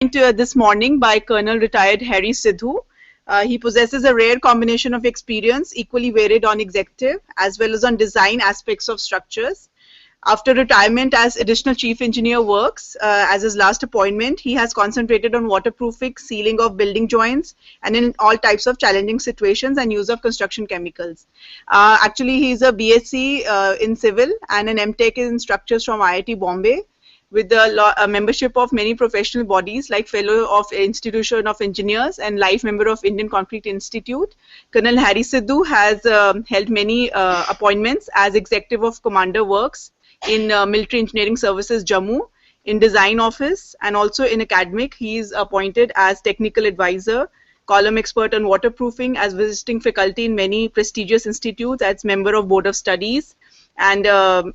This morning by Colonel Retired Harry Sidhu. He possesses a rare combination of experience, equally varied on executive as well as on design aspects of structures. After retirement as additional chief engineer works, as his last appointment, he has concentrated on waterproofing, sealing of building joints, and in all types of challenging situations and use of construction chemicals. Actually, he is a BSc in civil and an MTech in structures from IIT Bombay, with the membership of many professional bodies like Fellow of Institution of Engineers and Life Member of Indian Concrete Institute. Colonel Harry Sidhu has held many appointments as Executive of Commander Works in Military Engineering Services Jammu, in Design Office, and also in academic. He is appointed as Technical Advisor, column expert on waterproofing, as visiting faculty in many prestigious institutes, as member of Board of Studies, and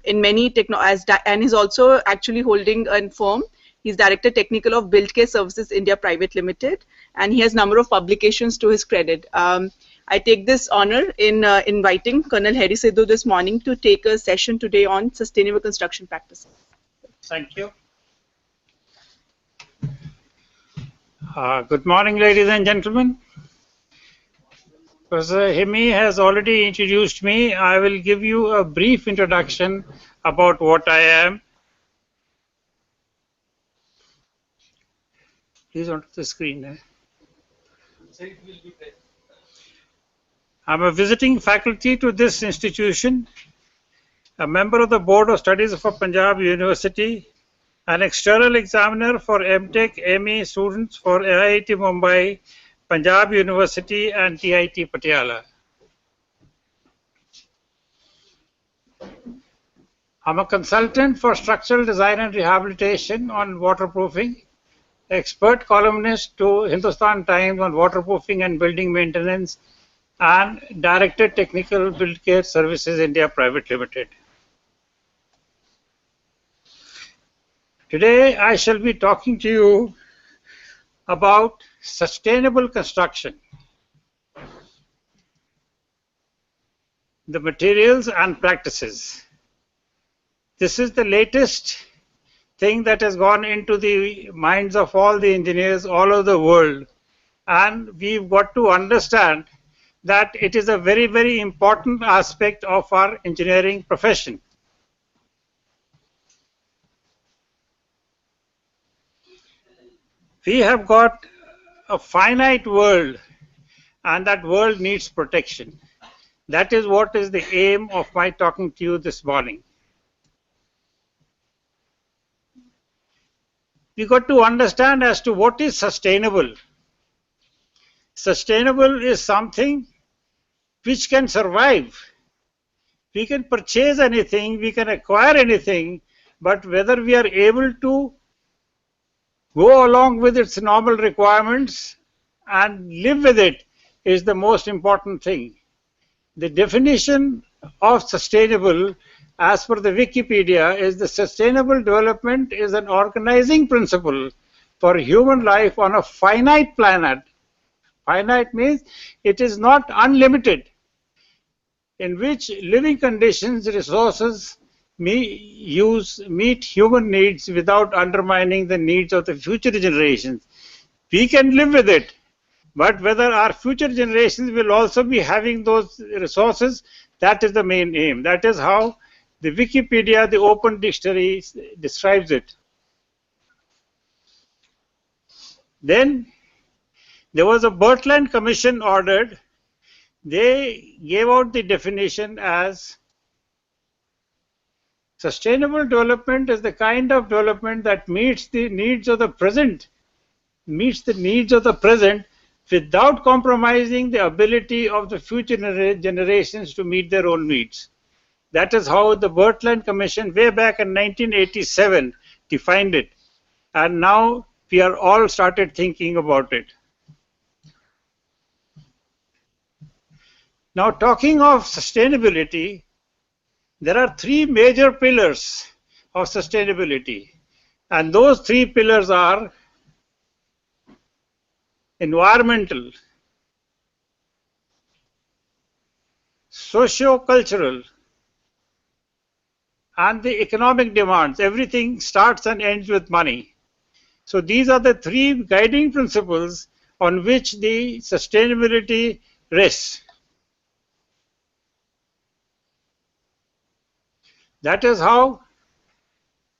in many and he's also actually holding a firm. He's Director Technical of Buildcare Services India Private Limited, and he has number of publications to his credit. I take this honor in inviting Colonel Harry Sidhu this morning to take a session today on sustainable construction practices. Thank you. Good morning, ladies and gentlemen. Professor Hemi has already introduced me. I will give you a brief introduction about what I am. Please onto the screen. I'm a visiting faculty to this institution, a member of the Board of Studies for Punjab University, an external examiner for MTech ME students for IIT Mumbai, Punjab University and TIT Patiala. I'm a consultant for structural design and rehabilitation on waterproofing, expert columnist to Hindustan Times on waterproofing and building maintenance, and Director Technical Buildcare Services India Private Limited. Today I shall be talking to you about sustainable construction, the materials and practices. This is the latest thing that has gone into the minds of all the engineers all over the world, and we've got to understand that it is a very, very important aspect of our engineering profession. We have got a finite world, and that world needs protection. That is what is the aim of my talking to you this morning. We got to understand as to what is sustainable. Sustainable is something which can survive. We can purchase anything, we can acquire anything, but whether we are able to go along with its normal requirements and live with it is the most important thing. The definition of sustainable, as per the Wikipedia, is the sustainable development is an organizing principle for human life on a finite planet. Finite means it is not unlimited, in which living conditions, resources meet human needs without undermining the needs of the future generations. We can live with it, but whether our future generations will also be having those resources, that is the main aim. That is how the Wikipedia, the open dictionary, describes it. Then there was a Birtland Commission ordered. They gave out the definition as sustainable development is the kind of development that meets the needs of the present, without compromising the ability of the future generations to meet their own needs. That is how the Birtland Commission way back in 1987 defined it. And now we are all started thinking about it. Now, talking of sustainability, there are three major pillars of sustainability, and those three pillars are environmental, socio-cultural, and the economic demands. Everything starts and ends with money. So these are the three guiding principles on which the sustainability rests. That is how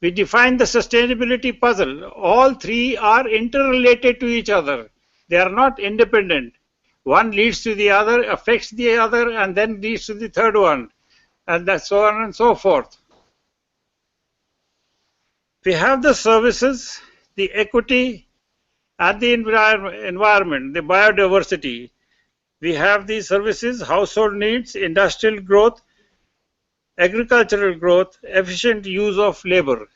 we define the sustainability puzzle. All three are interrelated to each other. They are not independent. One leads to the other, affects the other, and then leads to the third one, and that's so on and so forth. We have the services, the equity, and the environment, the biodiversity. We have the services, household needs, industrial growth, agricultural growth, efficient use of labor.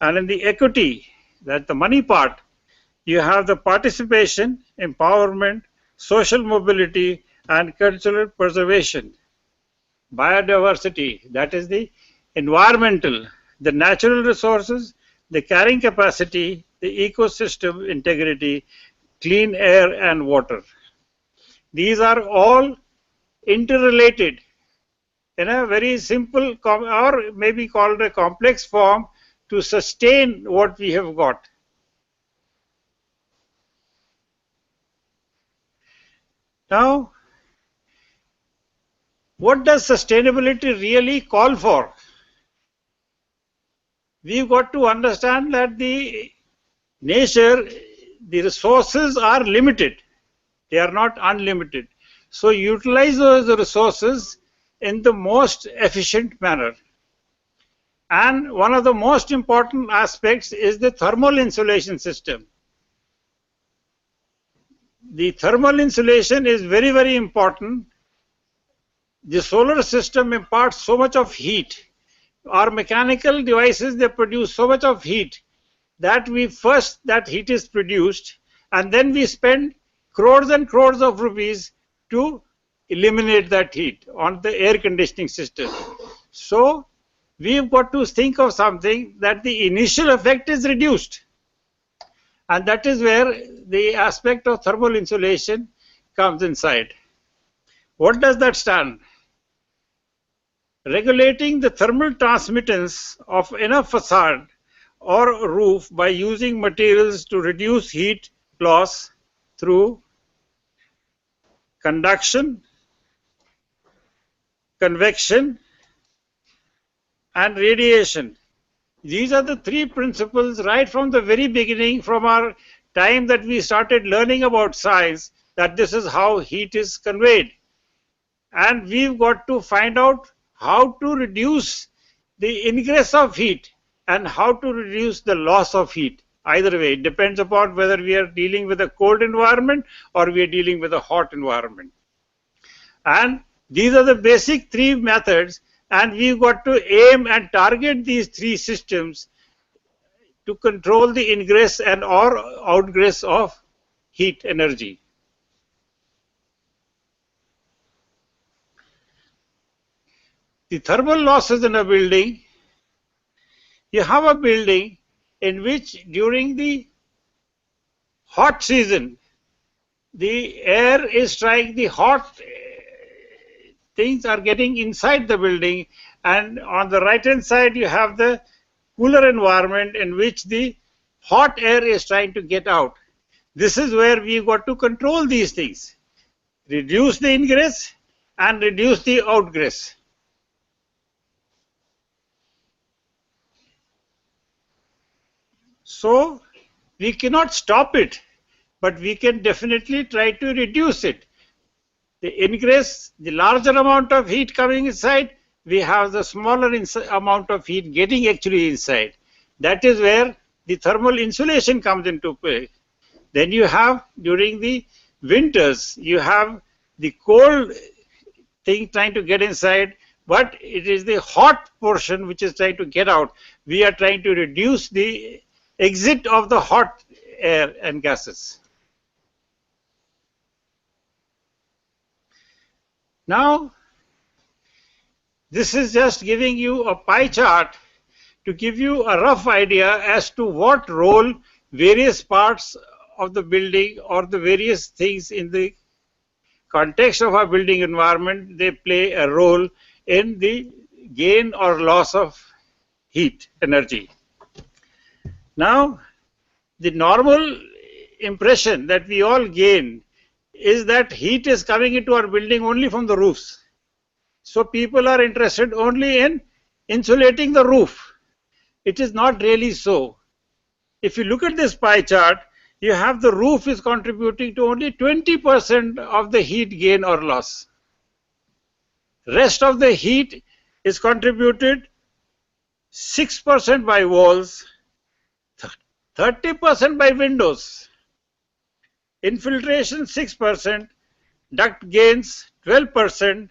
And in the equity, that's the money part, you have the participation, empowerment, social mobility, and cultural preservation. Biodiversity, that is the environmental, the natural resources, the carrying capacity, the ecosystem integrity, clean air and water. These are all interrelated in a very simple or maybe called a complex form to sustain what we have got. Now, what does sustainability really call for? We've got to understand that the nature, the resources are limited. They are not unlimited. So utilize those resources in the most efficient manner. And one of the most important aspects is the thermal insulation system. The thermal insulation is very, very important. The solar system imparts so much of heat. Our mechanical devices, they produce so much of heat that that heat is produced, and then we spend crores and crores of rupees to eliminate that heat on the air conditioning system. So we've got to think of something that the initial effect is reduced, and that is where the aspect of thermal insulation comes inside. What does that stand? Regulating the thermal transmittance of inner facade or roof by using materials to reduce heat loss through conduction, convection, and radiation. These are the three principles right from the very beginning, from our time that we started learning about science, that this is how heat is conveyed. And we've got to find out how to reduce the ingress of heat and how to reduce the loss of heat. Either way, it depends upon whether we are dealing with a cold environment or we are dealing with a hot environment. And these are the basic three methods, and we've got to aim and target these three systems to control the ingress and or outgress of heat energy. The thermal losses in a building, you have a building in which during the hot season, the air is trying, the hot things are getting inside the building, and on the right hand side you have the cooler environment in which the hot air is trying to get out. This is where we've got to control these things. Reduce the ingress and reduce the outgress. So we cannot stop it, but we can definitely try to reduce it. The ingress, the larger amount of heat coming inside, we have the smaller amount of heat getting actually inside. That is where the thermal insulation comes into play. Then you have, during the winters, you have the cold thing trying to get inside, but it is the hot portion which is trying to get out. We are trying to reduce the exit of the hot air and gases. Now, this is just giving you a pie chart to give you a rough idea as to what role various parts of the building or the various things in the context of our building environment, they play a role in the gain or loss of heat energy. Now, The normal impression that we all gain is that heat is coming into our building only from the roofs. So people are interested only in insulating the roof. It is not really so. If you look at this pie chart, you have the roof is contributing to only 20% of the heat gain or loss. Rest of the heat is contributed 6% by walls, 30% by windows, infiltration 6%, duct gains 12%,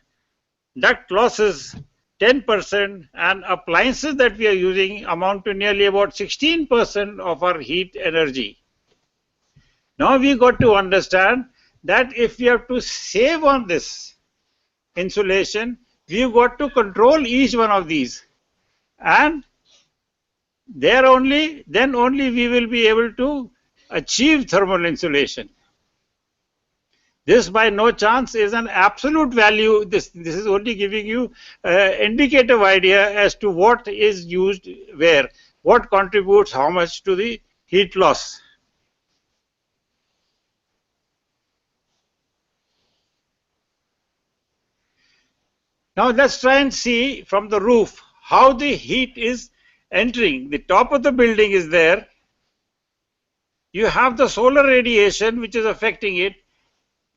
duct losses 10%, and appliances that we are using amount to nearly about 16% of our heat energy. Now we got to understand that if we have to save on this insulation, we've got to control each one of these, and then only we will be able to achieve thermal insulation. This by no chance is an absolute value. This is only giving you indicative idea as to what is used where, what contributes how much to the heat loss. Now let's try and see from the roof how the heat is entering. The top of the building is there. You have the solar radiation which is affecting it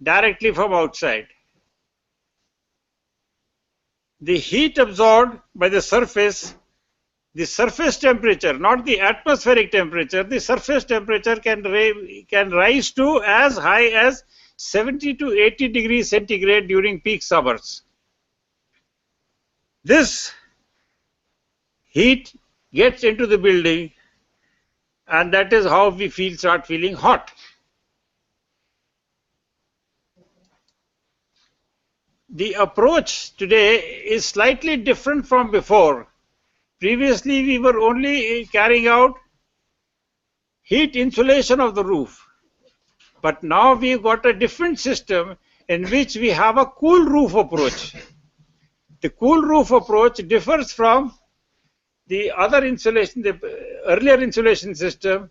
directly from outside. The heat absorbed by the surface temperature, not the atmospheric temperature, the surface temperature can rise to as high as 70 to 80 degrees centigrade during peak summers. This heat gets into the building, and that is how we start feeling hot. The approach today is slightly different from before. Previously, we were only carrying out heat insulation of the roof. But now we've got a different system in which we have a cool roof approach. The cool roof approach differs from the other insulation, the earlier insulation system.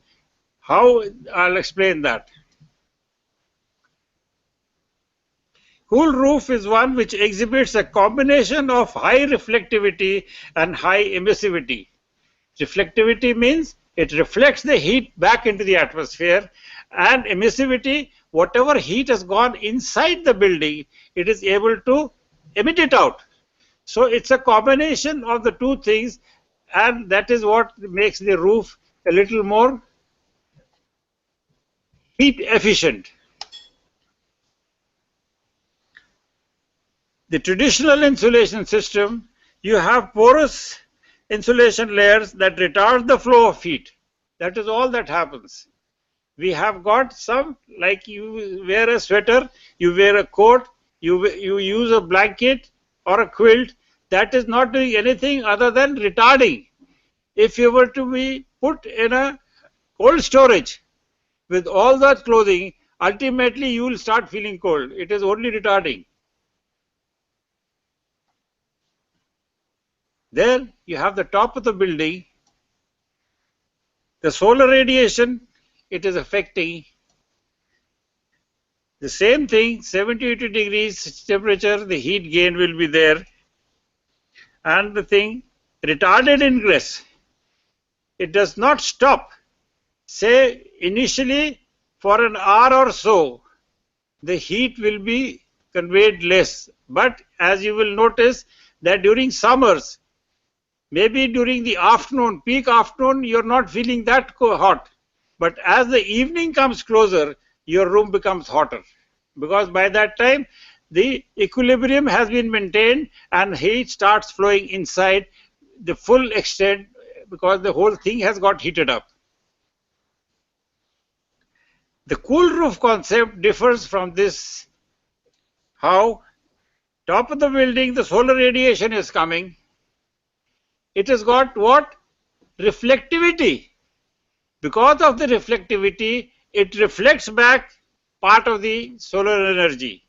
How? I'll explain that. Cool roof is one which exhibits a combination of high reflectivity and high emissivity. Reflectivity means it reflects the heat back into the atmosphere, and emissivity, whatever heat has gone inside the building, it is able to emit it out. So it's a combination of the two things, and that is what makes the roof a little more heat efficient. The traditional insulation system, you have porous insulation layers that retard the flow of heat. That is all that happens. We have got some, like you wear a sweater, you wear a coat, you use a blanket or a quilt, that is not doing anything other than retarding. If you were to be put in a cold storage with all that clothing, ultimately you will start feeling cold. It is only retarding. There you have the top of the building, the solar radiation it is affecting. The same thing, 70 to 80 degrees temperature, the heat gain will be there. And the thing, retarded ingress, it does not stop. Say initially for an hour or so, the heat will be conveyed less. But as you will notice that during summers, maybe during the afternoon, peak afternoon, you're not feeling that hot. But as the evening comes closer, your room becomes hotter. Because by that time, the equilibrium has been maintained and heat starts flowing inside the full extent because the whole thing has got heated up. The cool roof concept differs from this. How? Top of the building, the solar radiation is coming. It has got what? Reflectivity. Because of the reflectivity, it reflects back part of the solar energy.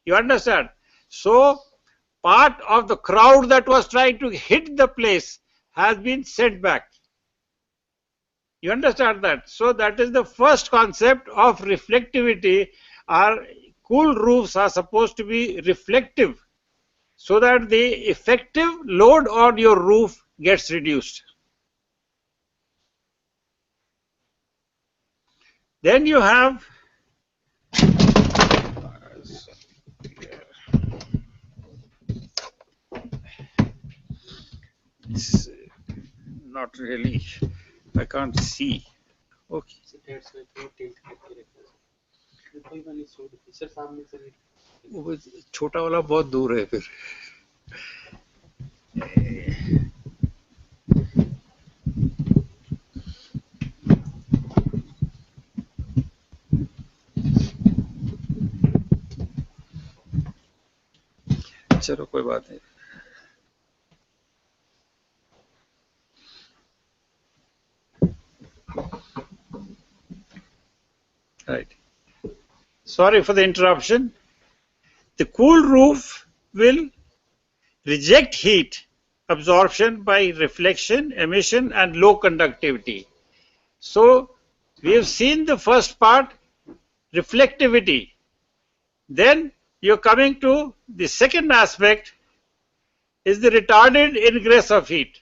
You understand? So, part of the crowd that was trying to hit the place has been sent back. You understand that? So that is the first concept of reflectivity. Our cool roofs are supposed to be reflective so that the effective load on your roof gets reduced. Then you have it's not really, I can't see. Okay. वो छोटा वाला बहुत दूर है फिर. चलो कोई बात नहीं. Right. Sorry for the interruption. The cool roof will reject heat absorption by reflection, emission, and low conductivity. So we have seen the first part, reflectivity. Then you're coming to the second aspect is the retarded ingress of heat.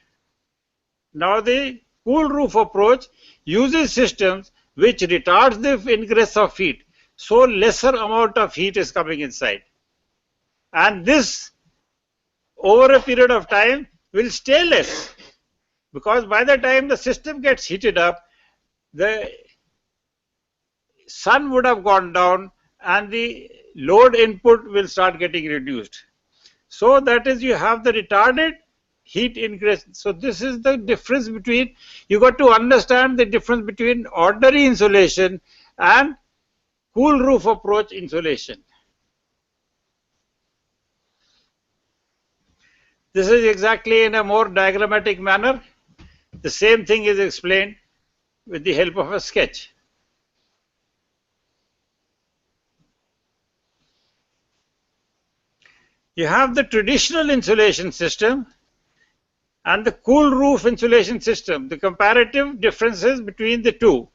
Now the cool roof approach uses systems which retards the ingress of heat, so lesser amount of heat is coming inside. And this over a period of time will stay less, because by the time the system gets heated up, the sun would have gone down and the load input will start getting reduced. So that is, you have the retarded heat ingress. So this is the difference between, you got to understand the difference between ordinary insulation and cool roof approach insulation. This is exactly in a more diagrammatic manner. The same thing is explained with the help of a sketch. You have the traditional insulation system and the cool roof insulation system, the comparative differences between the two.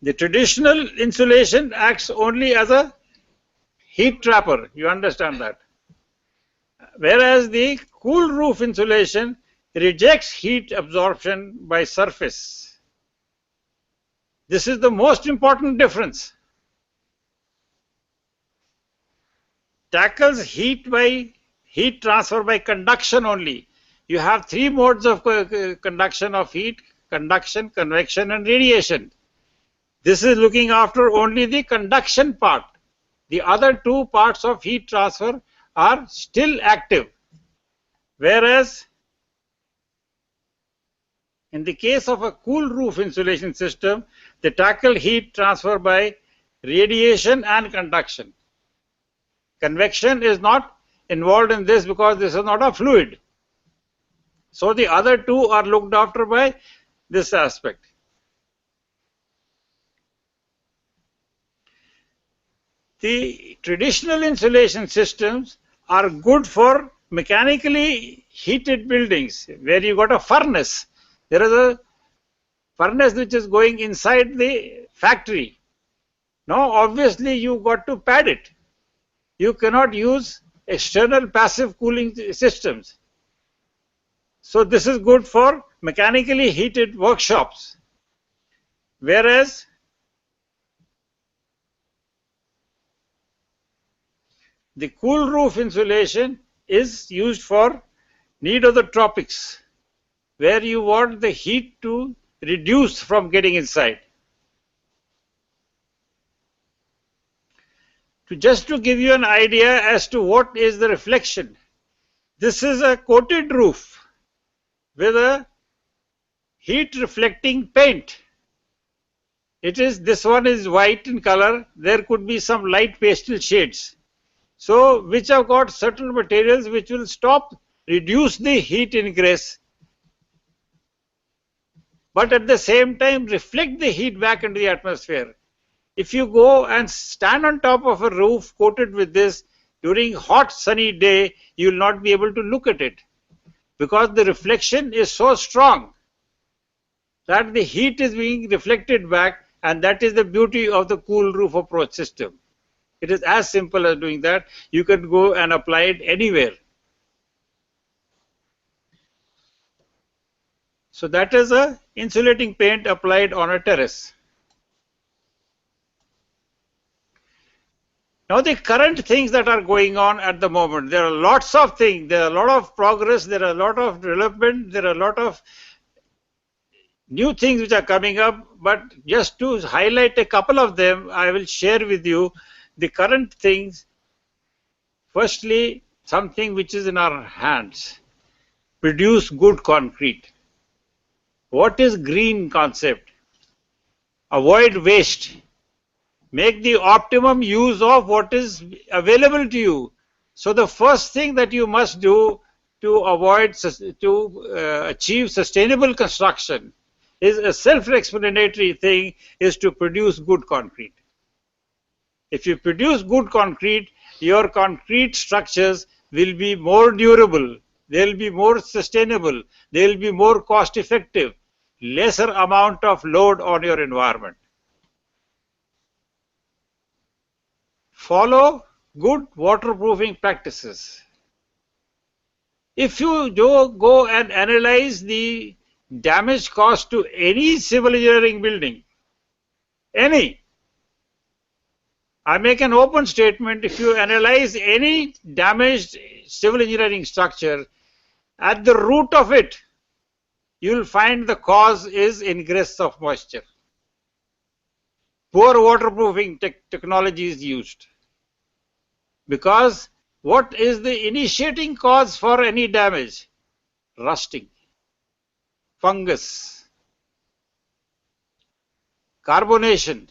The traditional insulation acts only as a heat trapper, you understand that. Whereas the cool roof insulation rejects heat absorption by surface. This is the most important difference. Tackles heat transfer by conduction only. You have three modes of conduction of heat: conduction, convection, and radiation. This is looking after only the conduction part. The other two parts of heat transfer are still active. Whereas in the case of a cool roof insulation system, they tackle heat transfer by radiation and conduction. Convection is not involved in this because this is not a fluid. So the other two are looked after by this aspect. The traditional insulation systems are good for mechanically heated buildings where you got a furnace. There is a furnace which is going inside the factory. Now obviously you got to pad it. You cannot use external passive cooling systems. So this is good for mechanically heated workshops. Whereas the cool roof insulation is used for need of the tropics, where you want the heat to reduce from getting inside. Just to give you an idea as to what is the reflection, this is a coated roof with a heat reflecting paint. This one is white in color. There could be some light pastel shades. So which have got certain materials which will reduce the heat ingress, but at the same time reflect the heat back into the atmosphere. If you go and stand on top of a roof coated with this during hot sunny day, you will not be able to look at it. because the reflection is so strong that the heat is being reflected back, and that is the beauty of the cool roof approach system. It is as simple as doing that. You can go and apply it anywhere. So that is a insulating paint applied on a terrace. Now the current things that are going on at the moment, there are lots of things, there are a lot of progress, there are a lot of development, there are a lot of new things which are coming up, but just to highlight a couple of them, I will share with you the current things. Firstly, something which is in our hands. Produce good concrete. What is green concept? Avoid waste. Make the optimum use of what is available to you. So the first thing that you must do to achieve sustainable construction is a self-explanatory thing, is to produce good concrete. If you produce good concrete, your concrete structures will be more durable, they'll be more sustainable, they'll be more cost effective, lesser amount of load on your environment. Follow good waterproofing practices. If you go and analyze the damage caused to any civil engineering building, any, I make an open statement, if you analyze any damaged civil engineering structure, at the root of it, you will find the cause is ingress of moisture. Poor waterproofing technology is used. Because what is the initiating cause for any damage? Rusting, fungus, carbonation.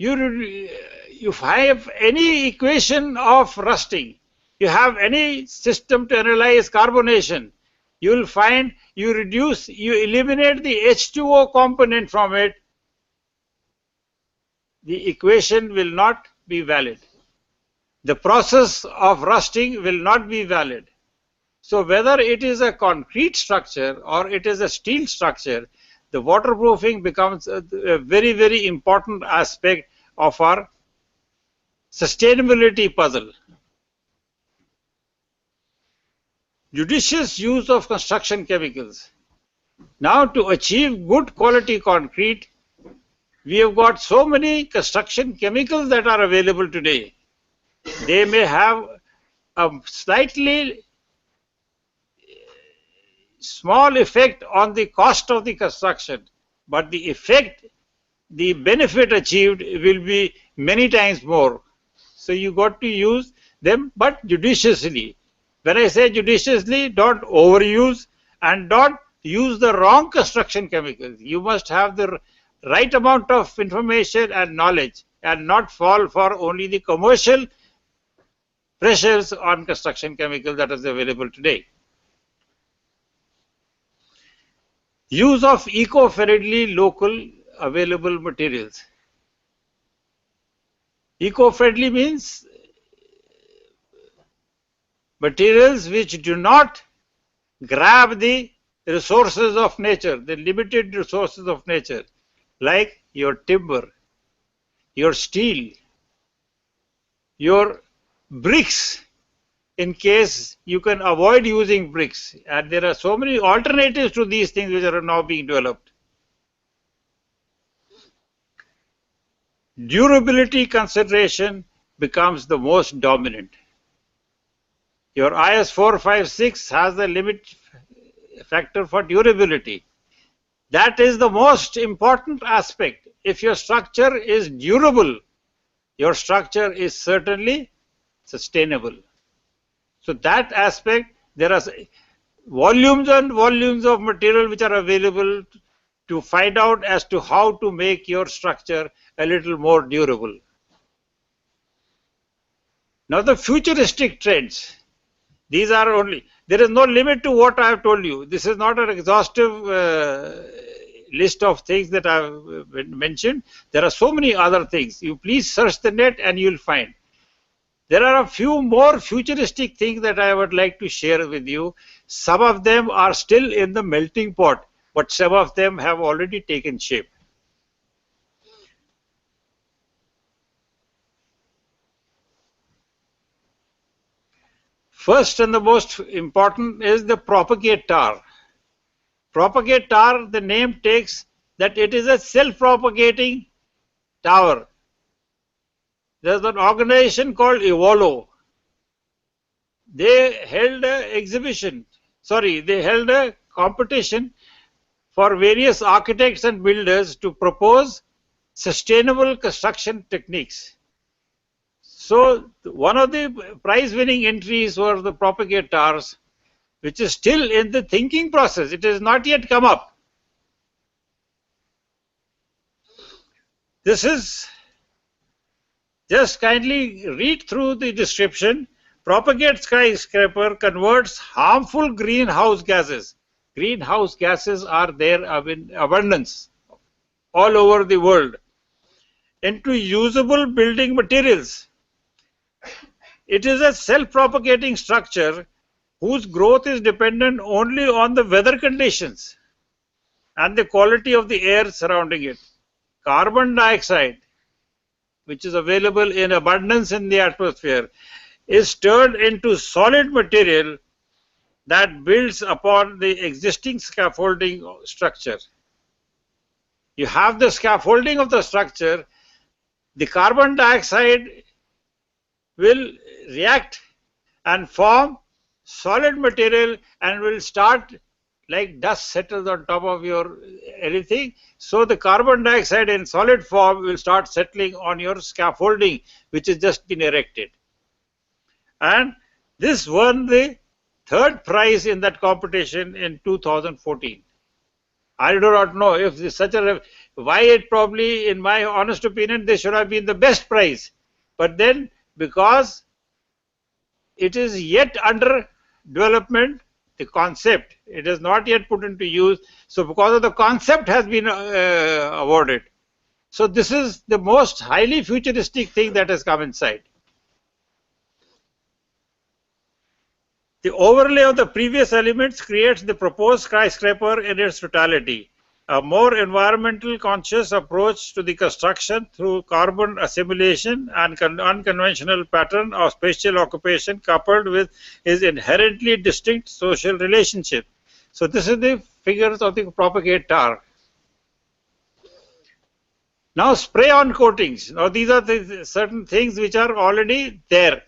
You have any equation of rusting, you have any system to analyze carbonation, you will find you eliminate the H2O component from it, the equation will not be valid. The process of rusting will not be valid. So whether it is a concrete structure or it is a steel structure, the waterproofing becomes a very, very important aspect of our sustainability puzzle. Judicious use of construction chemicals. Now to achieve good quality concrete, we have got so many construction chemicals that are available today. They may have a slightly small effect on the cost of the construction, but the effect, the benefit achieved will be many times more. So you got to use them, but judiciously. When I say judiciously, don't overuse and don't use the wrong construction chemicals. You must have the right amount of information and knowledge and not fall for only the commercial pressures on construction chemicals that is available today. Use of eco-friendly local available materials. Eco-friendly means materials which do not grab the resources of nature, the limited resources of nature, like your timber, your steel, your bricks, in case you can avoid using bricks. And there are so many alternatives to these things which are now being developed. Durability consideration becomes the most dominant. Your IS 456 has the limit factor for durability. That is the most important aspect. If your structure is durable, your structure is certainly sustainable. So that aspect, there are volumes and volumes of material which are available to find out as to how to make your structure a little more durable. Now the futuristic trends, these are only, there is no limit to what I have told you. This is not an exhaustive list of things that I have mentioned. There are so many other things. You please search the net and you will find. There are a few more futuristic things that I would like to share with you. Some of them are still in the melting pot, but some of them have already taken shape. First and the most important is the propagate tower. Propagate tower, the name takes that it is a self-propagating tower. There's an organization called Evolo. They held a exhibition, sorry, they held a competition for various architects and builders to propose sustainable construction techniques. So one of the prize-winning entries were the propagate towers, which is still in the thinking process. It has not yet come up. This is, just kindly read through the description. Propagate skyscraper converts harmful greenhouse gases. Greenhouse gases are there in abundance all over the world into usable building materials. It is a self-propagating structure whose growth is dependent only on the weather conditions and the quality of the air surrounding it. Carbon dioxide, which is available in abundance in the atmosphere, is turned into solid material that builds upon the existing scaffolding structure. You have the scaffolding of the structure, the carbon dioxide will react and form solid material and will start like dust settles on top of your anything. So the carbon dioxide in solid form will start settling on your scaffolding, which has just been erected. And this won the third prize in that competition in 2014. I do not know if this such a why it probably, in my honest opinion, they should have been the best prize. But then because it is yet under development, the concept, it is not yet put into use. So because of the concept has been awarded. So this is the most highly futuristic thing that has come inside. The overlay of the previous elements creates the proposed skyscraper in its totality. A more environmental conscious approach to the construction through carbon assimilation and unconventional pattern of spatial occupation coupled with his inherently distinct social relationship. So this is the figures of the propagate tower. Now spray on coatings. Now these are the certain things which are already there.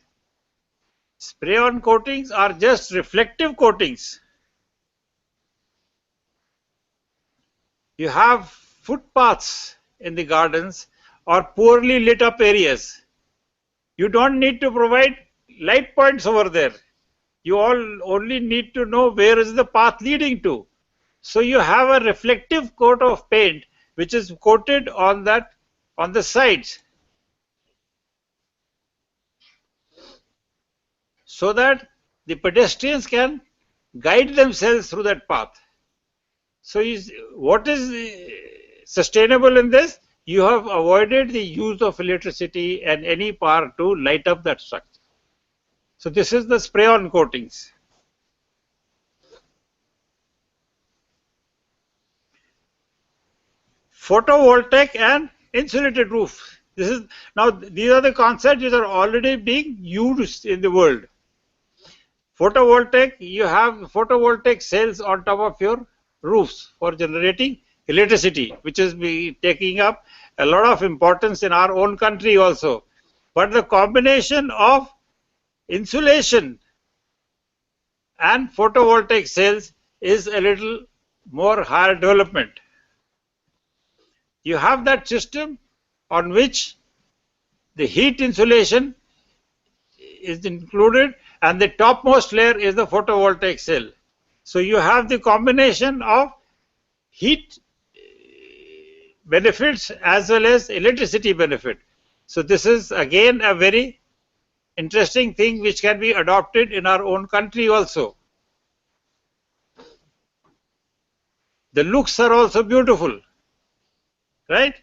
Spray on coatings are just reflective coatings. You have footpaths in the gardens or poorly lit up areas. You don't need to provide light points over there. You all only need to know where is the path leading to. So you have a reflective coat of paint which is coated on that on the sides, so that the pedestrians can guide themselves through that path. So what is sustainable in this? You have avoided the use of electricity and any power to light up that structure. So this is the spray-on coatings. Photovoltaic and insulated roof. These are the concepts which are already being used in the world. Photovoltaic, you have photovoltaic cells on top of your roofs for generating electricity, which is taking up a lot of importance in our own country also. But the combination of insulation and photovoltaic cells is a little more higher development. You have that system on which the heat insulation is included and the topmost layer is the photovoltaic cell. So you have the combination of heat benefits as well as electricity benefit. So this is again a very interesting thing which can be adopted in our own country also. The looks are also beautiful, right?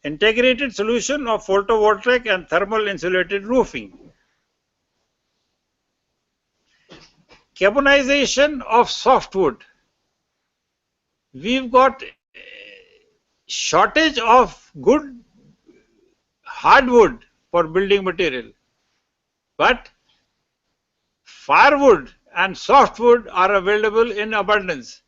Integrated solution of photovoltaic and thermal insulated roofing. Carbonization of softwood. We've got shortage of good hardwood for building material, but firewood and softwood are available in abundance.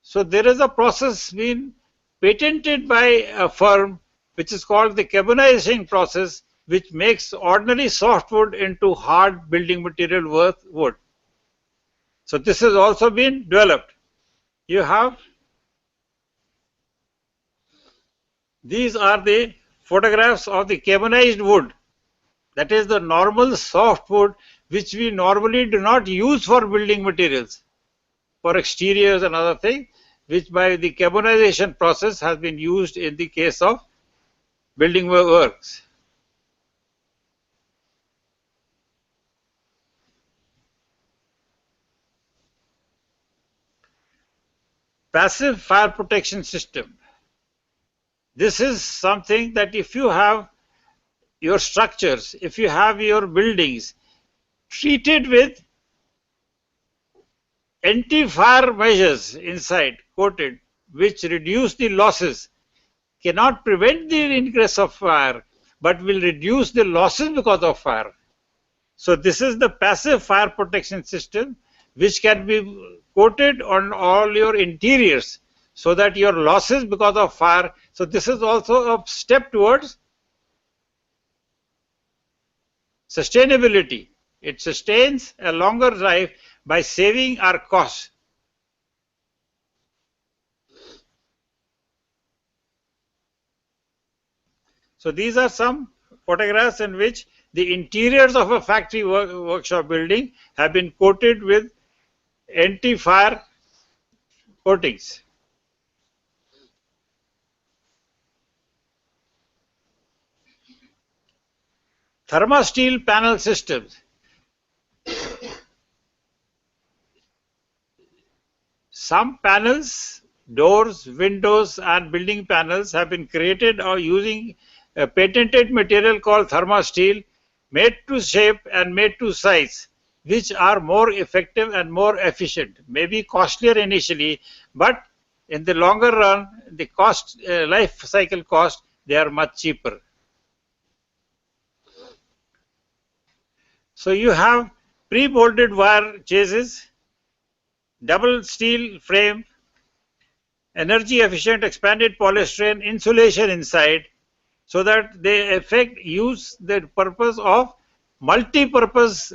So there is a process being patented by a firm which is called the carbonization process, which makes ordinary softwood into hard building material worth wood. So this has also been developed. You have, these are the photographs of the carbonized wood. That is the normal softwood which we normally do not use for building materials, for exteriors and other things, which by the carbonization process has been used in the case of building works. Passive fire protection system. This is something that if you have your structures, if you have your buildings treated with anti-fire measures inside, coated, which reduce the losses, cannot prevent the ingress of fire, but will reduce the losses because of fire. So this is the passive fire protection system which can be coated on all your interiors so that your losses because of fire. So this is also a step towards sustainability. It sustains a longer life by saving our costs. So these are some photographs in which the interiors of a factory workshop building have been coated with anti-fire coatings. Thermosteel panel systems. Some panels, doors, windows and building panels have been created or using a patented material called thermosteel, made to shape and made to size, which are more effective and more efficient. Maybe costlier initially, but in the longer run, the cost, life cycle cost, they are much cheaper. So you have pre-molded wire chases, double steel frame, energy efficient expanded polystyrene insulation inside, so that they use the purpose of multi-purpose.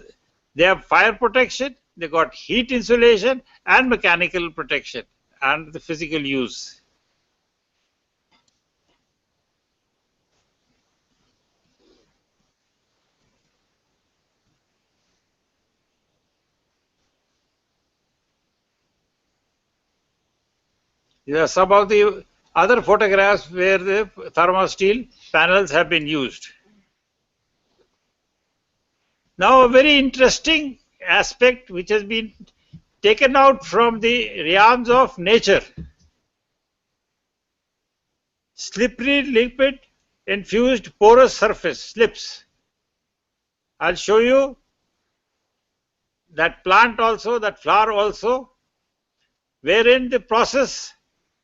They have fire protection, they got heat insulation and mechanical protection and the physical use. These are some of the other photographs where the thermosteel panels have been used. Now a very interesting aspect which has been taken out from the realms of nature. Slippery liquid infused porous surface, slips. I'll show you that plant also, that flower also, wherein the process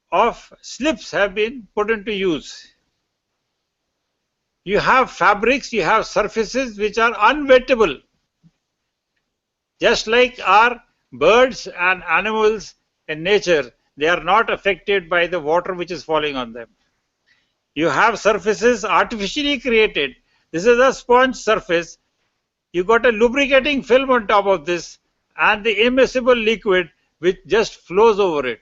of slips have been put into use. You have fabrics, you have surfaces which are unwettable, just like our birds and animals in nature. They are not affected by the water which is falling on them. You have surfaces artificially created. This is a sponge surface. You got a lubricating film on top of this and the immiscible liquid which just flows over it.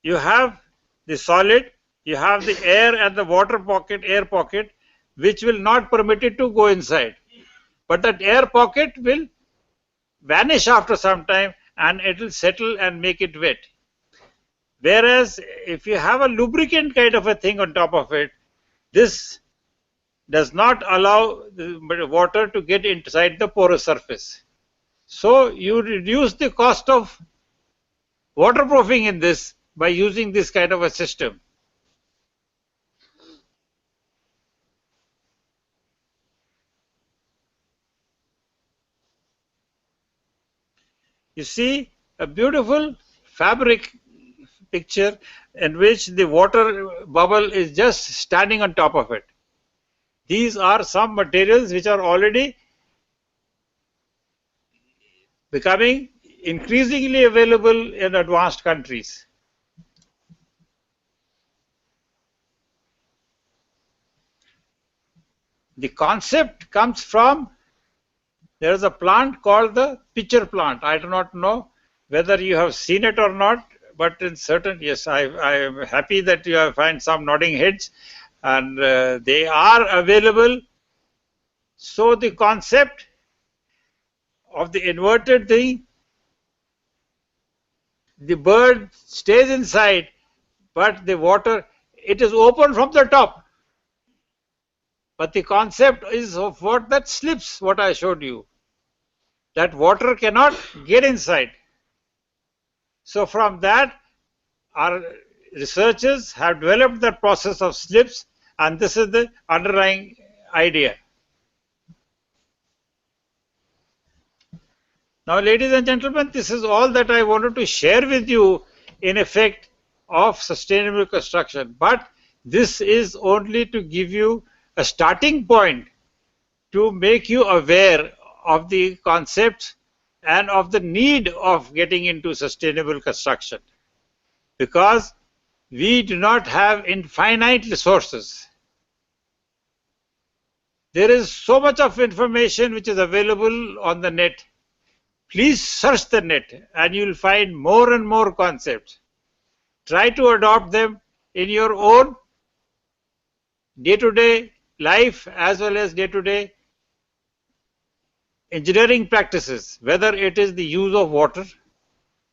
You have the solid, you have the air and the water pocket, air pocket, which will not permit it to go inside. But that air pocket will vanish after some time and it will settle and make it wet. Whereas if you have a lubricant kind of a thing on top of it, this does not allow the water to get inside the porous surface. So you reduce the cost of waterproofing in this by using this kind of a system. You see a beautiful fabric picture in which the water bubble is just standing on top of it. These are some materials which are already becoming increasingly available in advanced countries. The concept comes from, there is a plant called the pitcher plant. I do not know whether you have seen it or not, but in certain, yes, I am happy that you have find some nodding heads, and they are available. So the concept of the inverted thing, the bird stays inside, but the water, it is open from the top. But the concept is of what that slips, what I showed you. That water cannot get inside. So from that, our researchers have developed the process of slips, and this is the underlying idea. Now, ladies and gentlemen, this is all that I wanted to share with you in effect of sustainable construction. But this is only to give you a starting point to make you aware of the concepts and of the need of getting into sustainable construction, because we do not have infinite resources. There is so much of information which is available on the net. Please search the net and you will find more and more concepts. Try to adopt them in your own day-to-day life as well as day-to-day engineering practices, whether it is the use of water,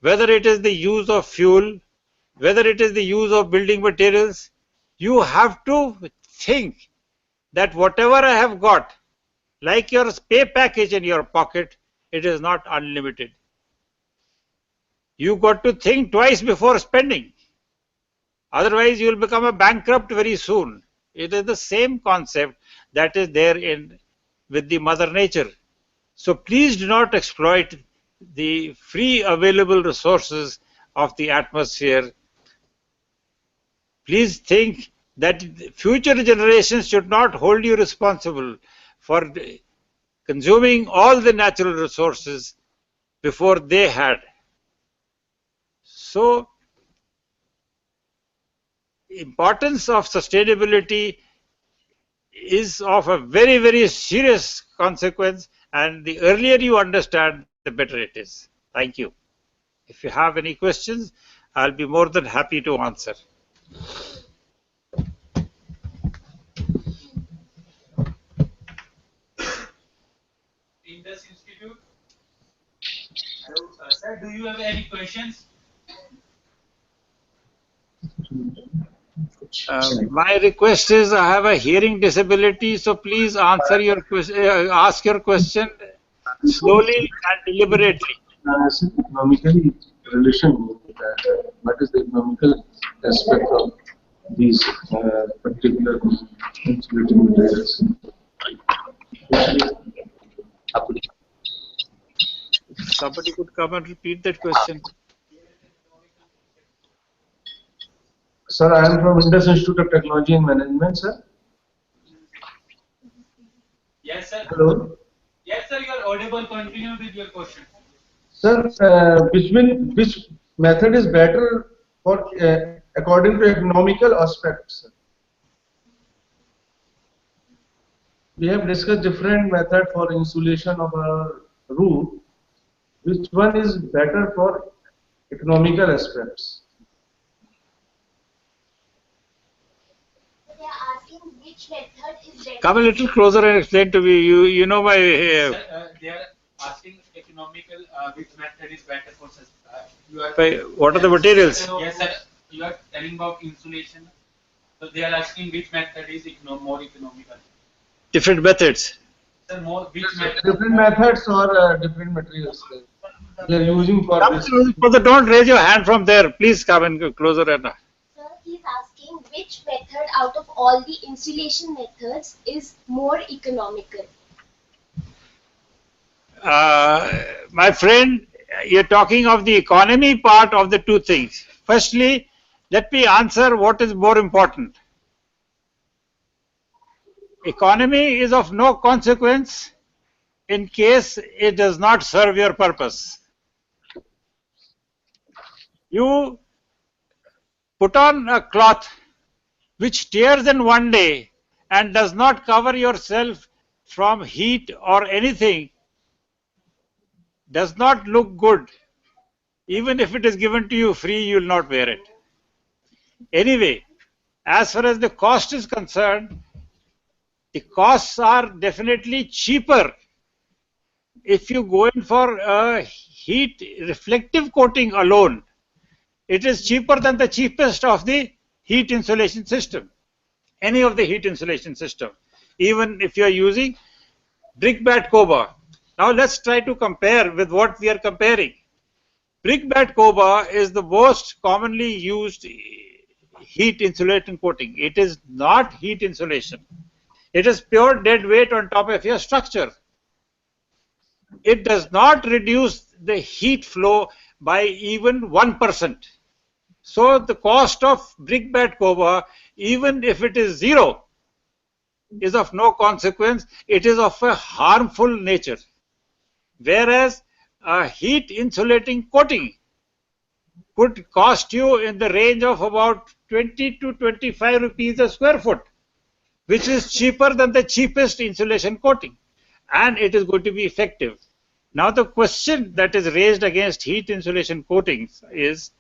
whether it is the use of fuel, whether it is the use of building materials. You have to think that whatever I have got, like your pay package in your pocket, it is not unlimited. You got to think twice before spending. Otherwise, you will become a bankrupt very soon. It is the same concept that is there in with the Mother Nature. So please do not exploit the free available resources of the atmosphere. Please think that future generations should not hold you responsible for consuming all the natural resources before they had. So, importance of sustainability is of a very, very serious consequence, and the earlier you understand, the better it is. Thank you. If you have any questions, I'll be more than happy to answer. Indus Institute. Hello, sir, do you have any questions? My request is, I have a hearing disability, so please answer your ask your question slowly and deliberately. Economically relation with that. What is the economical aspect of these particular insulating materials? Somebody could come and repeat that question. Sir, I am from Indus Institute of Technology and Management, sir. Yes, sir. Hello. Yes, sir, you are audible. Continue with your question. Sir, which method is better for according to economical aspects? We have discussed different method for insulation of our roof. Which one is better for economical aspects? They are asking which method is better. Come a little closer and explain to me. You know my. Sir, they are asking economical which method is better for such. What are the materials? Yes, sir. You are telling about insulation. So they are asking which method is more economical. Different methods. Sir, which method? Different methods or different materials they are using for this. Don't raise your hand from there. Please come and go closer. And Sir, he is asking which method out of all the insulation methods is more economical. my friend, you're talking of the economy part of the two things. Firstly, let me answer what is more important. Economy is of no consequence in case it does not serve your purpose. You put on a cloth which tears in one day and does not cover yourself from heat or anything, does not look good. Even if it is given to you free, you will not wear it. Anyway, as far as the cost is concerned, the costs are definitely cheaper if you go in for a heat reflective coating alone. It is cheaper than the cheapest of the heat insulation system, any of the heat insulation system, even if you are using brickbat Coba. Now let's try to compare with what we are comparing. Brickbat Coba is the most commonly used heat insulating coating. It is not heat insulation. It is pure dead weight on top of your structure. It does not reduce the heat flow by even 1%. So the cost of brickbat Coba, even if it is zero, is of no consequence. It is of a harmful nature. Whereas a heat insulating coating could cost you in the range of about 20 to 25 rupees a square foot, which is cheaper than the cheapest insulation coating, and it is going to be effective. Now the question that is raised against heat insulation coatings is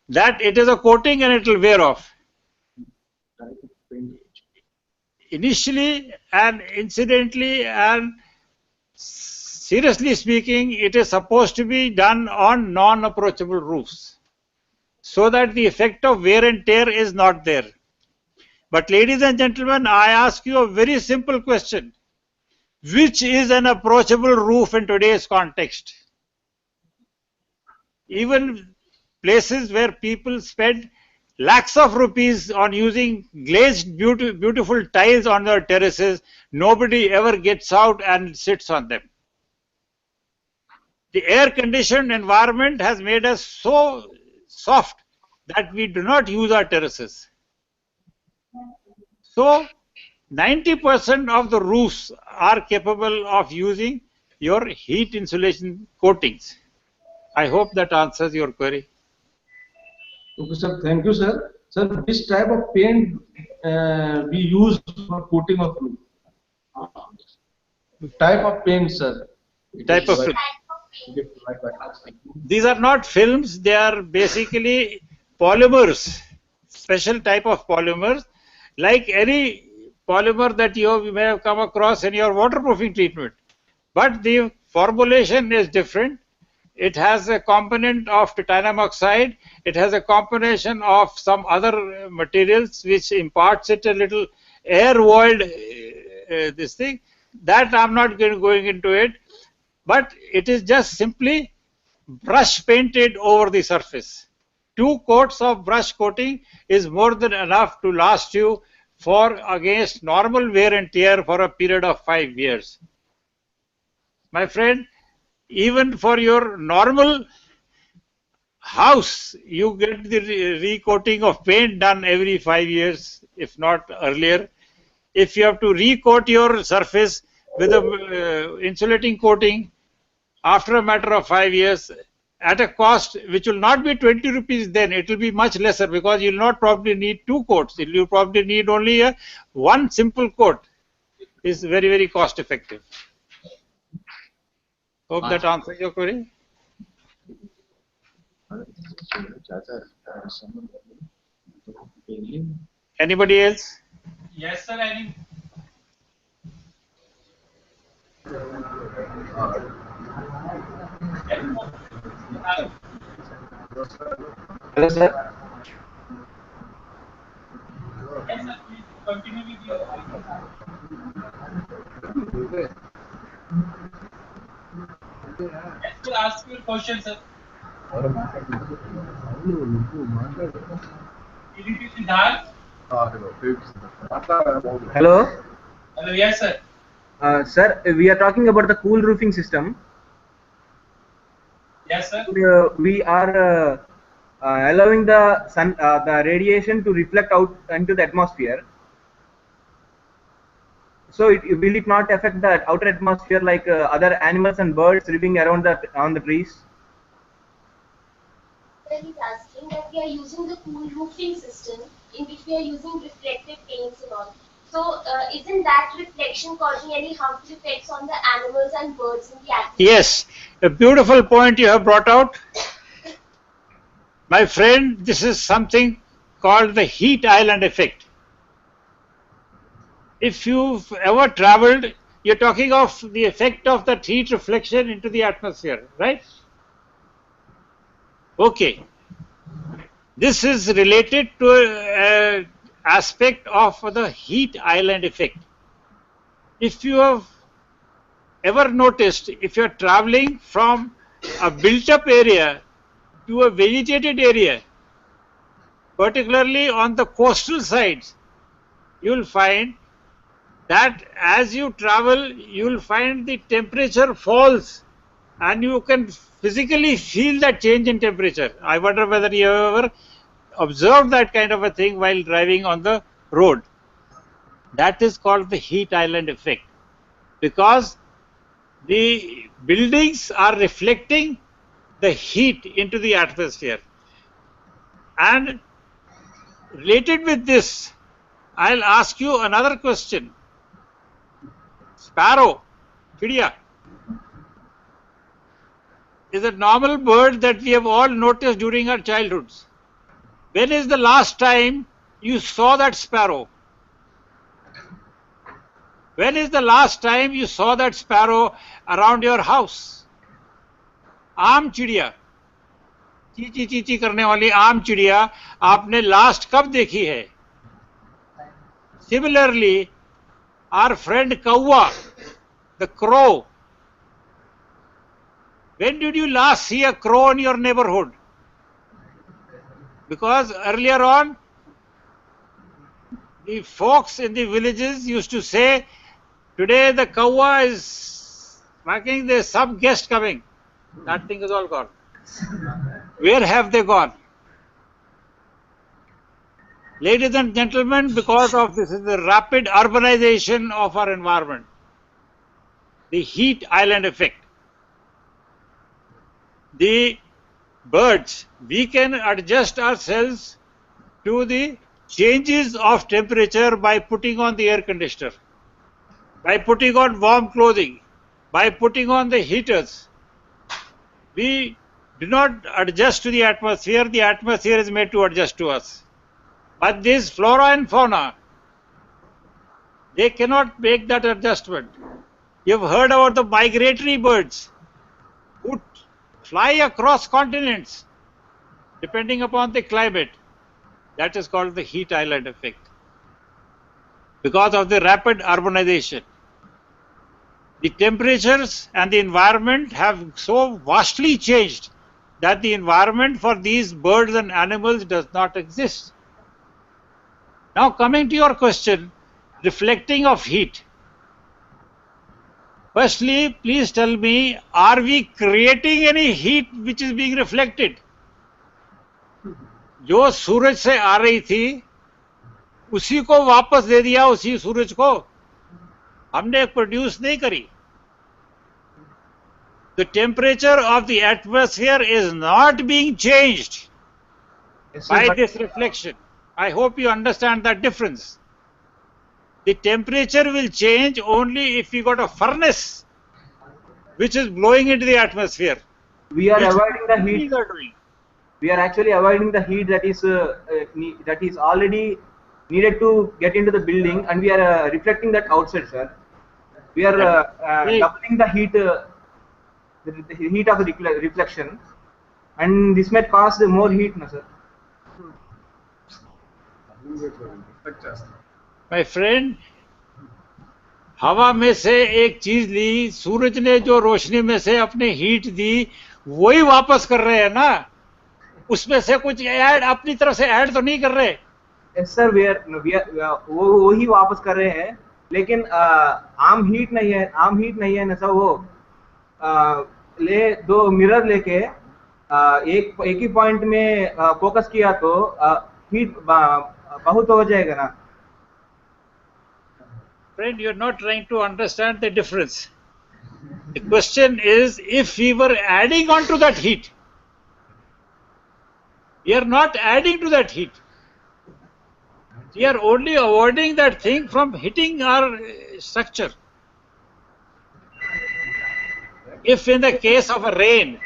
that it is a coating and it will wear off. Initially and incidentally and seriously speaking, it is supposed to be done on non-approachable roofs so that the effect of wear and tear is not there. But ladies and gentlemen, I ask you a very simple question. Which is an approachable roof in today's context? Even places where people spend lakhs of rupees on using glazed beautiful tiles on their terraces, nobody ever gets out and sits on them. The air-conditioned environment has made us so soft that we do not use our terraces. So 90% of the roofs are capable of using your heat insulation coatings. I hope that answers your query. Okay, sir. Thank you, sir. Sir, which type of paint we use for coating of roof? Type of paint, sir. Type of film. These are not films, they are basically polymers, special type of polymers, like any polymer that you may have come across in your waterproofing treatment. But the formulation is different. It has a component of titanium oxide, it has a combination of some other materials which imparts it a little air void, this thing. That I'm not going into it. But it is just simply brush painted over the surface. 2 coats of brush coating is more than enough to last you for against normal wear and tear for a period of 5 years. My friend, even for your normal house, you get the recoating of paint done every 5 years, if not earlier. If you have to recoat your surface with a insulating coating, after a matter of 5 years, at a cost which will not be 20 rupees then, it will be much lesser because you will not probably need 2 coats. You will probably need only one simple coat. Is very, very cost effective. Hope that answers your query. Anybody else? Yes, sir. I think. Hello, sir. Yes, sir. Please continue with your. Yes, sir. Ask your question, sir. Siddharth? Hello. Hello. Yes, sir. Sir, we are talking about the cool roofing system. Yes, sir. We are allowing the sun, the radiation to reflect out into the atmosphere. So will it not affect the outer atmosphere like other animals and birds living around on the trees? Sir, he's asking that we are using the cool roofing system in which we are using reflective paints and all. So, isn't that reflection causing any harmful effects on the animals and birds in the atmosphere? Yes, a beautiful point you have brought out. My friend, this is something called the heat island effect. If you've ever traveled, you're talking of the effect of that heat reflection into the atmosphere, right? Okay. This is related to an aspect of the heat island effect. If you have ever noticed, if you're traveling from a built up area to a vegetated area, particularly on the coastal sides, you'll find that as you travel, you'll find the temperature falls and you can physically feel that change in temperature. I wonder whether you have ever observed that kind of a thing while driving on the road. That is called the heat island effect, because the buildings are reflecting the heat into the atmosphere. And related with this, I'll ask you another question. Sparrow, chidiya, is a normal bird that we have all noticed during our childhoods. When is the last time you saw that sparrow? When is the last time you saw that sparrow around your house? आम चिड़िया, चीची चीची करने वाली आम चिड़िया आपने last कब देखी है? Similarly, our friend Kawa, the crow. When did you last see a crow in your neighborhood? Because earlier on, the folks in the villages used to say, today the Kawa is making, there's some guest coming. That thing is all gone. Where have they gone? Ladies and gentlemen, because of this is the rapid urbanization of our environment, the heat island effect, the birds, we can adjust ourselves to the changes of temperature by putting on the air conditioner, by putting on warm clothing, by putting on the heaters. We do not adjust to the atmosphere is made to adjust to us. But this flora and fauna, they cannot make that adjustment. You've heard about the migratory birds who fly across continents depending upon the climate. That is called the heat island effect. Because of the rapid urbanization, the temperatures and the environment have so vastly changed that the environment for these birds and animals does not exist. Now coming to your question, reflecting of heat. Firstly, please tell me, are we creating any heat which is being reflected? जो सूरज से आ रही थी उसी को वापस दे दिया उसी सूरज को, हमने प्रोड्यूस नहीं करी. The temperature of the atmosphere is not being changed by this reflection. I hope you understand that difference. The temperature will change only if we got a furnace which is blowing into the atmosphere. We are avoiding the heat. We are actually avoiding the heat that is already needed to get into the building, and we are reflecting that outside, sir. We are doubling the heat, the heat of the reflection, and this might cause more heat, no, sir. My friend, हवा में से एक चीज ली, सूरज ने जो रोशनी में से अपने हीट दी वही वापस कर रहे हैं ना, उसमें से कुछ ऐड अपनी तरफ से ऐड तो नहीं कर रहे. Yes sir, वो ही वापस कर रहे हैं, लेकिन आम हीट नहीं है ना सर. वो दो मिरर लेके एक ही पॉइंट में फोकस किया तो हीट बहुत हो जाएगा ना. Friend, you're not trying to understand the difference. The question is if we were adding on to that heat. We are not adding to that heat. We are only avoiding that thing from hitting our structure. If in the case of a rain,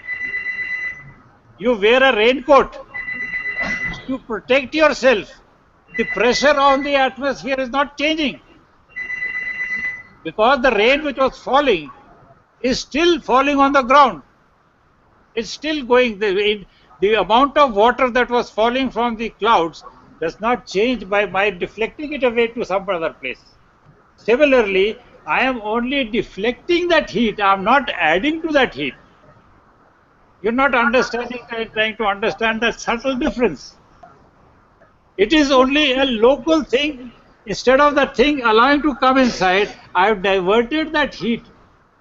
you wear a raincoat to protect yourself, the pressure on the atmosphere is not changing. Because the rain which was falling is still falling on the ground. It's still going. The amount of water that was falling from the clouds does not change by deflecting it away to some other place. Similarly, I am only deflecting that heat. I am not adding to that heat. You're not understanding, trying to understand that subtle difference. It is only a local thing. Instead of that thing allowing to come inside, I have diverted that heat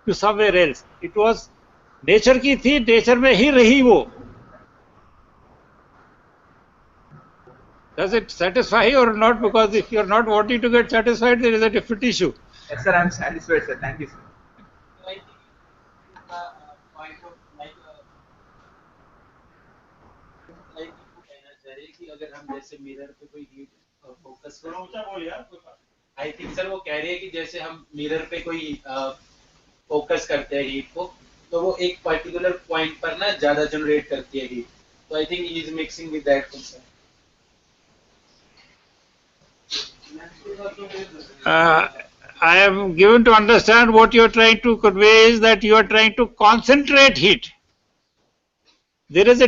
to somewhere else. It was nature की थी, nature में ही रही वो. Does it satisfy or not? Because if you are not wanting to get satisfied, there is a different issue. Yes, sir, I am satisfied, sir. Thank you, sir. So I think point of like वो कहना चाह रहे हैं कि अगर हम जैसे mirror पे कोई heat focus I think sir वो कह रहे हैं कि जैसे हम मिरर पे कोई फोकस करते हैं हीट को तो वो एक पर्टिकुलर पॉइंट पर ना ज्यादा जनरेट करती है हीट. तो I think he is mixing with that concept. I am given to understand what you are trying to convey is that you are trying to concentrate heat. There is a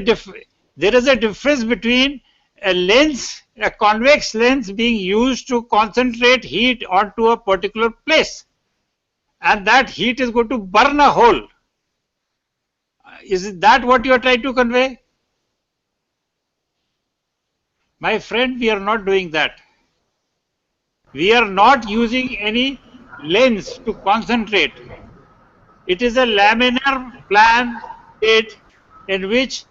difference between a lens, a convex lens being used to concentrate heat onto a particular place, and that heat is going to burn a hole. Is that what you are trying to convey? My friend, we are not doing that. We are not using any lens to concentrate. It is a laminar plan plate in which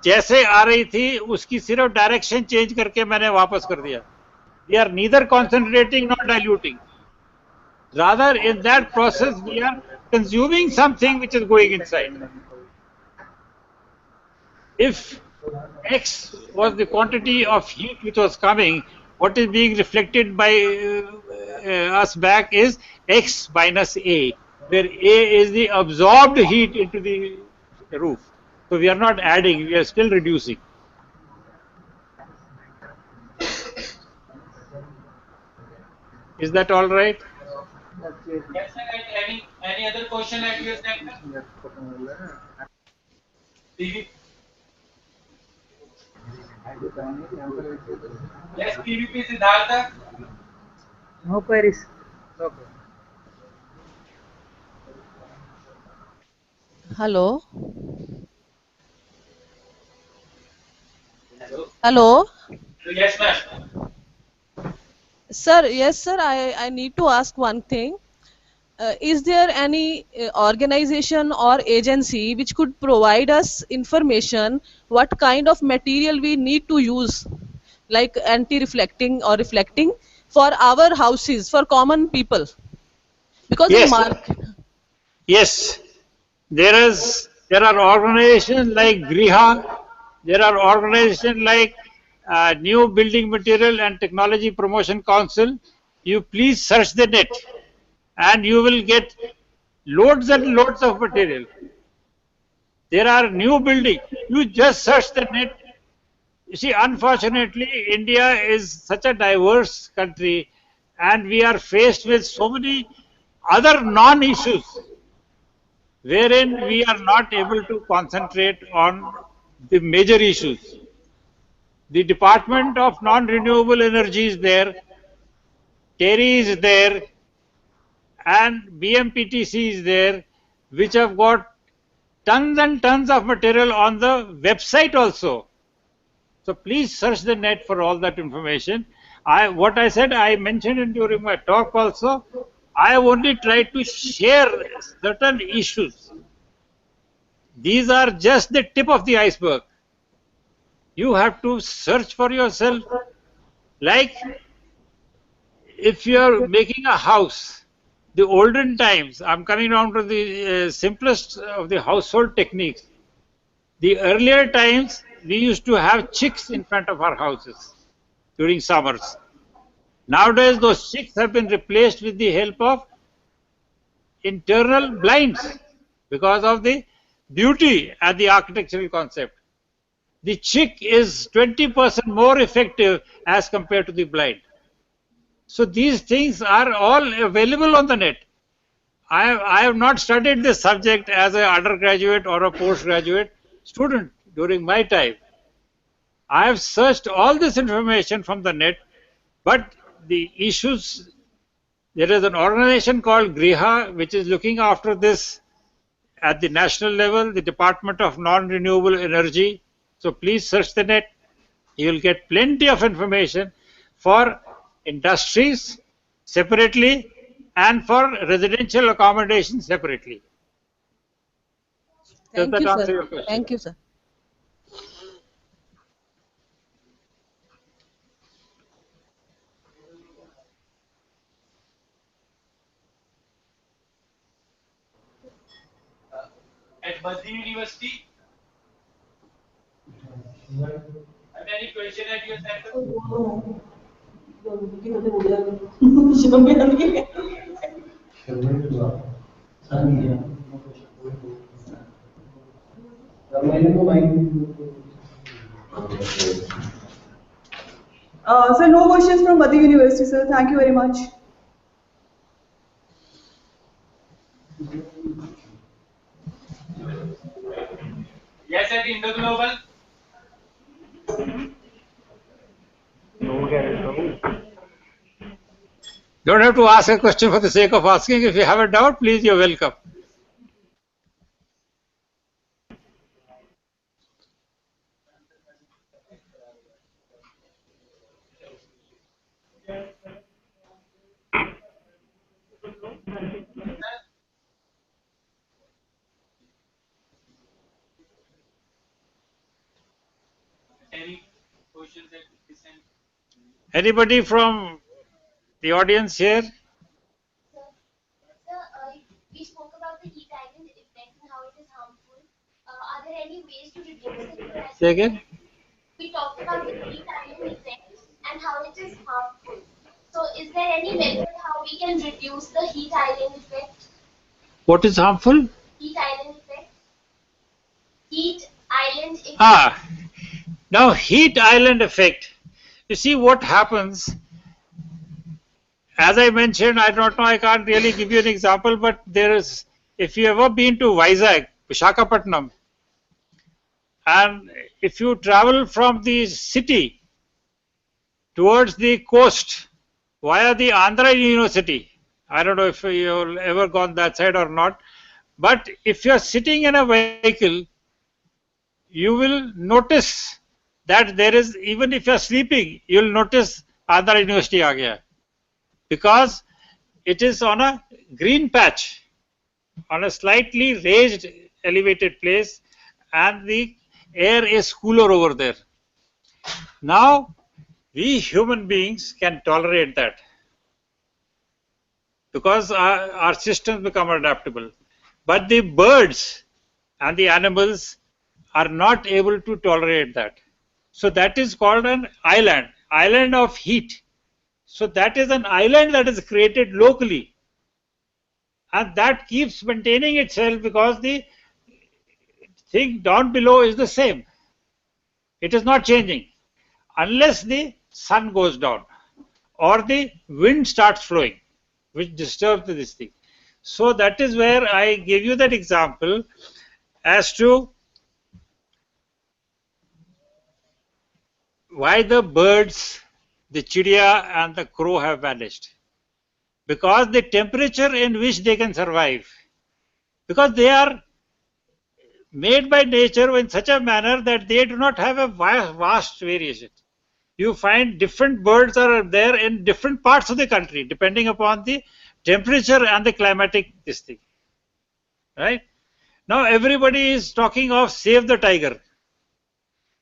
जैसे आ रही थी उसकी सिर्फ direction change करके मैंने वापस कर दिया. We are neither concentrating nor diluting. Rather, in that process, we are consuming something which is going inside. If X was the quantity of heat which was coming, what is being reflected by us back is X minus A, where A is the absorbed heat into the roof. So we are not adding, we are still reducing. Is that all right? Yes, sir. Any other question at your side? PV. Yes, PVP Siddhartha. No queries. No problem. Hello. Hello. Hello. Yes, ma'am. Sir, yes, sir. I need to ask one thing. Is there any organization or agency which could provide us information what kind of material we need to use, like anti-reflecting or reflecting for our houses, for common people? Because in Yes, market, yes. There are organizations like Griha, there are organizations like New Building Material and Technology Promotion Council. You please search the net and you will get loads and loads of material. There are new building. You just search the net. You see, unfortunately, India is such a diverse country and we are faced with so many other non-issues wherein we are not able to concentrate on the major issues. The Department of Non-Renewable Energy is there, TERI is there, and BMPTC is there, which have got tons and tons of material on the website also. So please search the net for all that information. What I said, I mentioned it during my talk also. I have only tried to share certain issues these are just the tip of the iceberg. You have to search for yourself. Like if you are making a house, the olden times, I'm coming down to the simplest of the household techniques. The earlier times, we used to have chicks in front of our houses during summers. Nowadays, those chicks have been replaced with the help of internal blinds because of the beauty and the architectural concept. The chick is 20% more effective as compared to the blind. So these things are all available on the net. I have not studied this subject as an undergraduate or a postgraduate student during my time. I have searched all this information from the net, but the issues, there is an organization called Griha which is looking after this at the national level, the Department of Non-Renewable Energy. So please search the net. You will get plenty of information for industries separately and for residential accommodation separately. Does Thank that you, answer sir. your question? Thank you, sir. At Madhya University, have any question at your center? Sir, no questions from Madhya University, sir. Thank you very much. Yes, at Indo Global. Don't have to ask a question for the sake of asking. If you have a doubt, please, you're welcome. Any questions that we sent? Anybody from the audience here? Sir, we spoke about the heat island effect and how it is harmful. Are there any ways to reduce the heat island Say again? effect? We talked about the heat island effect and how it is harmful. So, is there any method how we can reduce the heat island effect? What is harmful? Heat island effect. Heat island effect. Now heat island effect. You see what happens, as I mentioned, I don't know, I can't really give you an example, but there is, if you ever been to Vizag, Visakhapatnam, and if you travel from the city towards the coast via the Andhra University, I don't know if you've ever gone that side or not, but if you're sitting in a vehicle, you will notice that there is, even if you're sleeping, you'll notice Andhra University aa gaya, because it is on a green patch, on a slightly raised, elevated place, and the air is cooler over there. Now, we human beings can tolerate that because our systems become adaptable. But the birds and the animals are not able to tolerate that. So that is called an island of heat. So that is an island that is created locally. And that keeps maintaining itself because the thing down below is the same. It is not changing unless the sun goes down or the wind starts flowing, which disturbs this thing. So that is where I give you that example as to why the birds, the chidiya and the crow have vanished. Because the temperature in which they can survive, because they are made by nature in such a manner that they do not have a vast variation. You find different birds are there in different parts of the country depending upon the temperature and the climatic this thing, right? Now everybody is talking of save the tiger.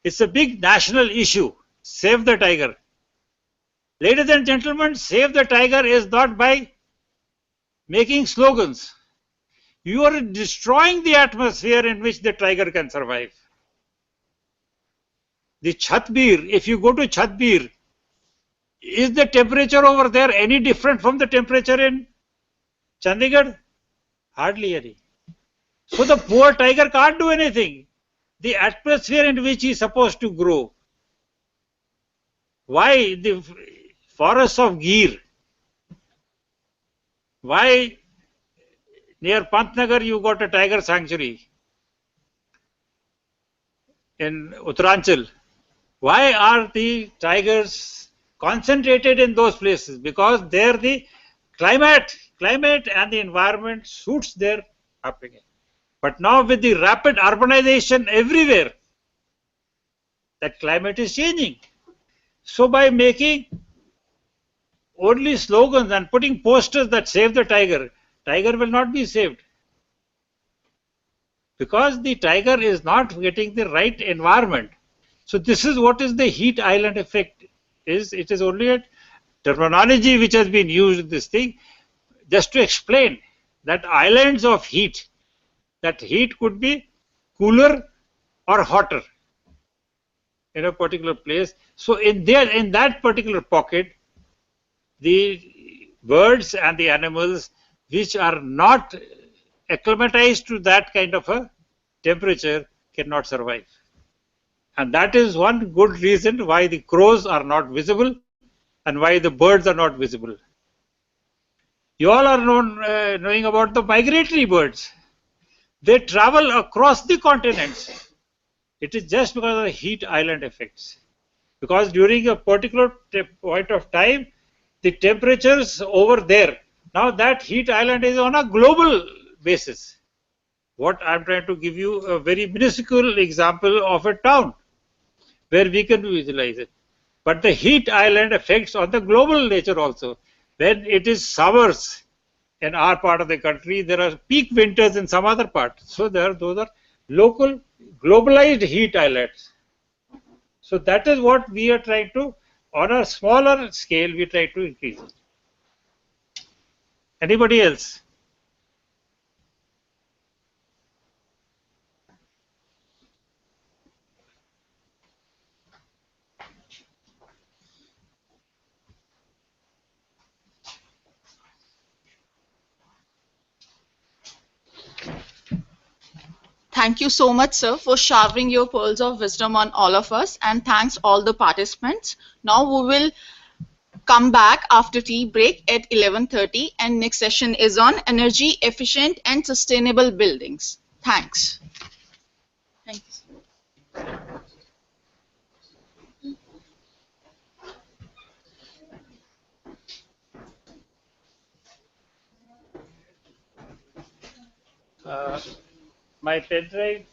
It's a big national issue. Save the tiger. Ladies and gentlemen, save the tiger is not by making slogans. You are destroying the atmosphere in which the tiger can survive. The Chhatbir, if you go to Chhatbir, is the temperature over there any different from the temperature in Chandigarh? Hardly any. So the poor tiger can't do anything. The atmosphere in which he is supposed to grow. Why the forests of Gir? Why near Pantnagar you got a tiger sanctuary in Uttaranchal? Why are the tigers concentrated in those places? Because there the climate and the environment suits their upbringing. But now with the rapid urbanization everywhere, that climate is changing. So by making only slogans and putting posters that save the tiger, tiger will not be saved. Because the tiger is not getting the right environment. So this is what is the heat island effect. It is only a terminology which has been used in this thing just to explain that islands of heat, that heat could be cooler or hotter in a particular place. So in that particular pocket, the birds and the animals which are not acclimatized to that kind of a temperature cannot survive. And that is one good reason why the crows are not visible and why the birds are not visible. You all are knowing about the migratory birds. They travel across the continents. It is just because of the heat island effects. Because during a particular point of time, the temperatures over there, now that heat island is on a global basis. What I'm trying to give you a very minuscule example of a town where we can visualize it. But the heat island affects on the global nature also. When it is summers in our part of the country, there are peak winters in some other part. So those are local, globalized heat islands. So that is what we are trying to, on a smaller scale, we try to increase it. Anybody else? Thank you so much, sir, for showering your pearls of wisdom on all of us, and thanks all the participants. Now we will come back after tea break at 11:30, and next session is on energy efficient and sustainable buildings. Thanks. Thank you. Uh, my pen drive.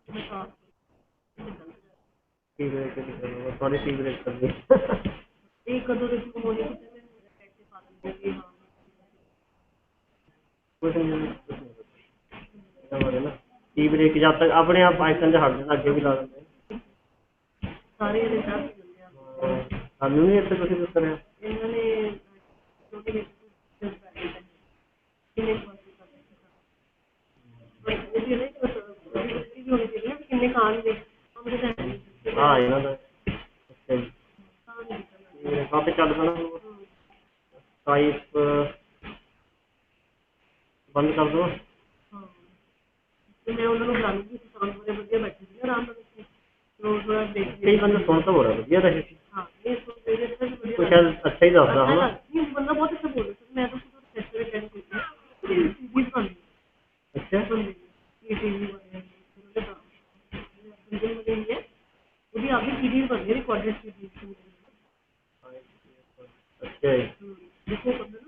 Tea break थोड़ी tea break कर दी कुछ नहीं ना tea break जब तक अपने आप आइकन से हट देना अगे भी ला देंगे ਸਾਨੂੰ ਨਹੀਂ ਇੱਥੇ ਤੁਸੀਂ ਦੱਸ ਰਹੇ ਹਾਂ ਇਹਨਾਂ ਦਾ ਅੱਛਾ ਜੀ ਕਾਫੀ ਚੱਲ ਪੈਣਾ ਪਾਈਪ ਬੰਦ ਕਰ ਦੋ ਮੈਂ ਉਹਨਾਂ ਨੂੰ ਬੁਲਾਉਂਗੀ ਕਿਸਾਨ ਬੜੇ ਵਧੀਆ ਬੈਠੇ ਸੀ ਆਰਾਮ ਨਾਲ ਕਈ ਬੰਦੇ ਸੁਣ ਤਾਂ ਬੜਾ ਵਧੀਆ ਰਹੇ ਸੀ ਕੁਛ ਅੱਛਾ ਹੀ ਦੱਸਦਾ ਹਾਂ ਬੰਦਾ ਬਹੁਤ ਅੱਛਾ ਬੋਲ ਰਿਹਾ ਮੈਂ ਤਾਂ ਸੈਕਟਰ ਅਟੈਂਡ ਕੀਤਾ ਸੀਰੀਜ਼ ਬਣ ਅੱਛਾ ਇਹ ਟੀਵੀ ਬਣ ਹੈ ਉਹਦੀ ਆਪਣੀ ਸੀਰੀਜ਼ ਬਣ ਰਹੀ ਰਿਕਾਰਡਡ ਸੀਰੀਜ਼ ਅੱਛਾ ਦੇਖੋ ਬੰਦੇ ਨੂੰ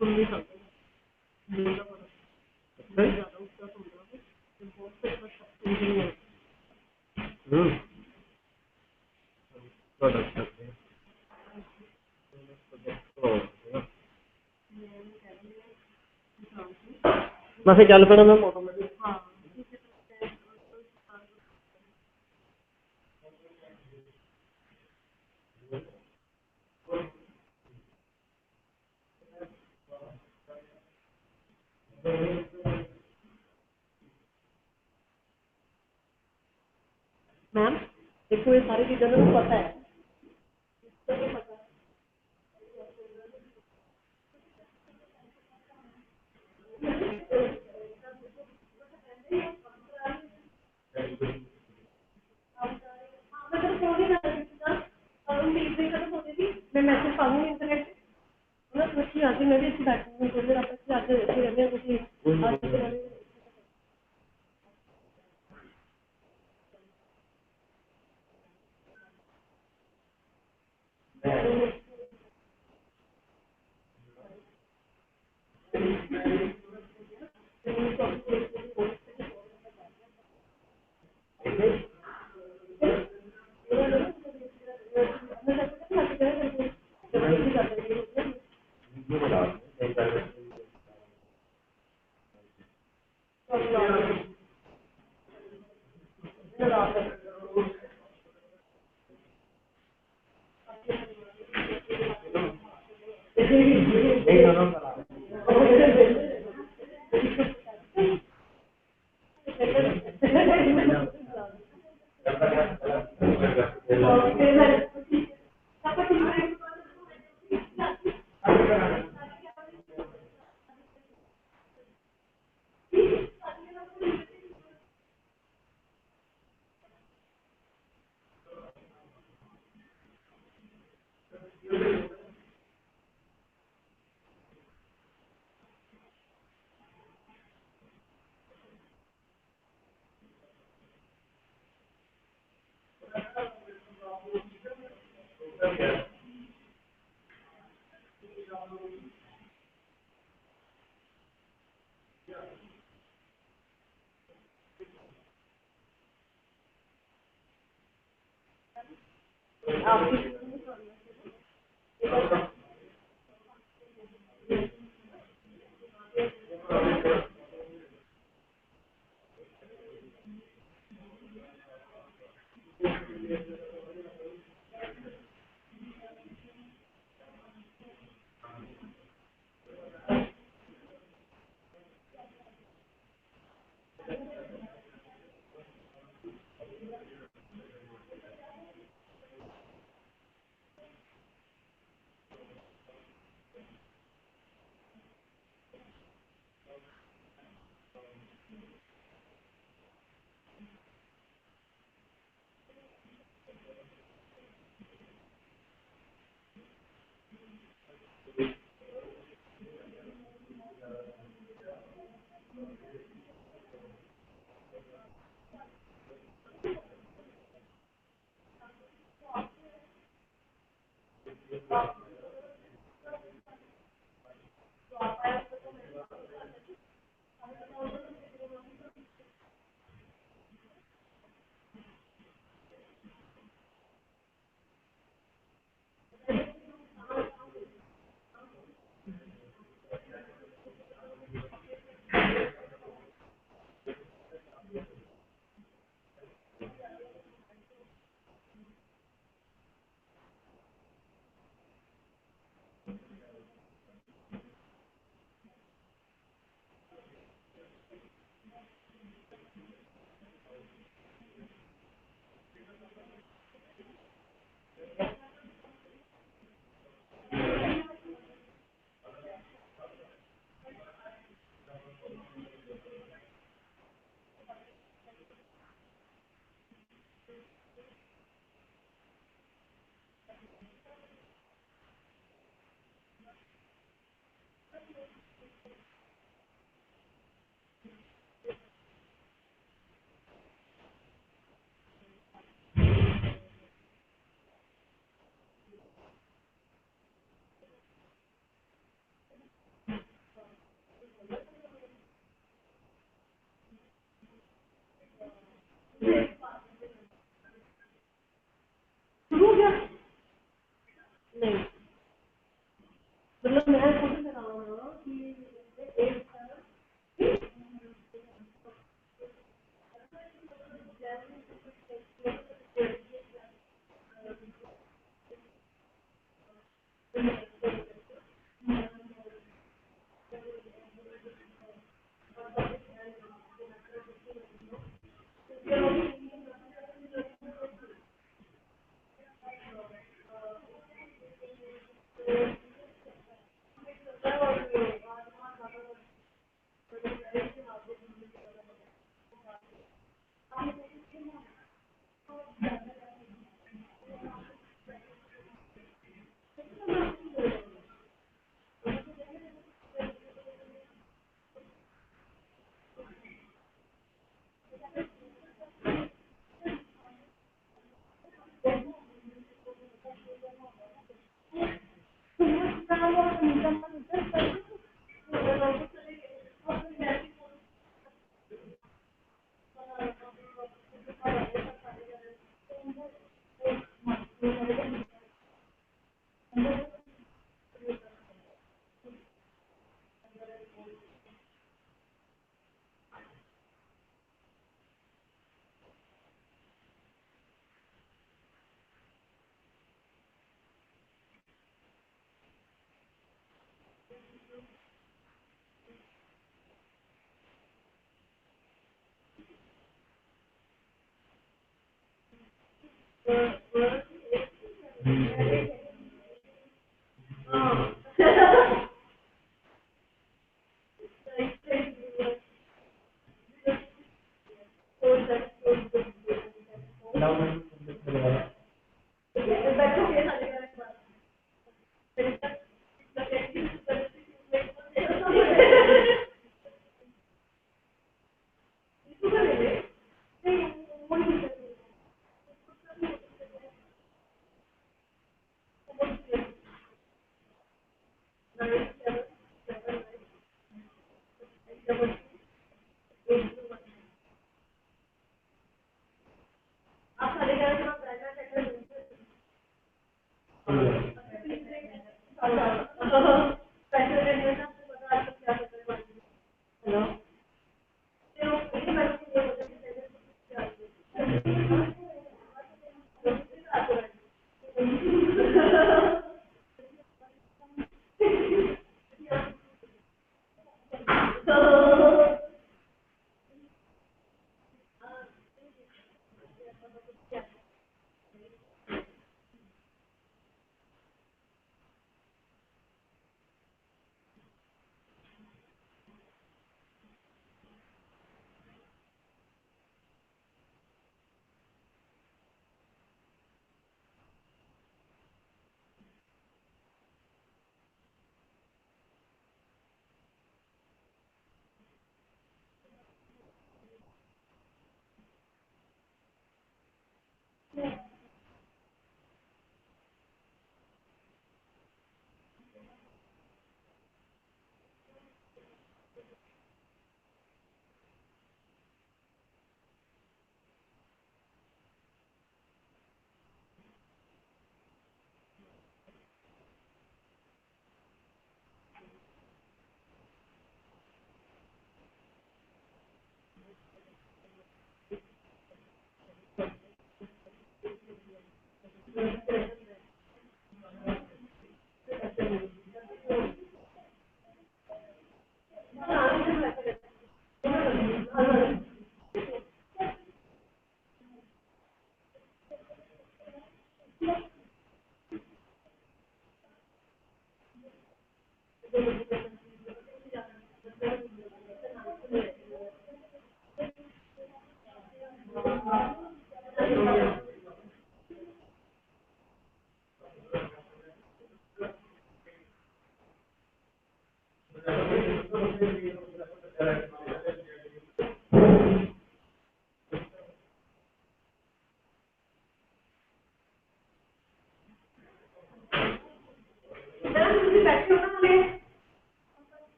ਸੁਣ ਨਹੀਂ ਸਕਦਾ ਅੱਛਾ ਜ਼ਿਆਦਾ ਉੱਚਾ ਸੁਣਦਾ ਬਹੁਤ ਅੱਛਾ ਇੰਜੀਨੀਅਰ ਮੈਂ ਫਿਰ ਚੱਲ ਪੈਣਾ ਮੈਮ ਆਟੋਮੈਟਿਕ मैम देखो ये सारी चीज़ें तो पता है मैं मैसेज पाऊंगी इंटरनेट मैं अच्छी आती मैं भी अच्छी बैठूंगी थोड़ी देर अच्छी आते रहने कुछ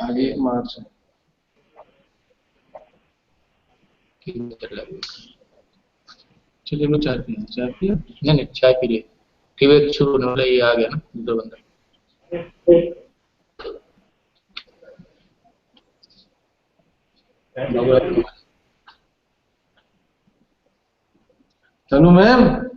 आगे मार्च चलिए हम लोग चाय पिए नहीं चाय पी लिए टीवी शुरू होने वाला ये आ गया ना दो बंदा Tanu ma'am.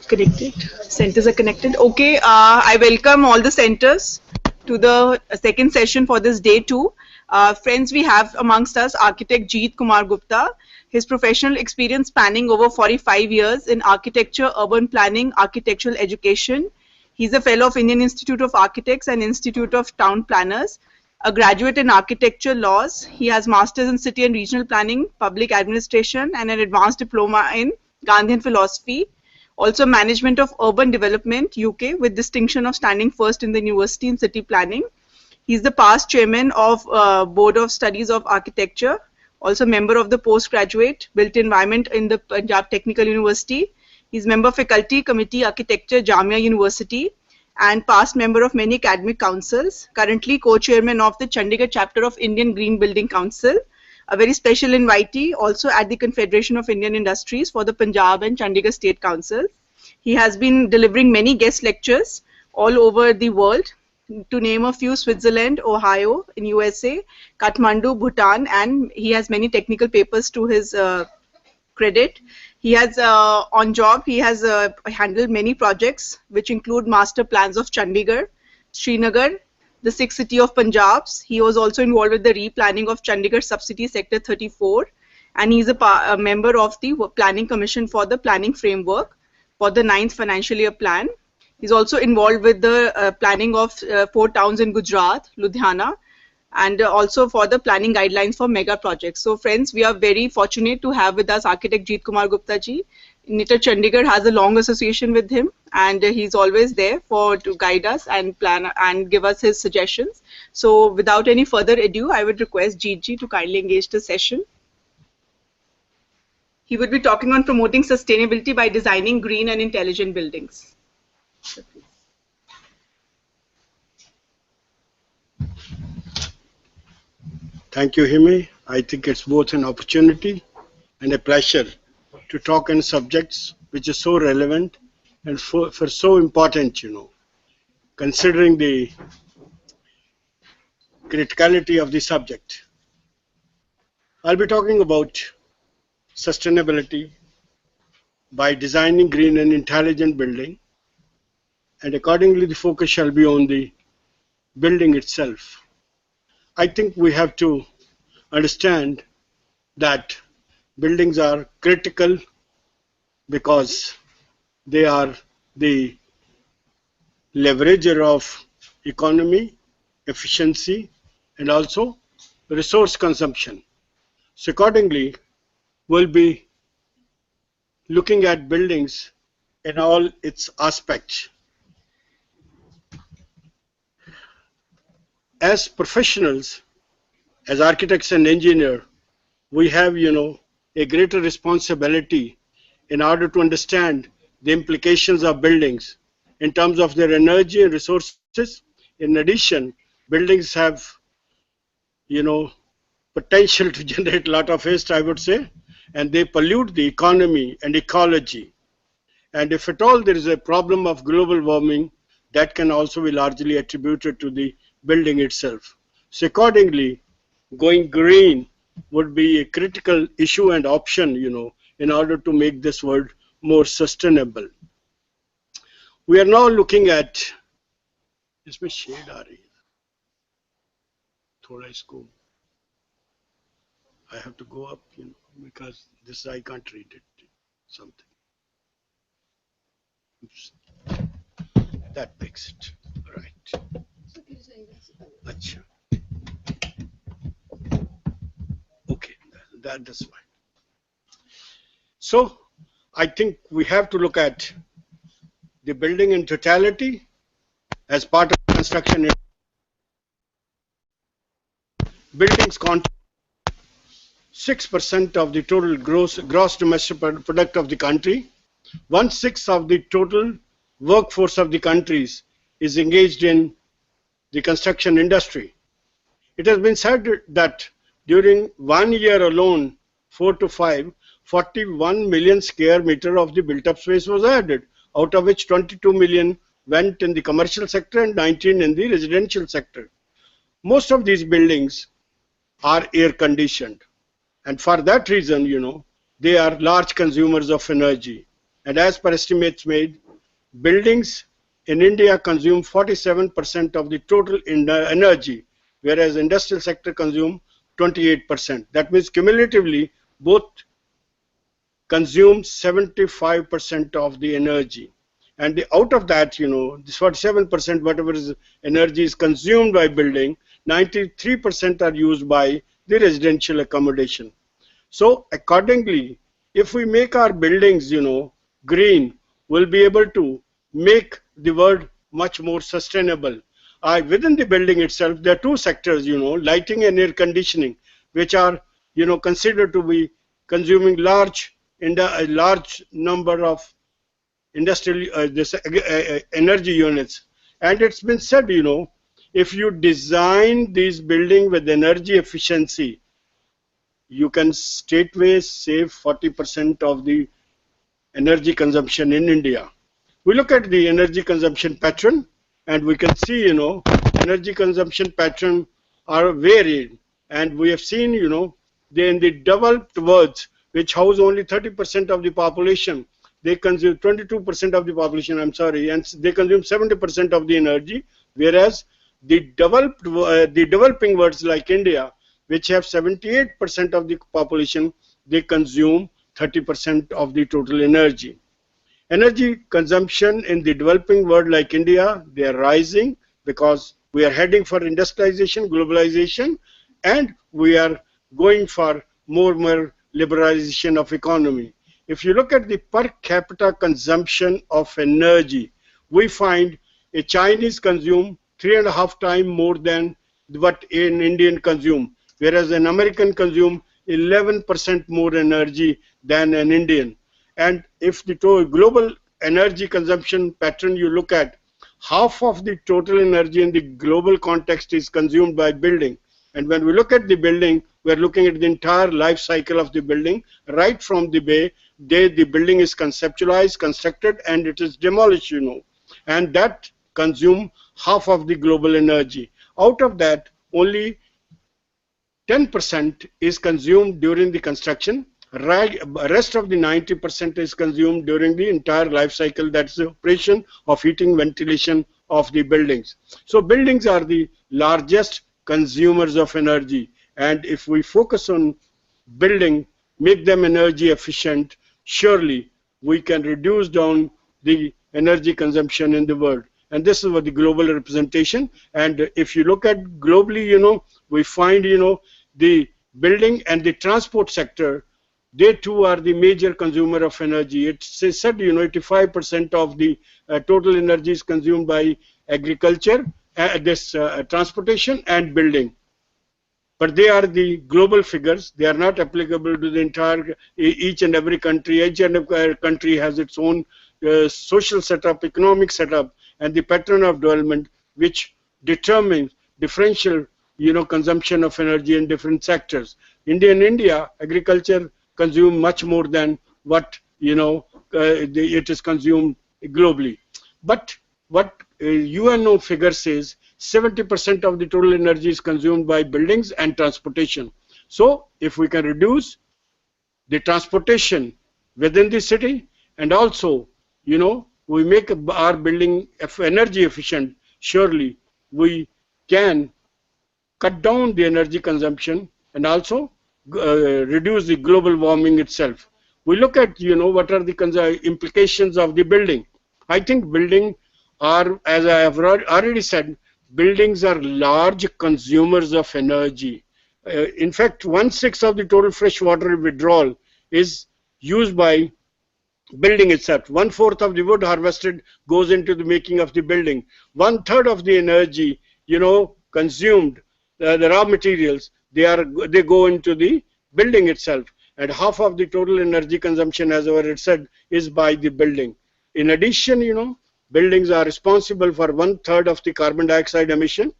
Connected. Centers are connected. Okay, I welcome all the centers to the second session for this day two. Friends, we have amongst us architect Jeet Kumar Gupta. His professional experience spanning over 45 years in architecture, urban planning, architectural education. He's a fellow of Indian Institute of Architects and Institute of Town Planners, a graduate in architecture laws. He has masters in city and regional planning, public administration, and an advanced diploma in Gandhian philosophy. Also management of urban development UK with distinction of standing first in the university in city planning. He's the past chairman of Board of Studies of Architecture, also member of the postgraduate built environment in the Punjab Technical University. He's member faculty committee architecture Jamia University and past member of many academic councils, currently co-chairman of the Chandigarh chapter of Indian Green Building Council, a very special invitee also at the Confederation of Indian Industries for the Punjab and Chandigarh State Council. He has been delivering many guest lectures all over the world, to name a few: Switzerland, Ohio in USA, Kathmandu, Bhutan, and he has many technical papers to his credit. He has on job, he has handled many projects which include master plans of Chandigarh, Srinagar, the sixth city of Punjabs. He was also involved with the replanning of Chandigarh subcity sector 34, and he is a member of the planning commission for the planning framework for the 9th financial year plan. He's also involved with the planning of 4 towns in Gujarat, Ludhiana, and also for the planning guidelines for mega projects. So friends, we are very fortunate to have with us architect Jeet Kumar Gupta ji. NITTTR Chandigarh has a long association with him, and he's always there to guide us and plan and give us his suggestions. So without any further ado, I would request Jeet ji to kindly engage the session. He would be talking on promoting sustainability by designing green and intelligent buildings. Thank you, Himi. I think it's both an opportunity and a pleasure to talk on subjects which are so relevant and for so important, considering the criticality of the subject. I'll be talking about sustainability by designing green and intelligent building, and accordingly the focus shall be on the building itself. I think we have to understand that buildings are critical because they are the leverager of economy, efficiency, and also resource consumption. So accordingly, we'll be looking at buildings in all its aspects. As professionals, as architects and engineers, we have, a greater responsibility in order to understand the implications of buildings in terms of their energy and resources. In addition, buildings have, you know, potential to generate a lot of waste, I would say, and they pollute the economy and ecology. And if at all there is a problem of global warming, that can also be largely attributed to the building itself. So accordingly, going green would be a critical issue and option, in order to make this world more sustainable. We are now looking at, इसमें shade आ रही है, थोड़ा इसको, I have to go up, because this I can't read it, something. Oops. That makes it right. Achha. Okay, that's fine. So I think we have to look at the building in totality as part of construction. Buildings contribute 6% of the total gross domestic product of the country. 1/6 of the total workforce of the countries is engaged in the construction industry. It has been said that during 1 year alone, 4 to 5, 41 million square meter of the built-up space was added, out of which 22 million went in the commercial sector and 19 in the residential sector. Most of these buildings are air-conditioned, and for that reason, they are large consumers of energy. And as per estimates made, buildings in India consume 47% of the total energy, whereas industrial sector consume 28%. That means cumulatively, both consume 75% of the energy. And out of that, this 47%, whatever is energy is consumed by building, 93% are used by the residential accommodation. So accordingly, if we make our buildings, green, we'll be able to make the world much more sustainable. Within the building itself, there are two sectors, lighting and air conditioning, which are, considered to be consuming a large number of industrial energy units. And it's been said, if you design these buildings with energy efficiency, you can straightway save 40% of the energy consumption in India. We look at the energy consumption pattern, and we can see, energy consumption pattern are varied. And we have seen, they in the developed worlds, which house only 30% of the population, they consume 22% of the population, and they consume 70% of the energy, whereas the developing worlds like India, which have 78% of the population, they consume 30% of the total energy. Energy consumption in the developing world like India, they are rising because we are heading for industrialization, globalization, and we are going for more liberalization of economy. If you look at the per capita consumption of energy, we find a Chinese consume 3.5 times more than what an Indian consume, whereas an American consume 11% more energy than an Indian. And if the global energy consumption pattern you look at, half of the total energy in the global context is consumed by building. And when we look at the building, we're looking at the entire life cycle of the building, right from the day the building is conceptualized, constructed, and it is demolished, and that consume half of the global energy. Out of that, only 10% is consumed during the construction. Rest of the 90% is consumed during the entire life cycle. That's the operation of heating, ventilation of the buildings. So buildings are the largest consumers of energy. And if we focus on building, make them energy efficient, surely we can reduce down the energy consumption in the world. And this is what the global representation. And if you look at globally, we find, the building and the transport sector, they too are the major consumer of energy. It's said, 85% of the total energy is consumed by agriculture, transportation and building. But they are the global figures. They are not applicable to the entire, each and every country. Each and every country has its own social setup, economic setup, and the pattern of development, which determines differential, consumption of energy in different sectors. In India, agriculture consumes much more than what, it is consumed globally. But what UNO figure says, 70% of the total energy is consumed by buildings and transportation. So if we can reduce the transportation within the city, and also, we make our building energy efficient, surely we can cut down the energy consumption and also reduce the global warming itself. We look at, what are the implications of the building. I think building are, as I have already said, buildings are large consumers of energy. In fact, 1/6 of the total fresh water withdrawal is used by building itself. 1/4 of the wood harvested goes into the making of the building. 1/3 of the energy, consumed, the raw materials, they go into the building itself. And half of the total energy consumption, as already said, is by the building. In addition, buildings are responsible for 1/3 of the carbon dioxide emission,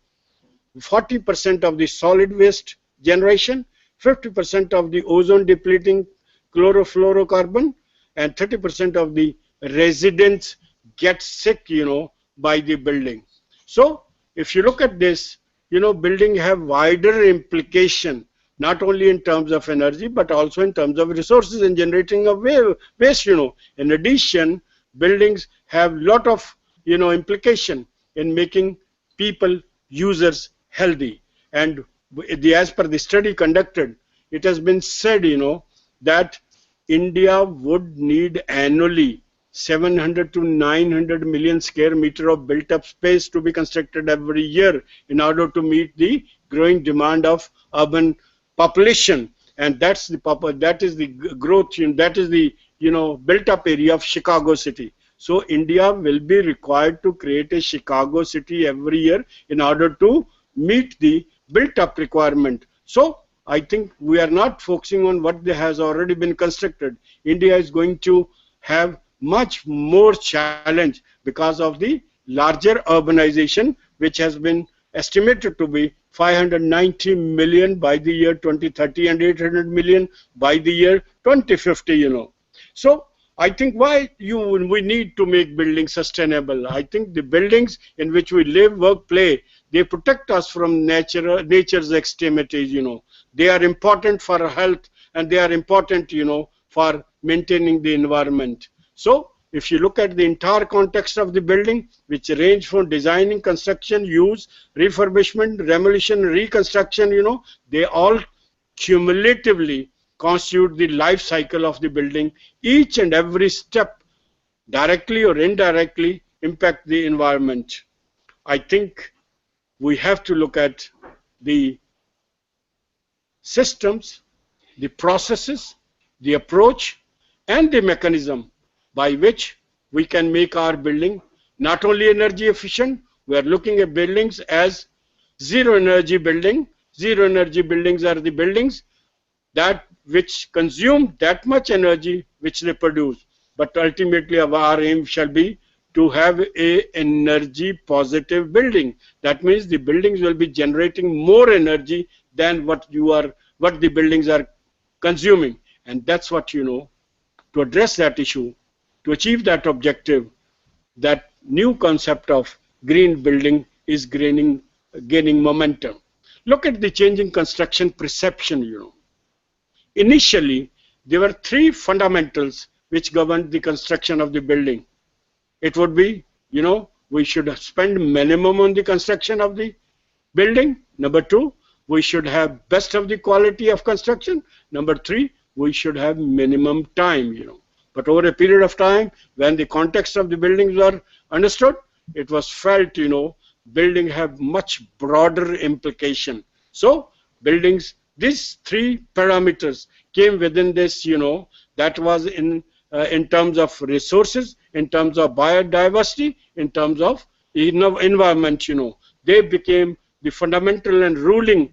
40% of the solid waste generation, 50% of the ozone depleting chlorofluorocarbon, and 30% of the residents get sick, by the building. So if you look at this, building have wider implication, not only in terms of energy, but also in terms of resources and generating of waste, In addition, buildings have lot of, implication in making people, users healthy. And as per the study conducted, it has been said, that India would need annually 700 to 900 million square meter of built up space to be constructed every year in order to meet the growing demand of urban population. And that is the growth, that is the, built up area of Chicago city. So India will be required to create a Chicago city every year in order to meet the built up requirement. So I think we are not focusing on what has already been constructed. India is going to have much more challenge because of the larger urbanization, which has been estimated to be 590 million by the year 2030 and 800 million by the year 2050, So I think why we need to make buildings sustainable. I think the buildings in which we live, work, play, they protect us from nature's extremities, They are important for our health, and they are important, for maintaining the environment. So if you look at the entire context of the building, which range from designing, construction, use, refurbishment, demolition, reconstruction, they all cumulatively constitute the life cycle of the building. Each and every step, directly or indirectly, impact the environment. I think we have to look at the systems, the processes, the approach, and the mechanism by which we can make our building not only energy efficient. We are looking at buildings as zero energy building. Zero energy buildings are the buildings that which consume that much energy which they produce. But ultimately our aim shall be to have a energy positive building. That means the buildings will be generating more energy than what the buildings are consuming. And that's what, to address that issue, to achieve that objective, that new concept of green building is gaining momentum. Look at the changing construction perception, Initially, there were three fundamentals which governed the construction of the building. It would be, we should spend minimum on the construction of the building. Number two, we should have best of the quality of construction. Number three, we should have minimum time, But over a period of time, when the context of the buildings were understood, it was felt, building have much broader implication. So buildings, these three parameters came within this, that was in terms of resources, in terms of biodiversity, in terms of environment, they became the fundamental and ruling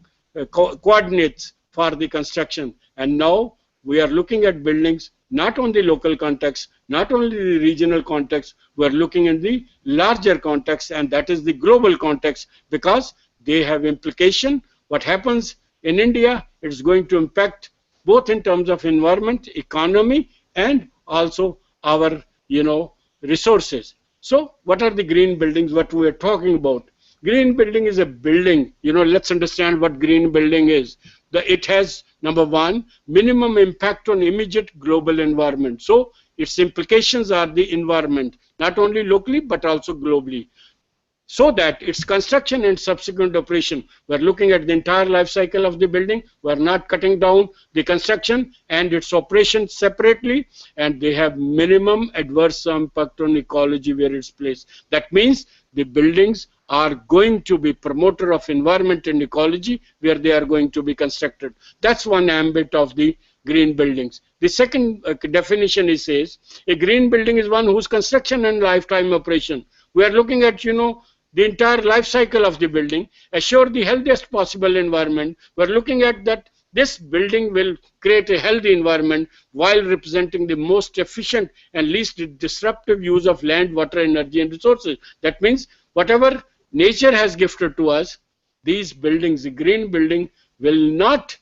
coordinates for the construction. And now we are looking at buildings not on the local context, not only the regional context, we are looking in the larger context, and that is the global context, because they have implication. What happens in India, it's going to impact both in terms of environment, economy, and also our, resources. So what are the green buildings, what we are talking about? Green building is a building, let's understand what green building is. It has, number one, minimum impact on immediate global environment. So its implications are the environment, not only locally but also globally. So that its construction and subsequent operation, we're looking at the entire life cycle of the building. We're not cutting down the construction and its operation separately, and they have minimum adverse impact on ecology where it's placed. That means the buildings are going to be promoter of environment and ecology where they are going to be constructed. That's one ambit of the green buildings. The second definition is says a green building is one whose construction and lifetime operation, we are looking at, the entire life cycle of the building, assure the healthiest possible environment. We're looking at that this building will create a healthy environment while representing the most efficient and least disruptive use of land, water, energy, and resources. That means whatever nature has gifted to us, these buildings, the green building, will not,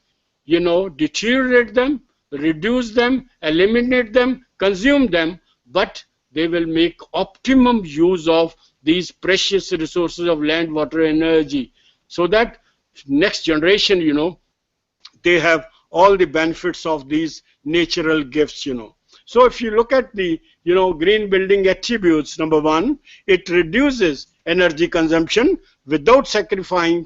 deteriorate them, reduce them, eliminate them, consume them, but they will make optimum use of these precious resources of land, water, energy, so that next generation, they have all the benefits of these natural gifts, So if you look at the, green building attributes, number one, it reduces energy consumption without sacrificing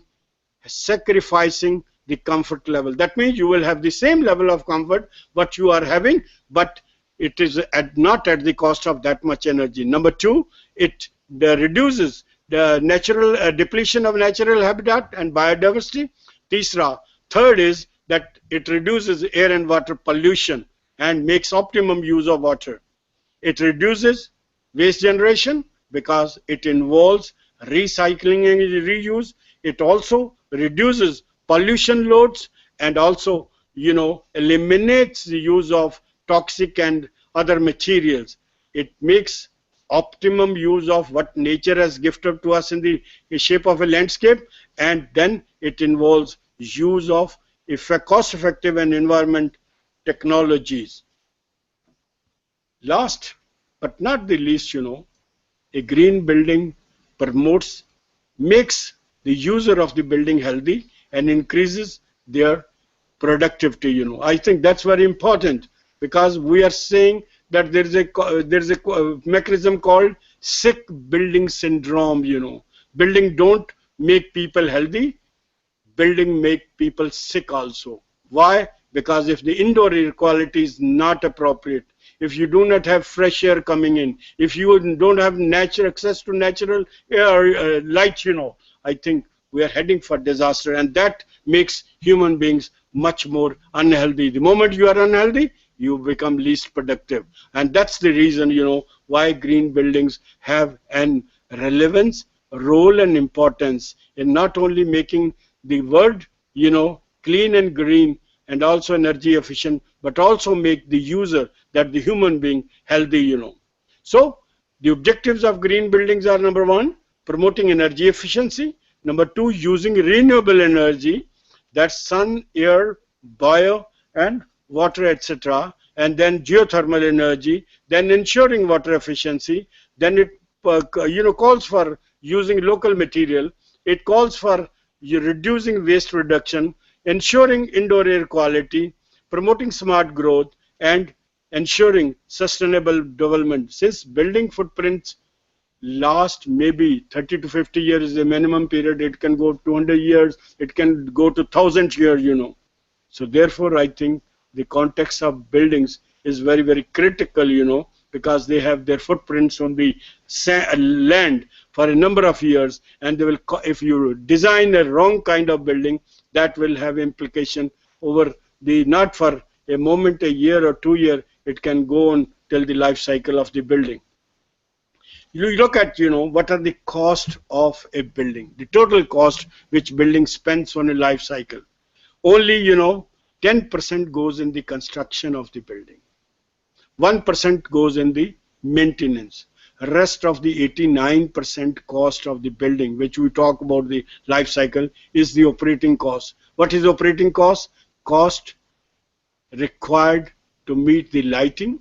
the comfort level. That means you will have the same level of comfort what you are having, but it is not at the cost of that much energy. Number two, it reduces the natural depletion of natural habitat and biodiversity. Third is that it reduces air and water pollution and makes optimum use of water. It reduces waste generation because it involves recycling and reuse. It also reduces pollution loads and also, eliminates the use of toxic and other materials. It makes optimum use of what nature has gifted to us in the shape of a landscape, and then it involves use of cost-effective and environment technologies. Last but not the least, a green building makes the user of the building healthy and increases their productivity. I think that's very important, because we are saying that there's a mechanism called sick building syndrome. Building don't make people healthy, building make people sick also. Why? Because if the indoor air quality is not appropriate, if you do not have fresh air coming in, if you don't have access to natural air, light, I think we are heading for disaster, and that makes human beings much more unhealthy. The moment you are unhealthy, you become least productive. And that's the reason, why green buildings have an relevance, role, and importance in not only making the world, clean and green and also energy efficient, but also make the user, that the human being, healthy, So the objectives of green buildings are, number one, promoting energy efficiency. Number two, using renewable energy, that's sun, air, bio, and water, etc. And then geothermal energy, then ensuring water efficiency. Then it calls for using local material. It calls for reducing waste reduction, ensuring indoor air quality, promoting smart growth, and ensuring sustainable development. Since building footprints last maybe 30 to 50 years is the minimum period, it can go 200 years, it can go to 1,000 years, So therefore, I think the context of buildings is very, very critical, you know, because they have their footprints on the land for a number of years, and they will, if you design a wrong kind of building, that will have implication over the, not for a moment, a year or 2 year, it can go on till the life cycle of the building. You look at, you know, what are the cost of a building, the total cost which building spends on a life cycle. Only, you know, 10% goes in the construction of the building. 1% goes in the maintenance. Rest of the 89% cost of the building, which we talk about the life cycle, is the operating cost. What is operating cost? Cost required to meet the lighting,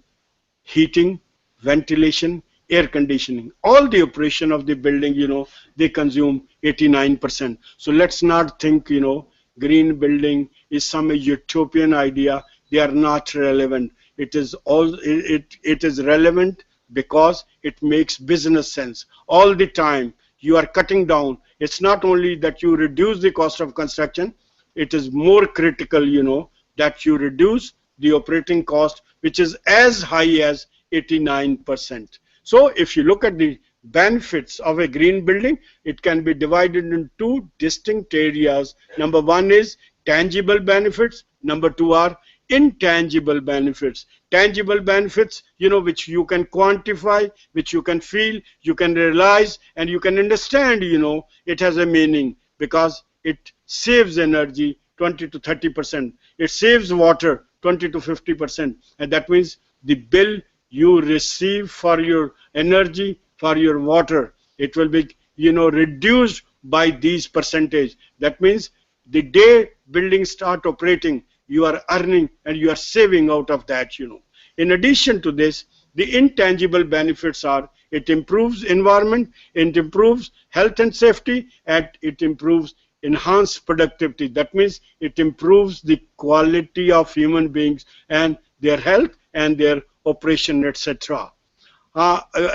heating, ventilation, air conditioning. All the operation of the building, you know, they consume 89%. So let's not think, you know, green building is some utopian idea. They are not relevant. It is all, it is relevant because it makes business sense. All the time you are cutting down. It's not only that you reduce the cost of construction, it is more critical, you know, that you reduce the operating cost, which is as high as 89%. So if you look at the benefits of a green building, it can be divided in two distinct areas. Number one is tangible benefits. Number two are intangible benefits. Tangible benefits, you know, which you can quantify, which you can feel, you can realize, and you can understand, you know, it has a meaning because it saves energy 20 to 30%. It saves water 20 to 50%. And that means the bill you receive for your energy, for your water, it will be, you know, reduced by these percentage. That means the day buildings start operating, you are earning and you are saving out of that, you know. In addition to this, the intangible benefits are, it improves environment, it improves health and safety, and it improves enhanced productivity. That means it improves the quality of human beings and their health and their operation, etc.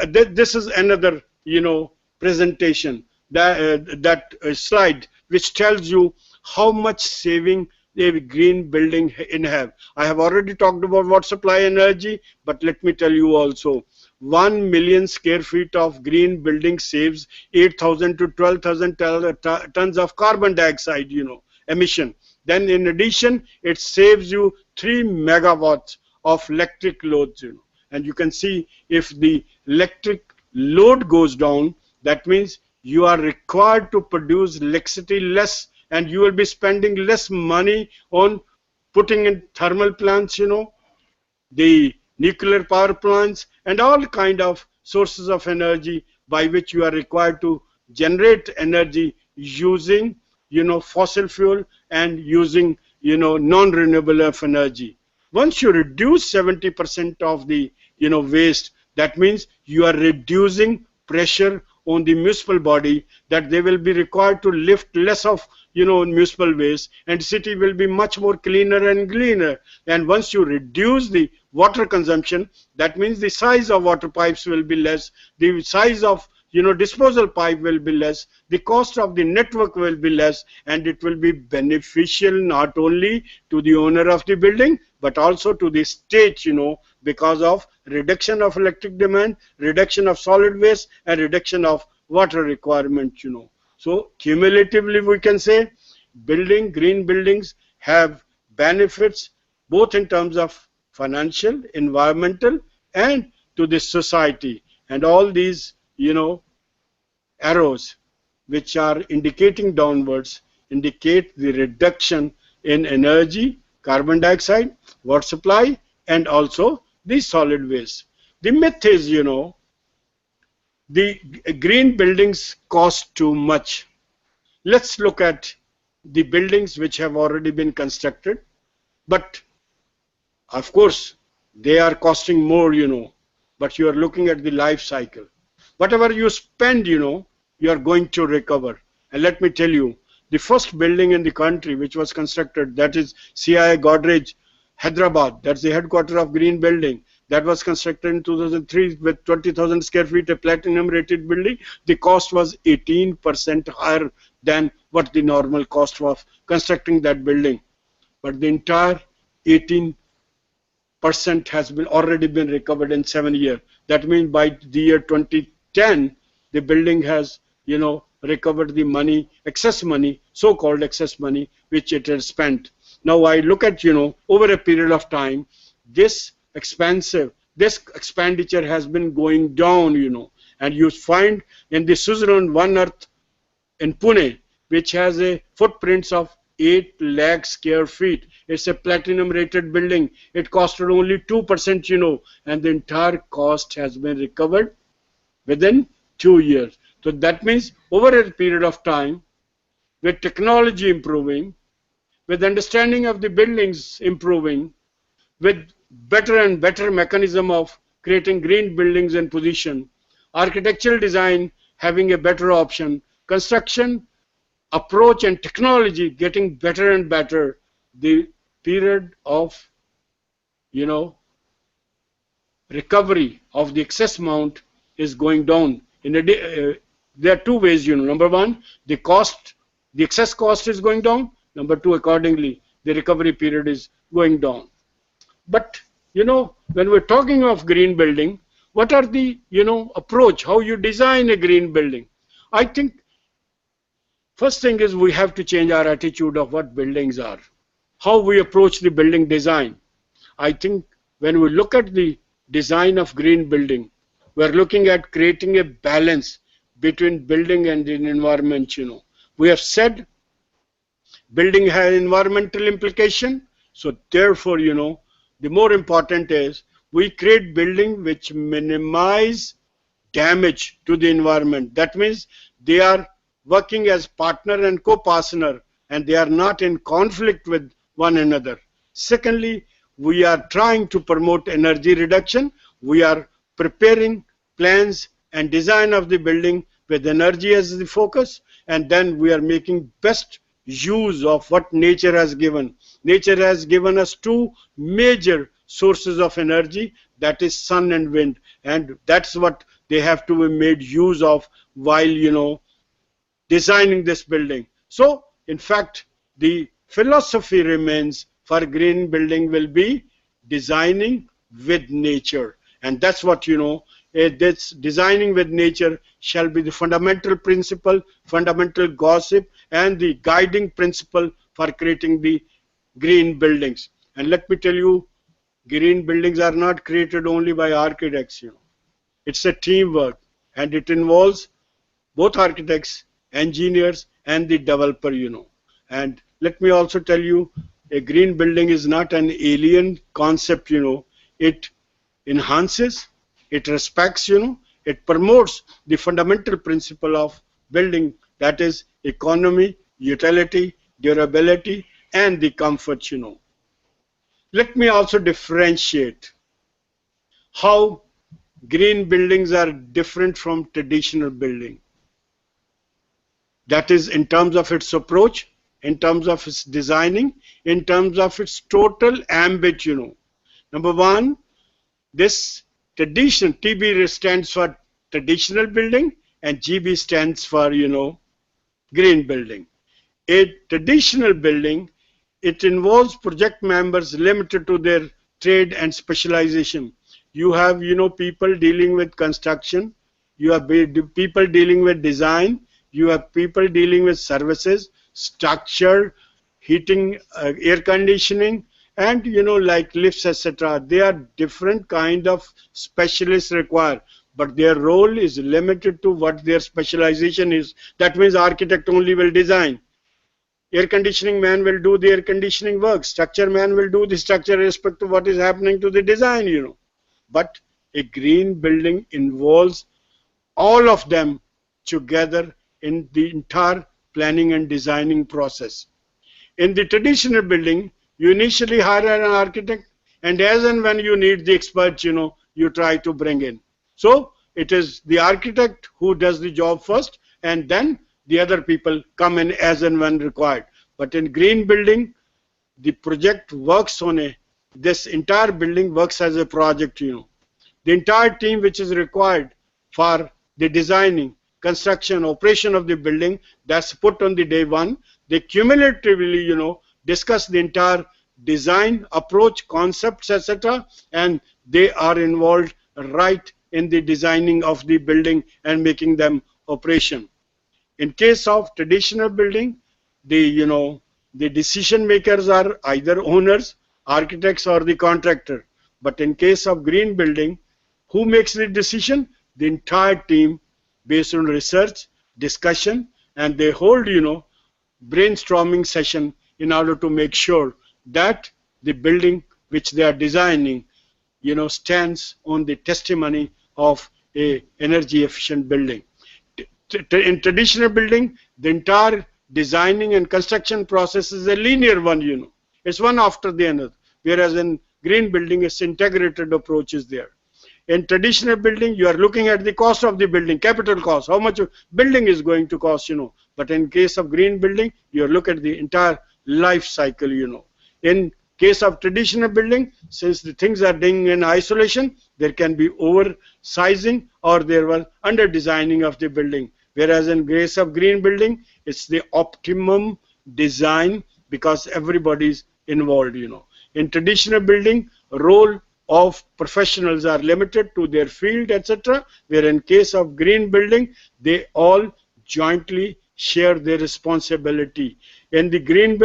This is another, you know, presentation, that slide which tells you how much saving a green building in have. I have already talked about water supply energy, but let me tell you also, 1 million square feet of green building saves 8,000 to 12,000 tons of carbon dioxide, you know, emission. Then in addition, it saves you 3 megawatts of electric loads, you know. And you can see if the electric load goes down, that means you are required to produce electricity less, and you will be spending less money on putting in thermal plants, you know, the nuclear power plants, and all kind of sources of energy by which you are required to generate energy using, you know, fossil fuel and using, you know, non-renewable of energy. Once you reduce 70% of the, you know, waste, that means you are reducing pressure on the municipal body, that they will be required to lift less of, you know, municipal waste, and city will be much more cleaner and greener. And once you reduce the water consumption, that means the size of water pipes will be less, the size of, you know, disposal pipe will be less, the cost of the network will be less, and it will be beneficial not only to the owner of the building but also to the state, you know, because of reduction of electric demand, reduction of solid waste, and reduction of water requirement, you know. So cumulatively we can say green buildings have benefits both in terms of financial, environmental, and to the society. And all these, you know, arrows which are indicating downwards indicate the reduction in energy, carbon dioxide, water supply, and also the solid waste. The myth is, you know, the green buildings cost too much. Let's look at the buildings which have already been constructed, but of course they are costing more, you know, but you are looking at the life cycle. Whatever you spend, you know, you are going to recover. And let me tell you, the first building in the country which was constructed, that is CIA Godrej, Hyderabad, that's the headquarters of green building, that was constructed in 2003 with 20,000 square feet, a platinum rated building. The cost was 18% higher than what the normal cost was constructing that building. But the entire 18 percent has been already been recovered in 7 years. That means by the year 2010, the building has, recovered the money, excess money, so-called excess money, which it has spent. Now I look at, over a period of time, this expenditure has been going down, and you find in the Switzerland One Earth in Pune, which has a footprints of 8 lakh square feet. It's a platinum rated building. It costed only 2%, and the entire cost has been recovered within 2 years. So that means over a period of time, with technology improving, with understanding of the buildings improving, with better and better mechanism of creating green buildings and position, architectural design having a better option, construction approach and technology getting better and better, the period of, recovery of the excess amount is going down. There are two ways, Number one, the excess cost is going down. Number two, accordingly, the recovery period is going down. But, when we're talking of green building, what are the, approach, how you design a green building? I think first thing is we have to change our attitude of what buildings are, how we approach the building design. I think when we look at the design of green building, we're looking at creating a balance between building and the environment, We have said building has environmental implication, so therefore, the more important is we create building which minimize damage to the environment. That means they are working as partner and co-partner, and they are not in conflict with one another. Secondly, we are trying to promote energy reduction. We are preparing plans and design of the building with energy as the focus, and then we are making best use of what nature has given. Nature has given us two major sources of energy, that is sun and wind, and that's what they have to be made use of while, designing this building. So, in fact, the philosophy remains for green building will be designing with nature, and that's what, this designing with nature shall be the fundamental principle, fundamental gossip, and the guiding principle for creating the green buildings. And let me tell you, green buildings are not created only by architects, It's a teamwork, and it involves both architects, engineers, and the developer, And let me also tell you, a green building is not an alien concept, It enhances, it respects, it promotes the fundamental principle of building, that is economy, utility, durability, and the comfort, Let me also differentiate how green buildings are different from traditional building. That is in terms of its approach, in terms of its designing, in terms of its total ambit, Number one, this tradition, TB stands for traditional building and GB stands for, green building. A traditional building, it involves project members limited to their trade and specialization. You have, people dealing with construction, you have people dealing with design, you have people dealing with services, structure, heating, air conditioning, and like lifts, etc. They are different kind of specialists required, but their role is limited to what their specialization is. That means architect only will design, air conditioning man will do the air conditioning work, structure man will do the structure respect to what is happening to the design, But a green building involves all of them together in the entire planning and designing process. In the traditional building, you initially hire an architect, and as and when you need the expert, you try to bring in. So it is the architect who does the job first, and then the other people come in as and when required. But in green building, the project works on this entire building works as a project, The entire team which is required for the designing, construction, operation of the building, that's put on the day one. They cumulatively, discuss the entire design, approach, concepts, etc., and they are involved right in the designing of the building and making them operation. In case of traditional building, the decision makers are either owners, architects, or the contractor. But in case of green building, who makes the decision? The entire team, based on research, discussion, and they hold brainstorming session in order to make sure that the building which they are designing stands on the testimony of a energy efficient building. In traditional building, the entire designing and construction process is a linear one, It's one after the other. Whereas in green building, it's integrated approach is there. In traditional building, you are looking at the cost of the building, capital cost, how much building is going to cost, But in case of green building, you look at the entire life cycle, In case of traditional building, since the things are done in isolation, there can be oversizing or there was under designing of the building. Whereas in case of green building, it's the optimum design because everybody's involved, In traditional building, role of professionals are limited to their field, etc. Where in case of green building, they all jointly share their responsibility. In the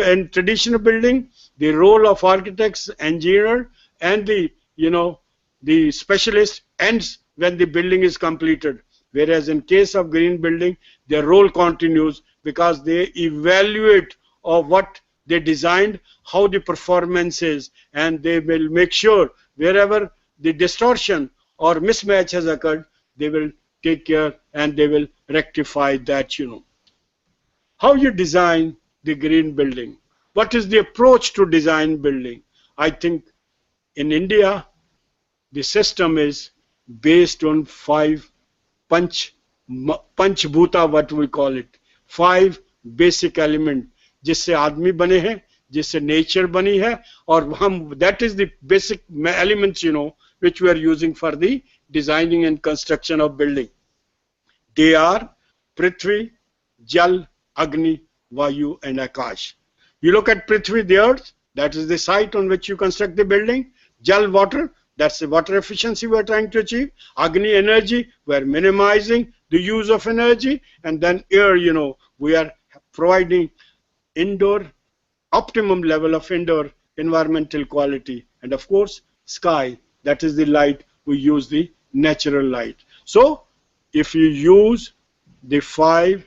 and traditional building, the role of architects, engineer, and the specialist ends when the building is completed. Whereas in case of green building, their role continues because they evaluate of what they designed, how the performance is, and they will make sure wherever the distortion or mismatch has occurred, they will take care and they will rectify that, How you design the green building? What is the approach to design building? I think in India, the system is based on 5 Panch Bhuta, what we call it. 5 basic elements. जिससे आदमी बने हैं, जिससे nature बनी है, और हम that is the basic elements which we are using for the designing and construction of building. They are Prithvi, Jal, Agni, Vayu, and Akash. You look at Prithvi, the earth, that is the site on which you construct the building. Jal, water, that's the water efficiency we are trying to achieve. Agni, energy, we are minimizing the use of energy. And then air, we are providing optimum level of indoor environmental quality. And of course, sky, that is the light, we use the natural light. So, if you use the 5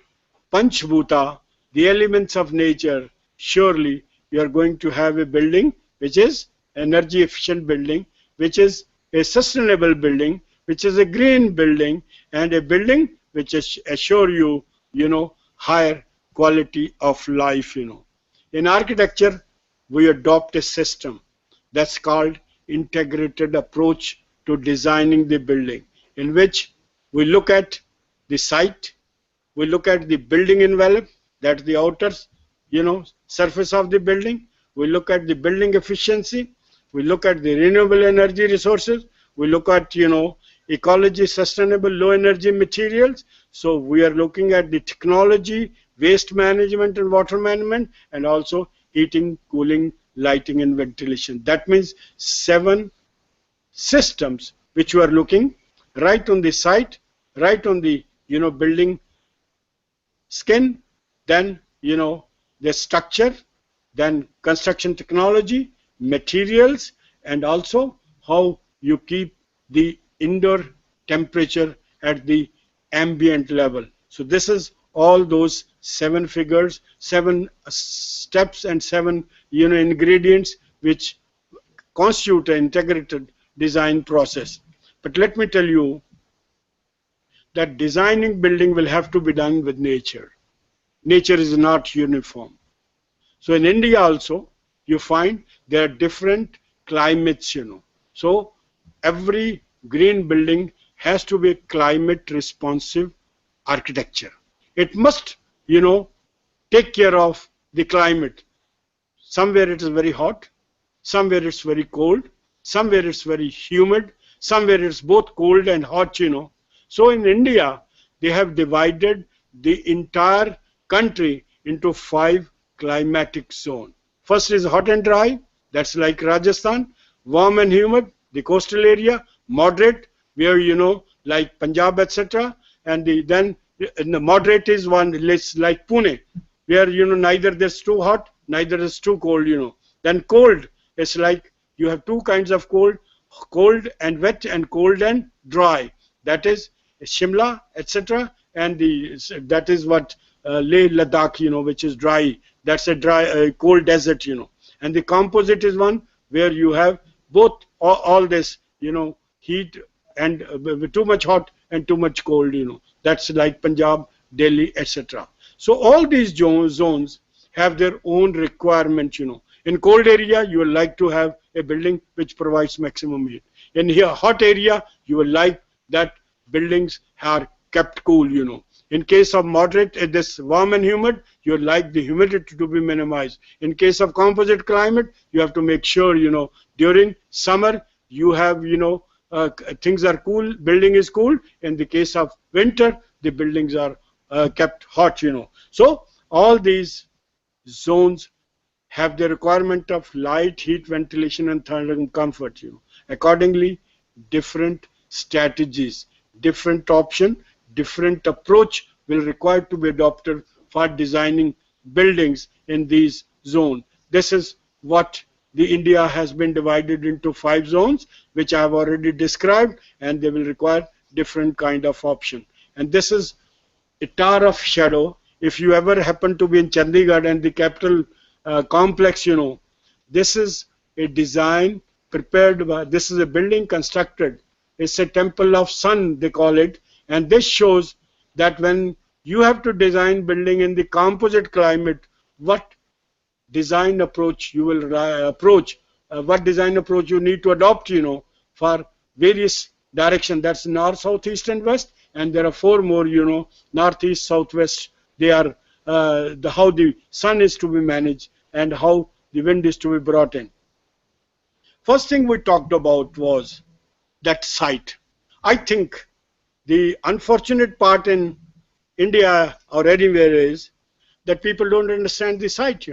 Panchbhuta, the elements of nature, surely you are going to have a building which is energy efficient building, which is a sustainable building, which is a green building, and a building which assure you, higher quality of life, In architecture, we adopt a system that's called integrated approach to designing the building, in which we look at the site, we look at the building envelope, that's the outer, surface of the building, we look at the building efficiency, we look at the renewable energy resources, we look at, ecology, sustainable, low energy materials. So we are looking at the technology, waste management and water management, and also heating, cooling, lighting, and ventilation. That means 7 systems which you are looking right on the site, right on the building skin, then the structure, then construction technology, materials, and also how you keep the indoor temperature at the ambient level. So this is all those 7 figures, 7 steps, and 7 ingredients which constitute an integrated design process. But let me tell you that designing building will have to be done with nature. Nature is not uniform. So in India also, you find there are different climates, So every green building has to be climate responsive architecture. It must, take care of the climate. Somewhere it is very hot, somewhere it's very cold, somewhere it's very humid, somewhere it's both cold and hot, So in India, they have divided the entire country into 5 climatic zones. First is hot and dry, that's like Rajasthan. Warm and humid, the coastal area. Moderate, where like Punjab, etc. And the moderate is one less like Pune, where neither there's too hot, neither is too cold. Then cold is like you have two kinds of cold: cold and wet, and cold and dry. That is Shimla, etc. And that is what Leh Ladakh, which is dry. That's a dry, cold desert. And the composite is one where you have both all this, heat and too much hot and too much cold. That's like Punjab, Delhi, etc. So all these zones have their own requirement. In cold area, you will like to have a building which provides maximum heat. In here, hot area, you will like that buildings are kept cool. In case of moderate, this warm and humid, you would like the humidity to be minimized. In case of composite climate, you have to make sure, during summer, you have, things are cool, building is cool. In the case of winter, the buildings are kept hot. So all these zones have the requirement of light, heat, ventilation, and thermal comfort. Accordingly, different strategies, different option, different approach will require to be adopted for designing buildings in these zones. This is what the India has been divided into 5 zones, which I have already described, and they will require different kind of option. And this is a tower of shadow. If you ever happen to be in Chandigarh and the capital complex, this is a design prepared by, this is a building constructed. It's a temple of sun, they call it. And this shows that when you have to design building in the composite climate, what design approach you will approach, what design approach you need to adopt, for various direction. That's north, south, east, and west. And there are 4 more, north, east, south, west. They are how the sun is to be managed and how the wind is to be brought in. First thing we talked about was that site. I think the unfortunate part in India or anywhere is that people don't understand the site.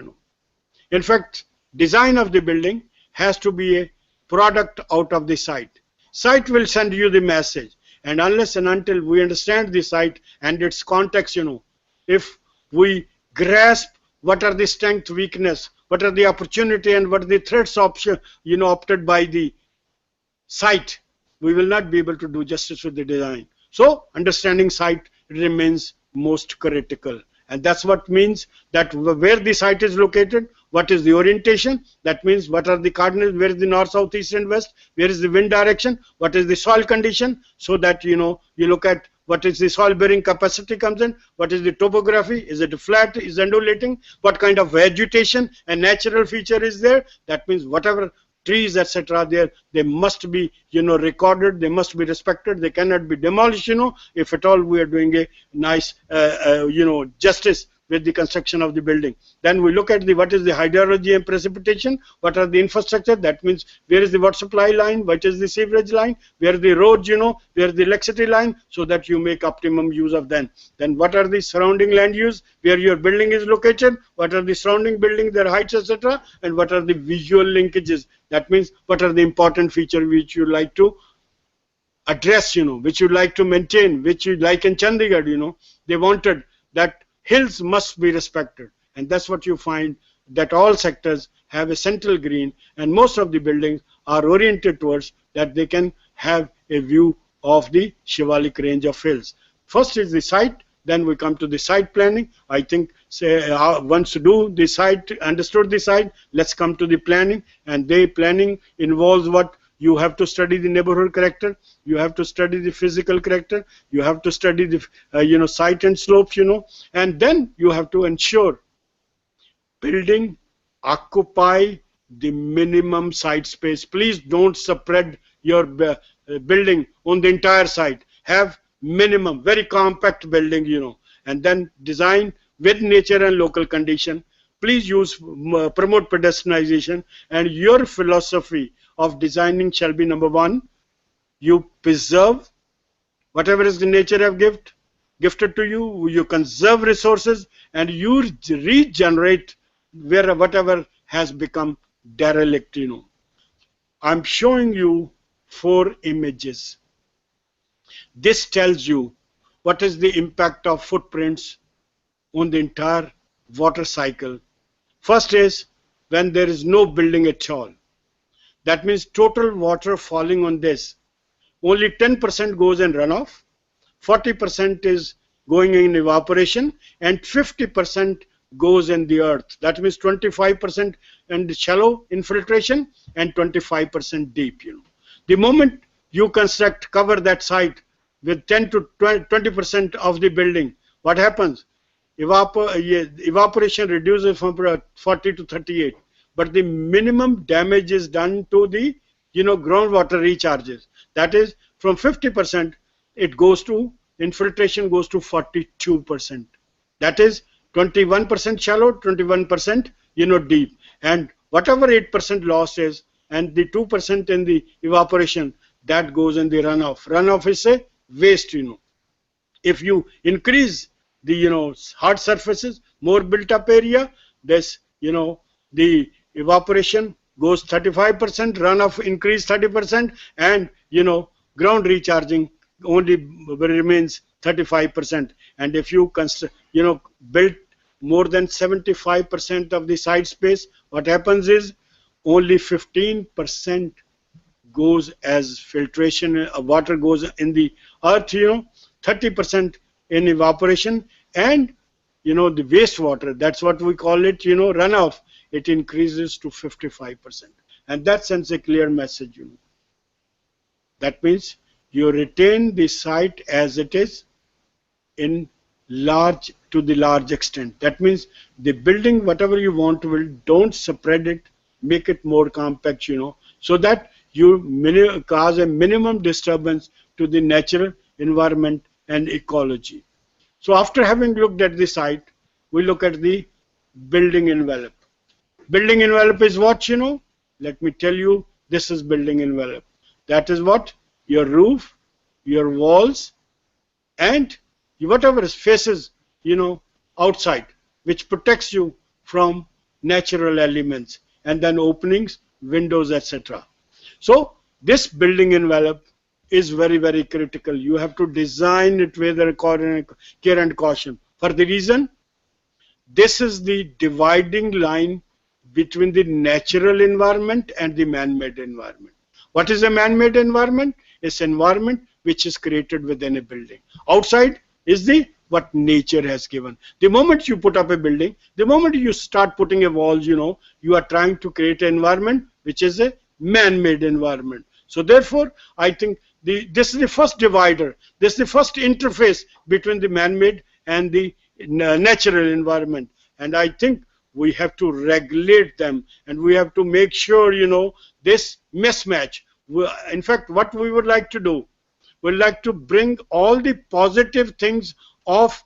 In fact, design of the building has to be a product out of the site. Site will send you the message, and unless and until we understand the site and its context, if we grasp what are the strength, weakness, what are the opportunity, and what are the threats option, opted by the site, we will not be able to do justice with the design. So understanding site remains most critical. And that's what means that where the site is located, what is the orientation, that means what are the coordinates, where is the north, south, east, and west, where is the wind direction, what is the soil condition, so that you look at what is the soil bearing capacity comes in, what is the topography, is it flat, is it undulating, what kind of vegetation and natural feature is there. That means whatever trees, etc. there, they must be recorded, they must be respected, they cannot be demolished, if at all we are doing a nice justice with the construction of the building. Then we look at what is the hydrology and precipitation, what are the infrastructure, that means where is the water supply line, what is the sewerage line, where are the roads, where is the electricity line, so that you make optimum use of them. Then what are the surrounding land use, where your building is located, what are the surrounding buildings, their heights, etc. and what are the visual linkages, that means what are the important features which you like to address, which you like to maintain, which you like in Chandigarh, they wanted that hills must be respected, and that's what you find, that all sectors have a central green, and most of the buildings are oriented towards that they can have a view of the Shivalik range of hills. First is the site, then we come to the site planning. I think once you do the site, understood the site, let's come to the planning, and the planning involves what? You have to study the neighborhood character, you have to study the physical character, you have to study the site and slopes, and then you have to ensure building occupy the minimum site space. Please don't spread your building on the entire site. Have minimum, very compact building, and then design with nature and local condition. Please use promote pedestrianization, and your philosophy of designing shall be, number 1, you preserve whatever is the nature have gifted to you, you conserve resources, and you regenerate whatever has become derelict, you know. I'm showing you 4 images. This tells you what is the impact of footprints on the entire water cycle. First is when there is no building at all. That means total water falling on this. Only 10% goes in runoff, 40% is going in evaporation, and 50% goes in the earth. That means 25% in the shallow infiltration and 25% deep. You know, the moment you construct, cover that site with 10 to 20% of the building, what happens? Evaporation reduces from 40 to 38, but the minimum damage is done to the groundwater recharges. That is from 50%, it goes to infiltration goes to 42%. That is 21% shallow, 21% deep, and whatever 8% loss is, and the 2% in the evaporation, that goes in the runoff. Runoff is a waste. If you increase the hard surfaces, more built up area, this the evaporation goes 35%, runoff increase 30%, and ground recharging only remains 35%. And if you build more than 75% of the site space, what happens is only 15% goes as filtration, water goes in the earth, 30% in evaporation, and the wastewater, that's what we call it, runoff, it increases to 55%. And that sends a clear message. That means you retain the site as it is to the large extent. That means the building, whatever you want to build, don't spread it, make it more compact, so that you cause a minimum disturbance to the natural environment and ecology. So after having looked at the site, we look at the building envelope. Building envelope is what, Let me tell you, this is building envelope. That is what? Your roof, your walls, and whatever faces, outside, which protects you from natural elements, and then openings, windows, etc. So this building envelope is very, very critical. You have to design it with care and caution. For the reason, this is the dividing line between the natural environment and the man-made environment. What is a man-made environment? It's an environment which is created within a building. Outside is what nature has given. The moment you put up a building, the moment you start putting a wall, you are trying to create an environment which is a man-made environment. So therefore, I think this is the first divider. This is the first interface between the man-made and the natural environment. And I think we have to regulate them, and we have to make sure, this mismatch. In fact, what we would like to do, we'd like to bring all the positive things of,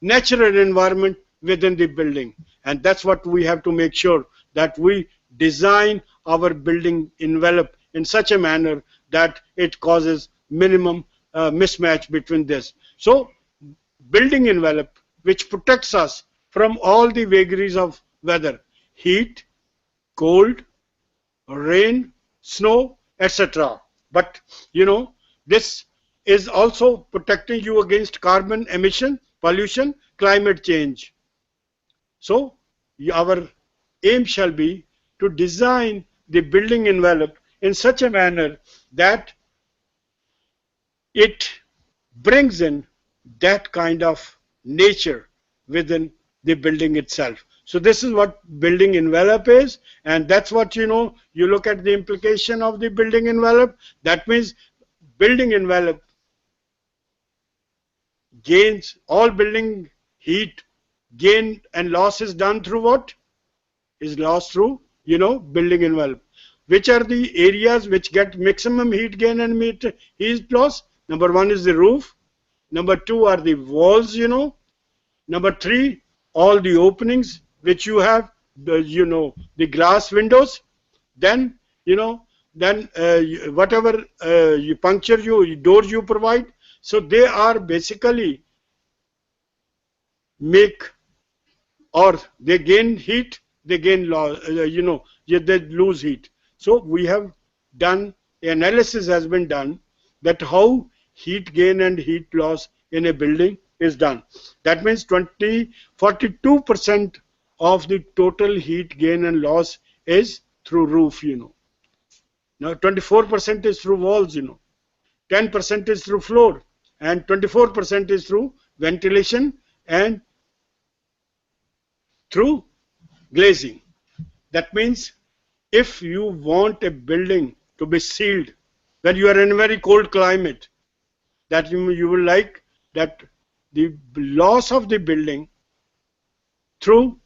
natural environment within the building. And that's what we have to make sure, that we design our building envelope in such a manner that it causes minimum mismatch between this. So building envelope, which protects us from all the vagaries of weather, heat, cold, rain, snow, etc. But this is also protecting you against carbon emission, pollution, climate change. So our aim shall be to design the building envelope in such a manner that it brings in that kind of nature within the building itself. So this is what building envelope is, and that's what you look at the implication of the building envelope. That means building envelope gains, all building heat gain and loss is done through what? Is lost through building envelope. Which are the areas which get maximum heat gain and heat loss? Number 1 is the roof. Number 2 are the walls, Number 3, all the openings which you have, the glass windows. Then, whatever you puncture doors you provide. So they are basically they gain heat they gain loss, they lose heat. So we have done, analysis has been done that how heat gain and heat loss in a building is done. That means 42% of the total heat gain and loss is through roof, Now 24% is through walls, 10% is through floor, and 24% is through ventilation and through glazing. That means if you want a building to be sealed when you are in a very cold climate, that you will like that the loss of the building through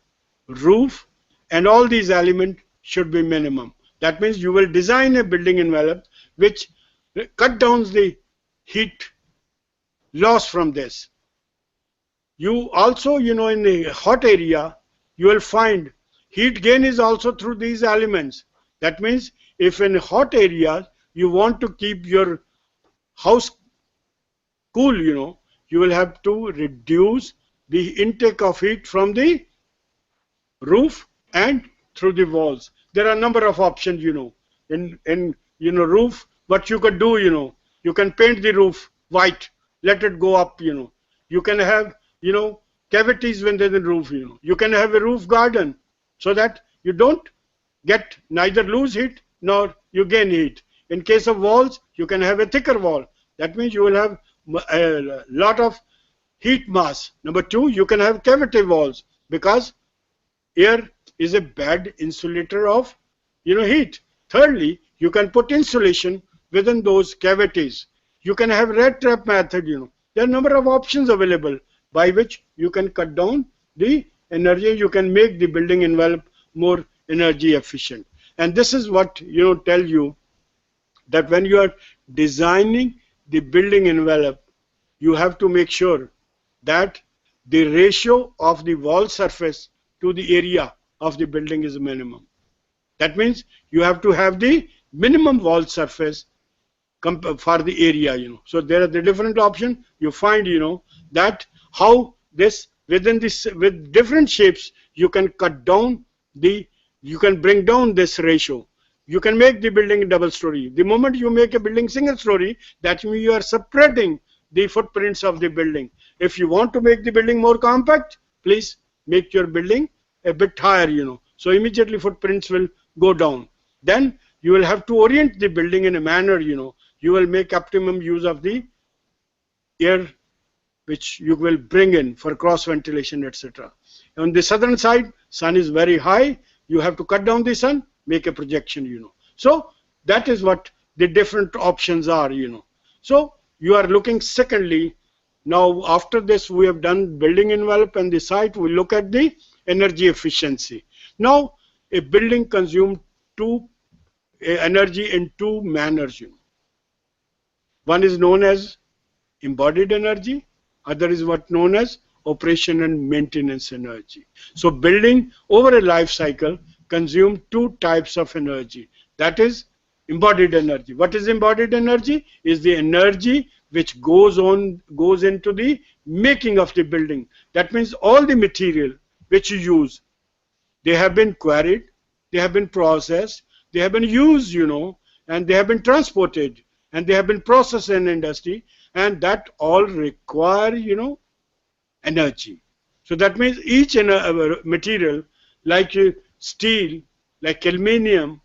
roof and all these elements should be minimum. That means you will design a building envelope which cut down the heat loss from this. You also, in a hot area, you will find heat gain is also through these elements. That means if in hot areas you want to keep your house cool, you will have to reduce the intake of heat from the roof and through the walls. There are a number of options, in roof. What you could do, you can paint the roof white, let it go up, You can have, cavities within the roof, You can have a roof garden so that you don't get neither lose heat nor you gain heat. In case of walls, you can have a thicker wall. That means you will have a lot of heat mass. Number two, you can have cavity walls because air is a bad insulator of heat. Thirdly, you can put insulation within those cavities. You can have red trap method. There are a number of options available by which you can cut down the energy. You can make the building envelope more energy efficient. And this is what tell you that when you are designing the building envelope, you have to make sure that the ratio of the wall surface to the area of the building is minimum. That means you have to have the minimum wall surface for the area, So there are the different options. You find, that how this within this with different shapes you can cut down you can bring down this ratio. You can make the building double story. The moment you make a building single story, that means you are spreading the footprints of the building. If you want to make the building more compact, please make your building a bit higher, So immediately footprints will go down. Then you will have to orient the building in a manner, You will make optimum use of the air which you will bring in for cross ventilation, etc. On the southern side, sun is very high. You have to cut down the sun, make a projection, So that is what the different options are, So you are looking secondly, now after this we have done building envelope and the site, we look at the energy efficiency. Now a building consumes energy in two manners, One is known as embodied energy, other is what known as operation and maintenance energy. So building over a life cycle consume two types of energy. That is embodied energy. What is embodied energy? Is the energy which goes into the making of the building. That means all the material which you use, they have been quarried, they have been processed, they have been used, and they have been transported, and they have been processed in industry, and that all require, energy. So that means each material, like steel, like aluminium,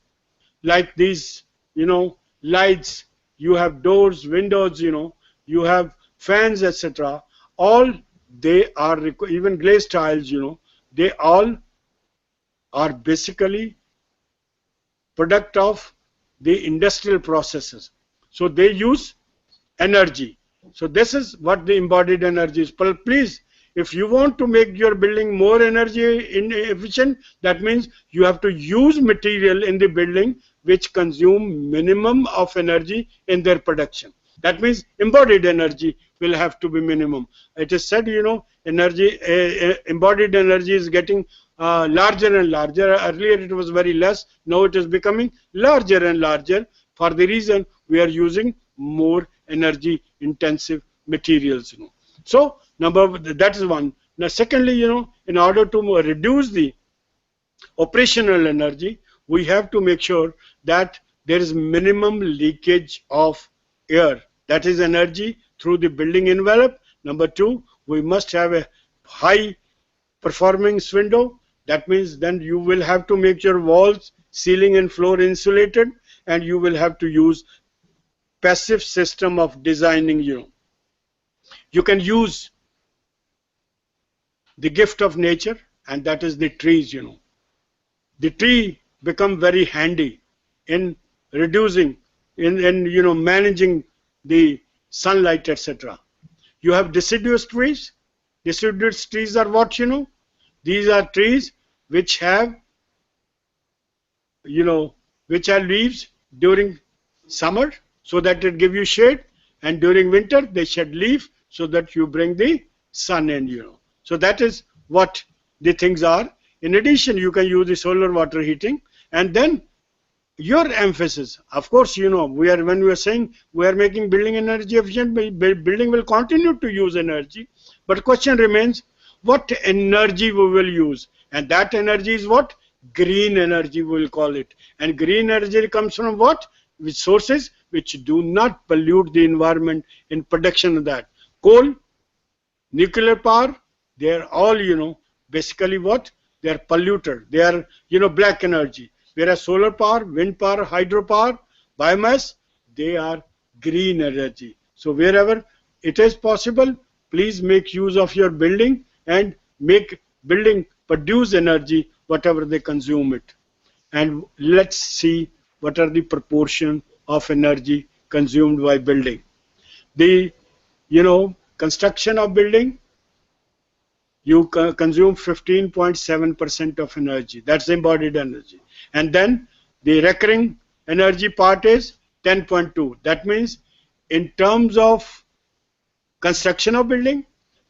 like these, lights, you have doors, windows, you have fans, etc. All they are, even glaze tiles, they all are basically product of the industrial processes. So they use energy. So this is what the embodied energy is. But please, if you want to make your building more energy efficient, that means you have to use material in the building which consume minimum of energy in their production. That means embodied energy will have to be minimum. It is said, embodied energy is getting larger and larger. Earlier it was very less. Now it is becoming larger and larger for the reason we are using more energy intensive materials. So that is one. Now secondly, in order to reduce the operational energy, we have to make sure that there is minimum leakage of air, that is energy, through the building envelope. Number two, we must have a high performance window. That means then you will have to make your walls, ceiling and floor insulated, and you will have to use passive system of designing. You can use the gift of nature, and that is the trees. The tree become very handy in reducing, in managing the sunlight, etc. You have deciduous trees. Deciduous trees are what? These are trees which have, which are leaves during summer so that it give you shade, and during winter they shed leaf so that you bring the sun in. So that is what the things are. In addition, you can use the solar water heating, and then your emphasis, of course, when we are saying we are making building energy efficient, building will continue to use energy, but question remains, what energy we will use, and that energy is what? Green energy we will call it. And green energy comes from what? With sources which do not pollute the environment in production of that. Coal, nuclear power, they are all, basically what? They are polluter. They are, black energy. Whereas solar power, wind power, hydropower, biomass, they are green energy. So wherever it is possible, please make use of your building and make building produce energy whatever they consume it. And let's see what are the proportion of energy consumed by building. The construction of building, you consume 15.7% of energy. That's embodied energy. And then the recurring energy part is 10.2. That means in terms of construction of building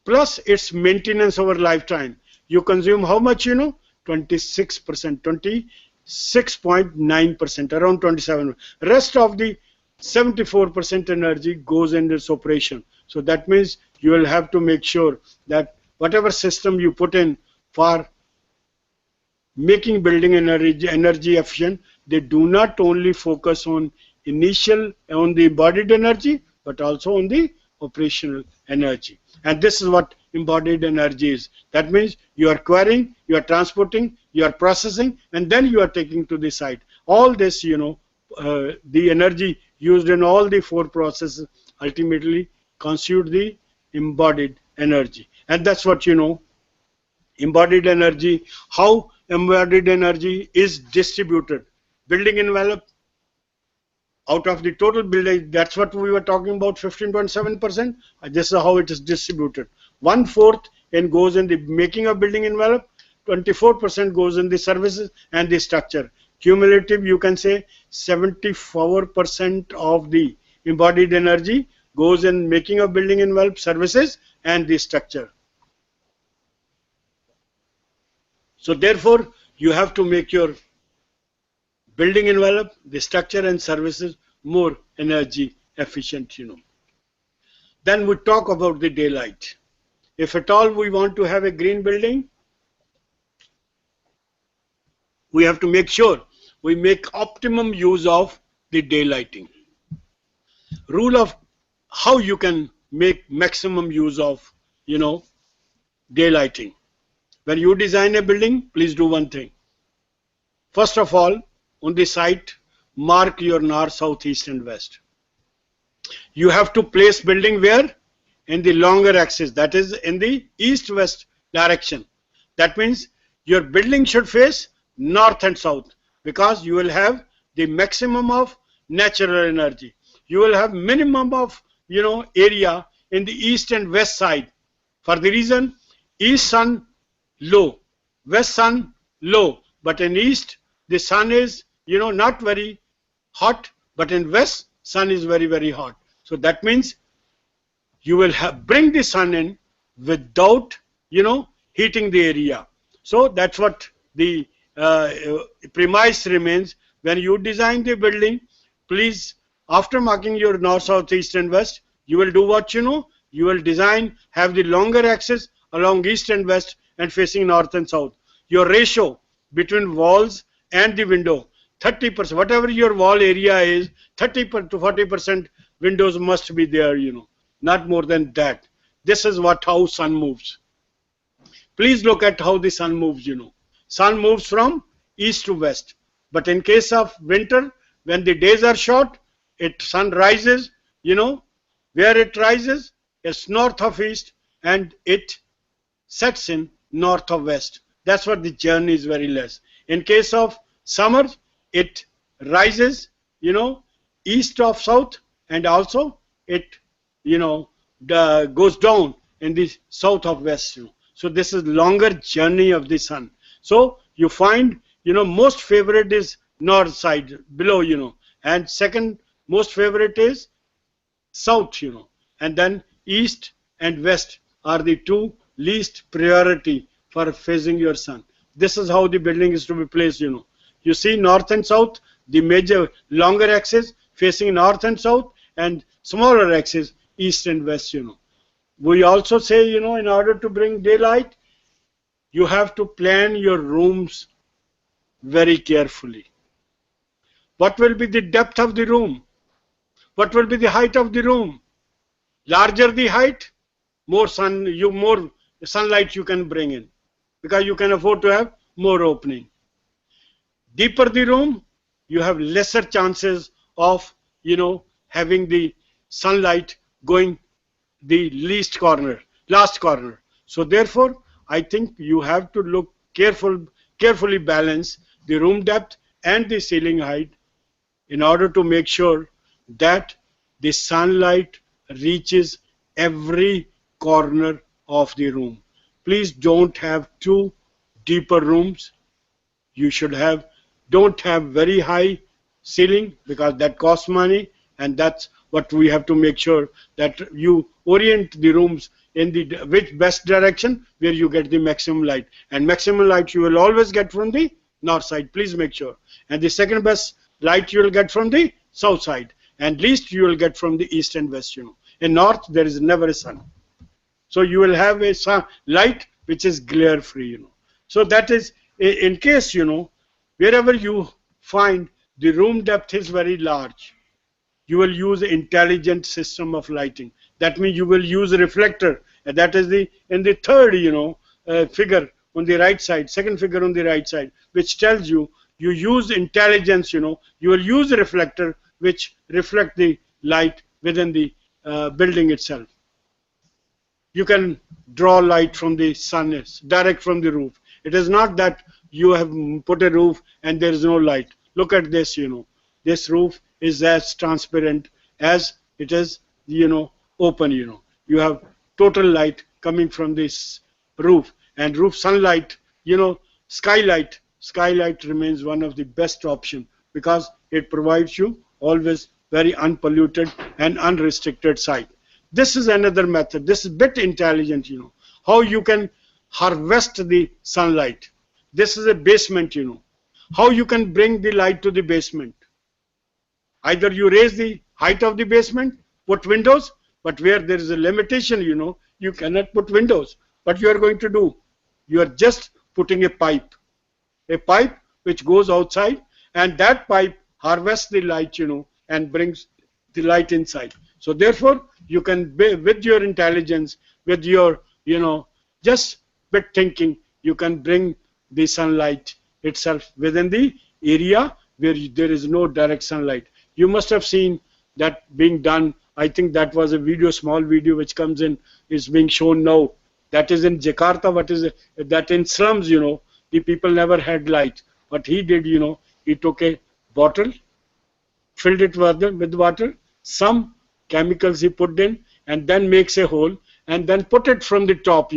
plus its maintenance over lifetime, you consume how much? 26%, 26.9%, around 27. Rest of the 74% energy goes in this operation. So that means you will have to make sure that whatever system you put in for making building energy efficient, they do not only focus on the embodied energy, but also on the operational energy. And this is what embodied energy is. That means you are acquiring, you are transporting, you are processing, and then you are taking to the site. All this, the energy used in all the four processes ultimately constitute the embodied energy. And that's what embodied energy, how embodied energy is distributed. Building envelope, out of the total building, that's what we were talking about, 15.7%. This is how it is distributed. 1/4 goes in the making of building envelope, 24% goes in the services and the structure. Cumulative, you can say 74% of the embodied energy goes in making of building envelope, services and the structure. So therefore, you have to make your building envelope, the structure and services more energy efficient. Then we talk about the daylight. If at all we want to have a green building, we have to make sure we make optimum use of the daylighting. Rule of how you can make maximum use of, daylighting. When you design a building, please do one thing. First of all, on the site, mark your north, south, east and west. You have to place building where? In the longer axis, that is in the east-west direction. That means your building should face north and south, because you will have the maximum of natural energy. You will have minimum of area in the east and west side. For the reason, east sun low, west sun low, but in east the sun is not very hot, but in west sun is very, very hot. So that means you will bring the sun in without heating the area. So that's what the premise remains. When you design the building, please, after marking your north, south, east and west, you will do what? You will design, have the longer axis along east and west and facing north and south. Your ratio between walls and the window. 30%, whatever your wall area is, 30 to 40% windows must be there, not more than that. This is how sun moves. Please look at how the sun moves, Sun moves from east to west. But in case of winter, when the days are short, sun rises, where it rises is north of east and it sets in north of west. That's what the journey is very less. In case of summer, it rises, east of south, and also it, goes down in the south of west. So this is longer journey of the sun. So you find, most favorite is north side below, and second most favorite is south, and then east and west are the two least priority for facing your sun. This is how the building is to be placed, You see north and south, the major longer axis facing north and south, and smaller axis east and west, We also say, in order to bring daylight, you have to plan your rooms very carefully. What will be the depth of the room? What will be the height of the room? Larger the height, more sunlight you can bring in, because you can afford to have more opening. Deeper the room, you have lesser chances of, having the sunlight going the last corner. So therefore, I think you have to look carefully balance the room depth and the ceiling height in order to make sure that the sunlight reaches every corner of the room. Please don't have too deeper rooms. You don't have very high ceiling, because that costs money, and that's what we have to make sure, that you orient the rooms in the which best direction where you get the maximum light, and maximum light you will always get from the north side. Please make sure. And the second best light you will get from the south side, and least you will get from the east and west. In north there is never a sun, so you will have a light which is glare free. So that is in case, wherever you find the room depth is very large, you will use intelligent system of lighting. That means you will use a reflector, and that is in the third figure on the right side, second figure on the right side, which tells you use intelligence. You will use a reflector which reflect the light within the building itself. You can draw light from the sun, direct from the roof. It is not that you have put a roof and there is no light. Look at this, this roof is as transparent as it is, open, You have total light coming from this roof, and roof sunlight, skylight remains one of the best option, because it provides you always very unpolluted and unrestricted sight. This is another method. This is a bit intelligent, how you can harvest the sunlight. This is a basement, how you can bring the light to the basement. Either you raise the height of the basement, put windows, but where there is a limitation, you cannot put windows. What you are going to do? You are just putting a pipe which goes outside, and that pipe harvests the light, and brings the light inside. So therefore, you can, with your intelligence, with your, just bit thinking, you can bring the sunlight itself within the area where there is no direct sunlight. You must have seen that being done. I think that was a video, small video which comes in, is being shown now. That is in Jakarta. What is it? That in slums, the people never had light. What he did, he took a bottle, filled it with water, some chemicals he put in, and then makes a hole, and then put it from the top,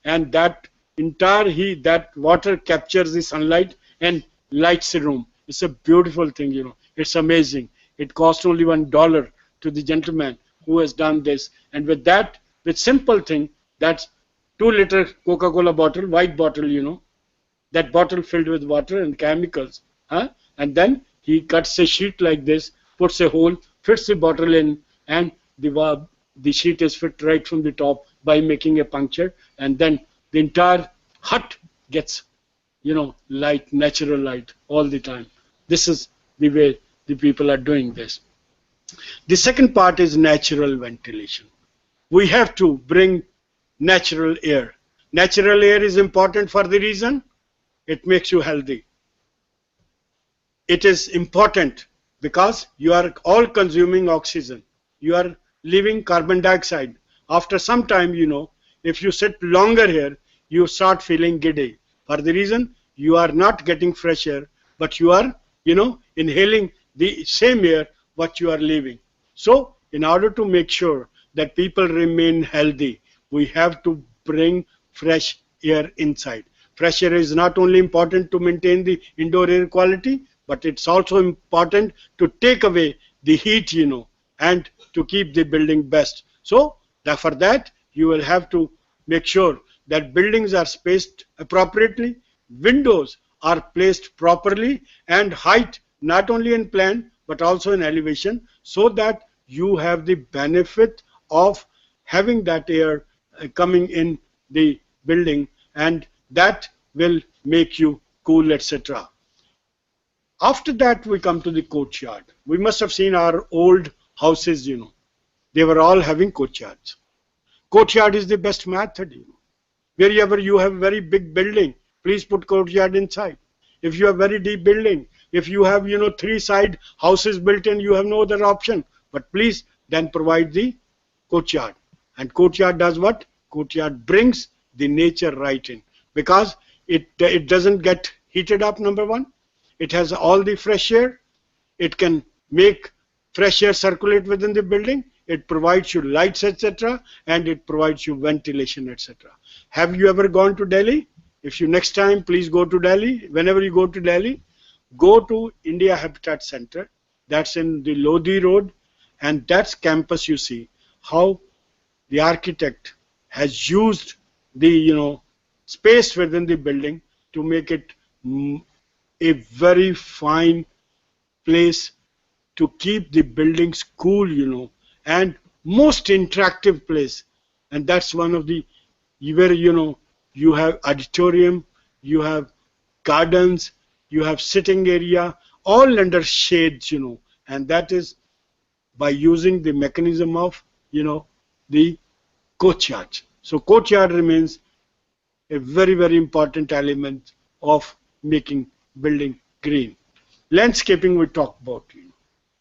and that that water captures the sunlight and lights the room. It's a beautiful thing, It's amazing. It cost only $1 to the gentleman who has done this, and with that, with simple thing, that's 2-liter Coca-Cola bottle, white bottle, that bottle filled with water and chemicals, and then he cuts a sheet like this, puts a hole, fits the bottle in, and the sheet is fit right from the top by making a puncture, and then the entire hut gets light, natural light all the time. This is the way the people are doing this. The second part is natural ventilation. We have to bring natural air. Natural air is important for the reason it makes you healthy. It is important because you are all consuming oxygen. You are leaving carbon dioxide. After some time, if you sit longer here, you start feeling giddy. For the reason you are not getting fresh air, but you are, inhaling the same air what you are leaving. So, in order to make sure that people remain healthy, we have to bring fresh air inside. Fresh air is not only important to maintain the indoor air quality, but it's also important to take away the heat, and to keep the building best. So, for that, you will have to make sure that buildings are spaced appropriately, windows are placed properly, and height not only in plan but also in elevation, so that you have the benefit of having that air coming in the building, and that will make you cool, etc. After that, we come to the courtyard. We must have seen our old houses, they were all having courtyards. Courtyard is the best method, Wherever you have very big building, please put courtyard inside. If you have very deep building, if you have, 3 side houses built in, you have no other option. But please then provide the courtyard. And courtyard does what? Courtyard brings the nature right in, because it doesn't get heated up, number one. It has all the fresh air. It can make fresh air circulate within the building. It provides you lights, etc. and it provides you ventilation, etc. Have you ever gone to Delhi? If you next time, please go to Delhi. Whenever you go to Delhi, go to India Habitat Center. That's in the Lodi Road, and that's campus. You see how the architect has used the space within the building to make it a very fine place to keep the buildings cool, and most interactive place. And that's one of the where you have auditorium, you have gardens, you have sitting area, all under shades, and that is by using the mechanism of the courtyard. So courtyard remains a very, very important element of making building green. Landscaping we talked about.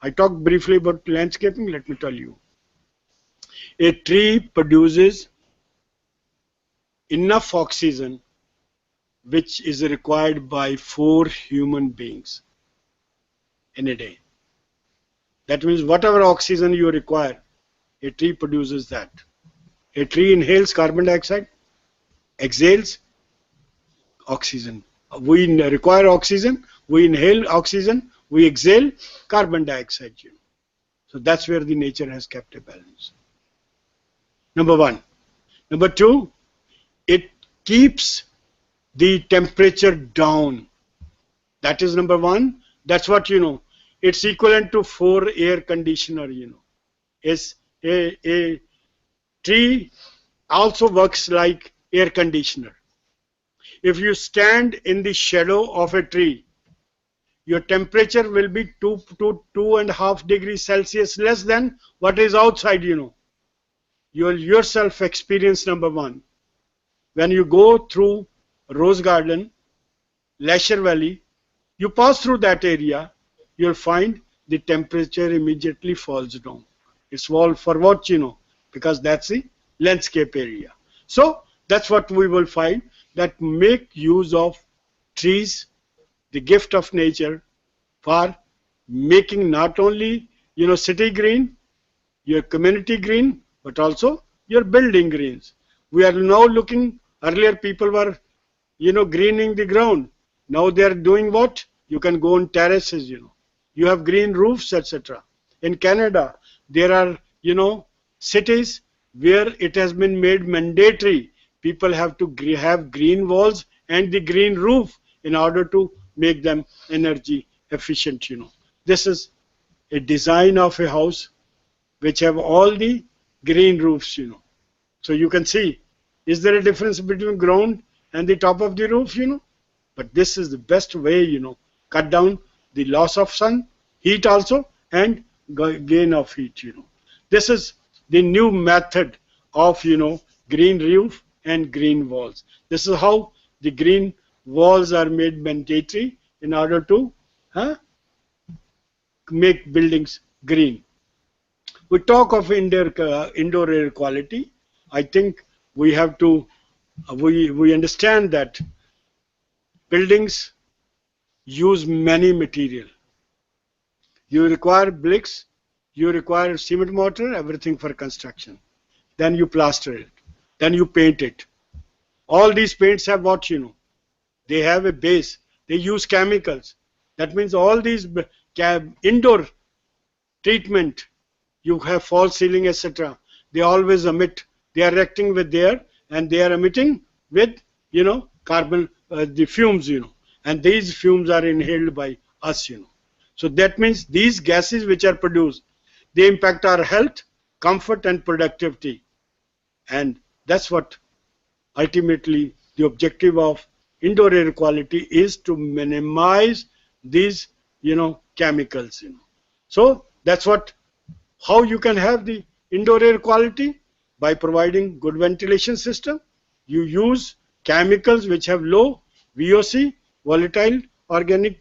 I talked briefly about landscaping. Let me tell you. A tree produces enough oxygen which is required by 4 human beings in a day. That means whatever oxygen you require, a tree produces that. A tree inhales carbon dioxide, exhales oxygen. We require oxygen, we inhale oxygen, we exhale carbon dioxide. So that's where the nature has kept a balance. Number one. Number two, it keeps the temperature down. That is number one. That's what it's equivalent to 4 air conditioner. Is a tree also works like air conditioner. If you stand in the shadow of a tree, your temperature will be 2 to 2.5 degrees Celsius less than what is outside. You will yourself experience number one. When you go through Rose Garden, Lasher Valley, you pass through that area, you'll find the temperature immediately falls down. It's all for what? Because that's the landscape area. So that's what we will find, that make use of trees, the gift of nature, for making not only city green, your community green, but also your building greens. We are now looking, earlier people were greening the ground. Now they are doing what? You can go on terraces, you have green roofs, etc. In Canada, there are cities where it has been made mandatory. People have to have green walls and the green roof in order to make them energy efficient. This is a design of a house which have all the green roofs. So you can see, is there a difference between ground and the top of the roof? But this is the best way, cut down the loss of sun, heat also, and gain of heat, This is the new method of, green roof and green walls. This is how the green walls are made mandatory in order to make buildings green. We talk of indoor air quality. I think we have to, we understand that buildings use many material. You require bricks, you require cement mortar, everything for construction. Then you plaster it, then you paint it. All these paints have what, they have a base. They use chemicals. That means all these indoor treatment, you have false ceiling, etc. They always emit. They are reacting with air, and they are emitting with, carbon, the fumes, and these fumes are inhaled by us, So that means these gases which are produced, they impact our health, comfort, and productivity. And that's what ultimately the objective of indoor air quality is, to minimize these, chemicals, So that's how you can have the indoor air quality, by providing good ventilation system. You use chemicals which have low VOC, volatile organic,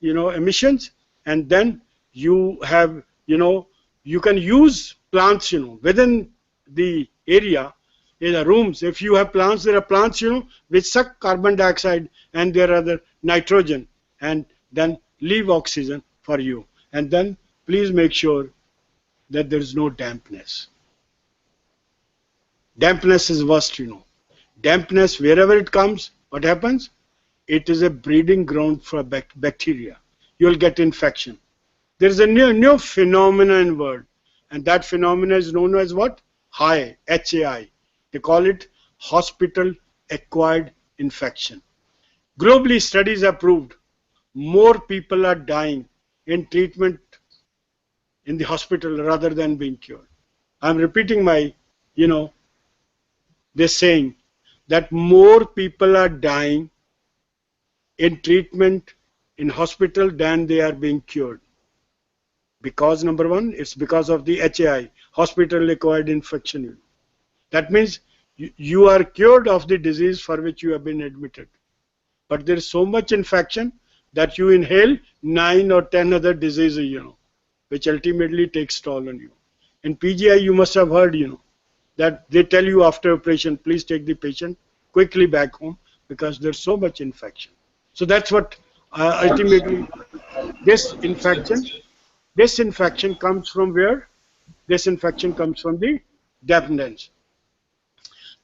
emissions, and then you have, you can use plants, within the area, in the rooms. If you have plants, there are plants, which suck carbon dioxide and there are the nitrogen, and then leave oxygen for you. And then please make sure that there is no dampness. Dampness is worst, Dampness, wherever it comes, what happens? It is a breeding ground for bacteria. You'll get infection. There is a new phenomenon in the world, and that phenomenon is known as what? HAI, H-A-I. They call it hospital-acquired infection. Globally, studies have proved more people are dying in treatment in the hospital rather than being cured. I'm repeating my, they're saying that more people are dying in treatment in hospital than they are being cured. Because number one, it's because of the HAI, hospital-acquired infection. That means you are cured of the disease for which you have been admitted. But there is so much infection that you inhale 9 or 10 other diseases, which ultimately takes toll on you. In PGI, you must have heard, that they tell you after operation, please take the patient quickly back home because there's so much infection. So that's what ultimately this infection comes from where? This infection comes from the dampness.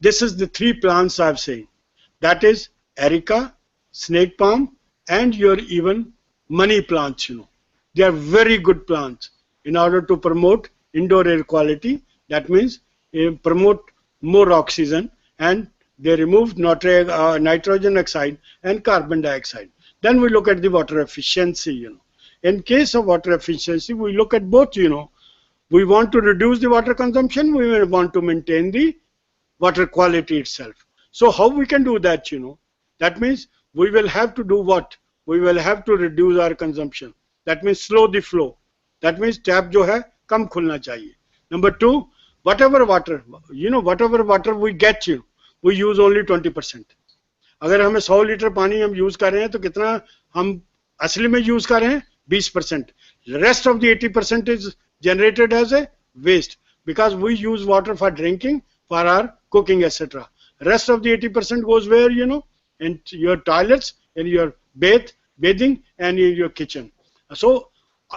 This is the 3 plants I've seen. That is erica, snake palm, and your even money plants, They are very good plants in order to promote indoor air quality. That means promote more oxygen, and they remove nitrogen oxide and carbon dioxide. Then we look at the water efficiency, In case of water efficiency, we look at both, We want to reduce the water consumption, we want to maintain the water quality itself. So how we can do that, That means we will have to do what? We will have to reduce our consumption. That means slow the flow. That means tap jo hai, kam khulna chahiye. Number 2, whatever water we get, we use only 20%. अगर हमें 100 litre पानी हम use कर रहे हैं तो कितना हम असली में यूज कर रहे हैं? 20%. The rest of the 80% is generated as a waste because we use water for drinking, for our cooking, etc. Rest of the 80% goes where, in your toilets, in your bathing, and in your kitchen. So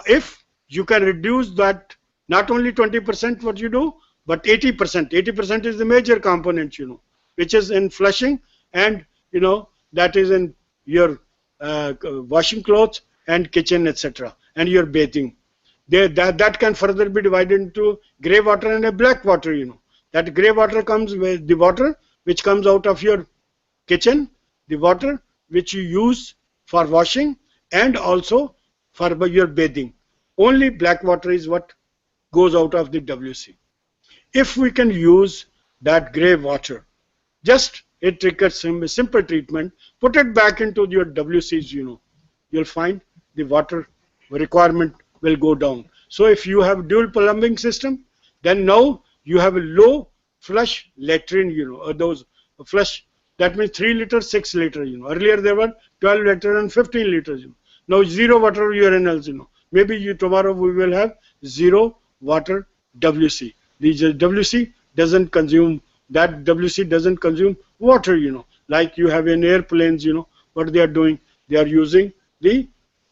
if you can reduce that, not only 20% what you do, but 80%. 80% is the major component, which is in flushing, and that is in your washing clothes and kitchen, etc., and your bathing. That can further be divided into grey water and a black water. That grey water comes with the water which comes out of your kitchen, the water which you use for washing and also for your bathing. Only black water is what goes out of the WC. If we can use that grey water, just it requires some simple treatment. Put it back into your WCs, you'll find the water requirement will go down. So if you have dual plumbing system, then now you have a low flush latrine, or those flush, that means 3 liters, 6 liters, Earlier there were 12 liters and 15 liters, Now zero water urinals, Maybe tomorrow we will have zero water WC. The WC doesn't consume, that WC doesn't consume water, Like you have in airplanes, what they are doing, they are using the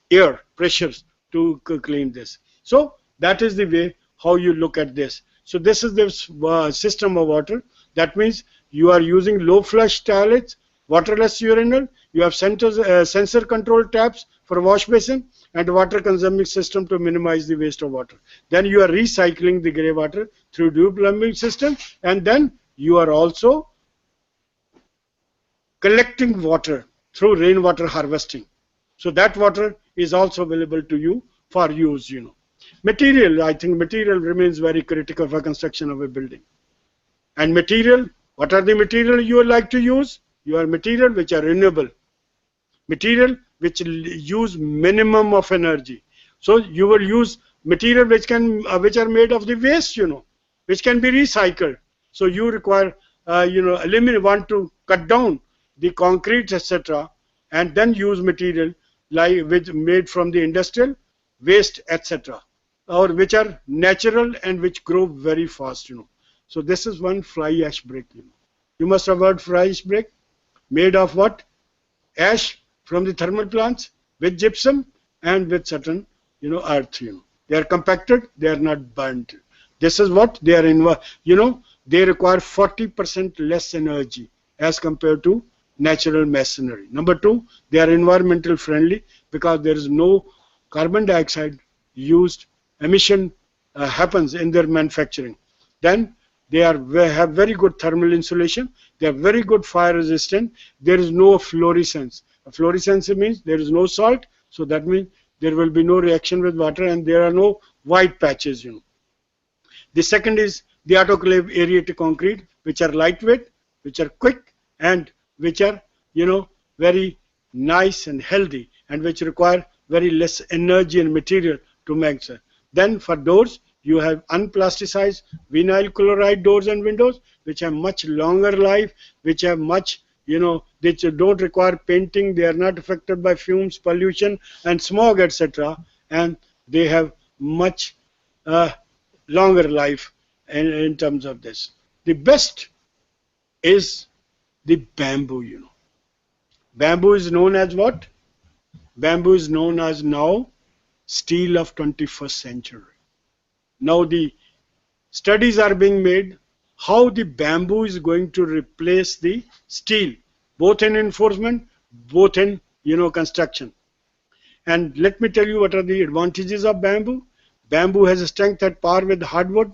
air pressures to clean this. So that is the way how you look at this. So this is the system of water. That means you are using low flush toilets, waterless urinal, you have sensor control taps for wash basin, and water consuming system to minimize the waste of water. Then you are recycling the grey water through dual plumbing system, and then you are also collecting water through rainwater harvesting. So that water is also available to you for use, Material, I think material remains very critical for construction of a building. And material, what are the material you would like to use? You are material which are renewable. Material which use minimum of energy. So you will use material which are made of the waste, which can be recycled. So you require, want to cut down the concrete, etc., and then use material like which made from the industrial waste, etc., or which are natural and which grow very fast, So this is one fly ash brick, You must have heard fly ash brick, made of what? Ash from the thermal plants with gypsum and with certain, earth, They are compacted, they are not burnt. This is what they are in, they require 40% less energy as compared to natural masonry. Number two, they are environmental friendly because there is no carbon dioxide used, emission happens in their manufacturing. Then they have very good thermal insulation, they are very good fire resistant, there is no fluorescence. Fluorescence means there is no salt, so that means there will be no reaction with water and there are no white patches, The second is the autoclave aerated concrete, which are lightweight, which are quick, and which are, very nice and healthy, and which require very less energy and material to make. Then for doors, you have unplasticized vinyl chloride doors and windows, which have much longer life, which have much, they don't require painting, they are not affected by fumes, pollution, and smog, etc. And they have much longer life in terms of this. The best is the bamboo, Bamboo is known as what? Bamboo is known as now steel of 21st century. Now the studies are being made how the bamboo is going to replace the steel, both in enforcement, both in, construction. And let me tell you what are the advantages of bamboo. Bamboo has a strength at par with hardwood.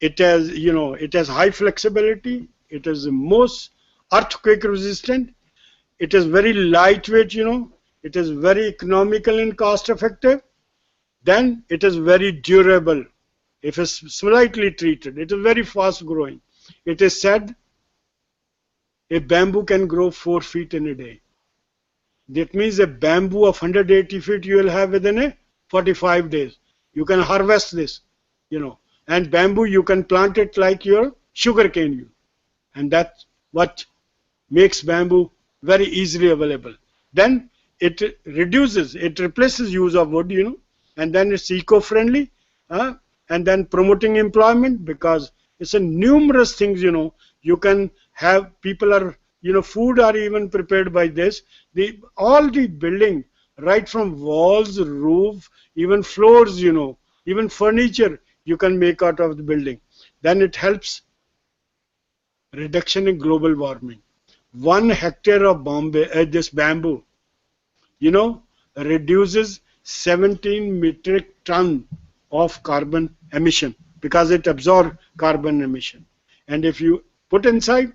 It has, it has high flexibility. It is the most earthquake resistant. It is very lightweight, It is very economical and cost effective. Then it is very durable. If it's slightly treated, it is very fast growing. It is said a bamboo can grow 4 feet in a day. That means a bamboo of 180 feet you will have within 45 days. You can harvest this, And bamboo you can plant it like your sugar cane, And that's what makes bamboo very easily available. Then it replaces use of wood, and then it's eco-friendly, and then promoting employment because it's a numerous things, you can have people are, food are even prepared by this. All the building, right from walls, roof, even floors, even furniture you can make out of the building. Then it helps reduction in global warming. 1 hectare of this bamboo, reduces 17 metric ton of carbon emission because it absorbs carbon emission. And if you put inside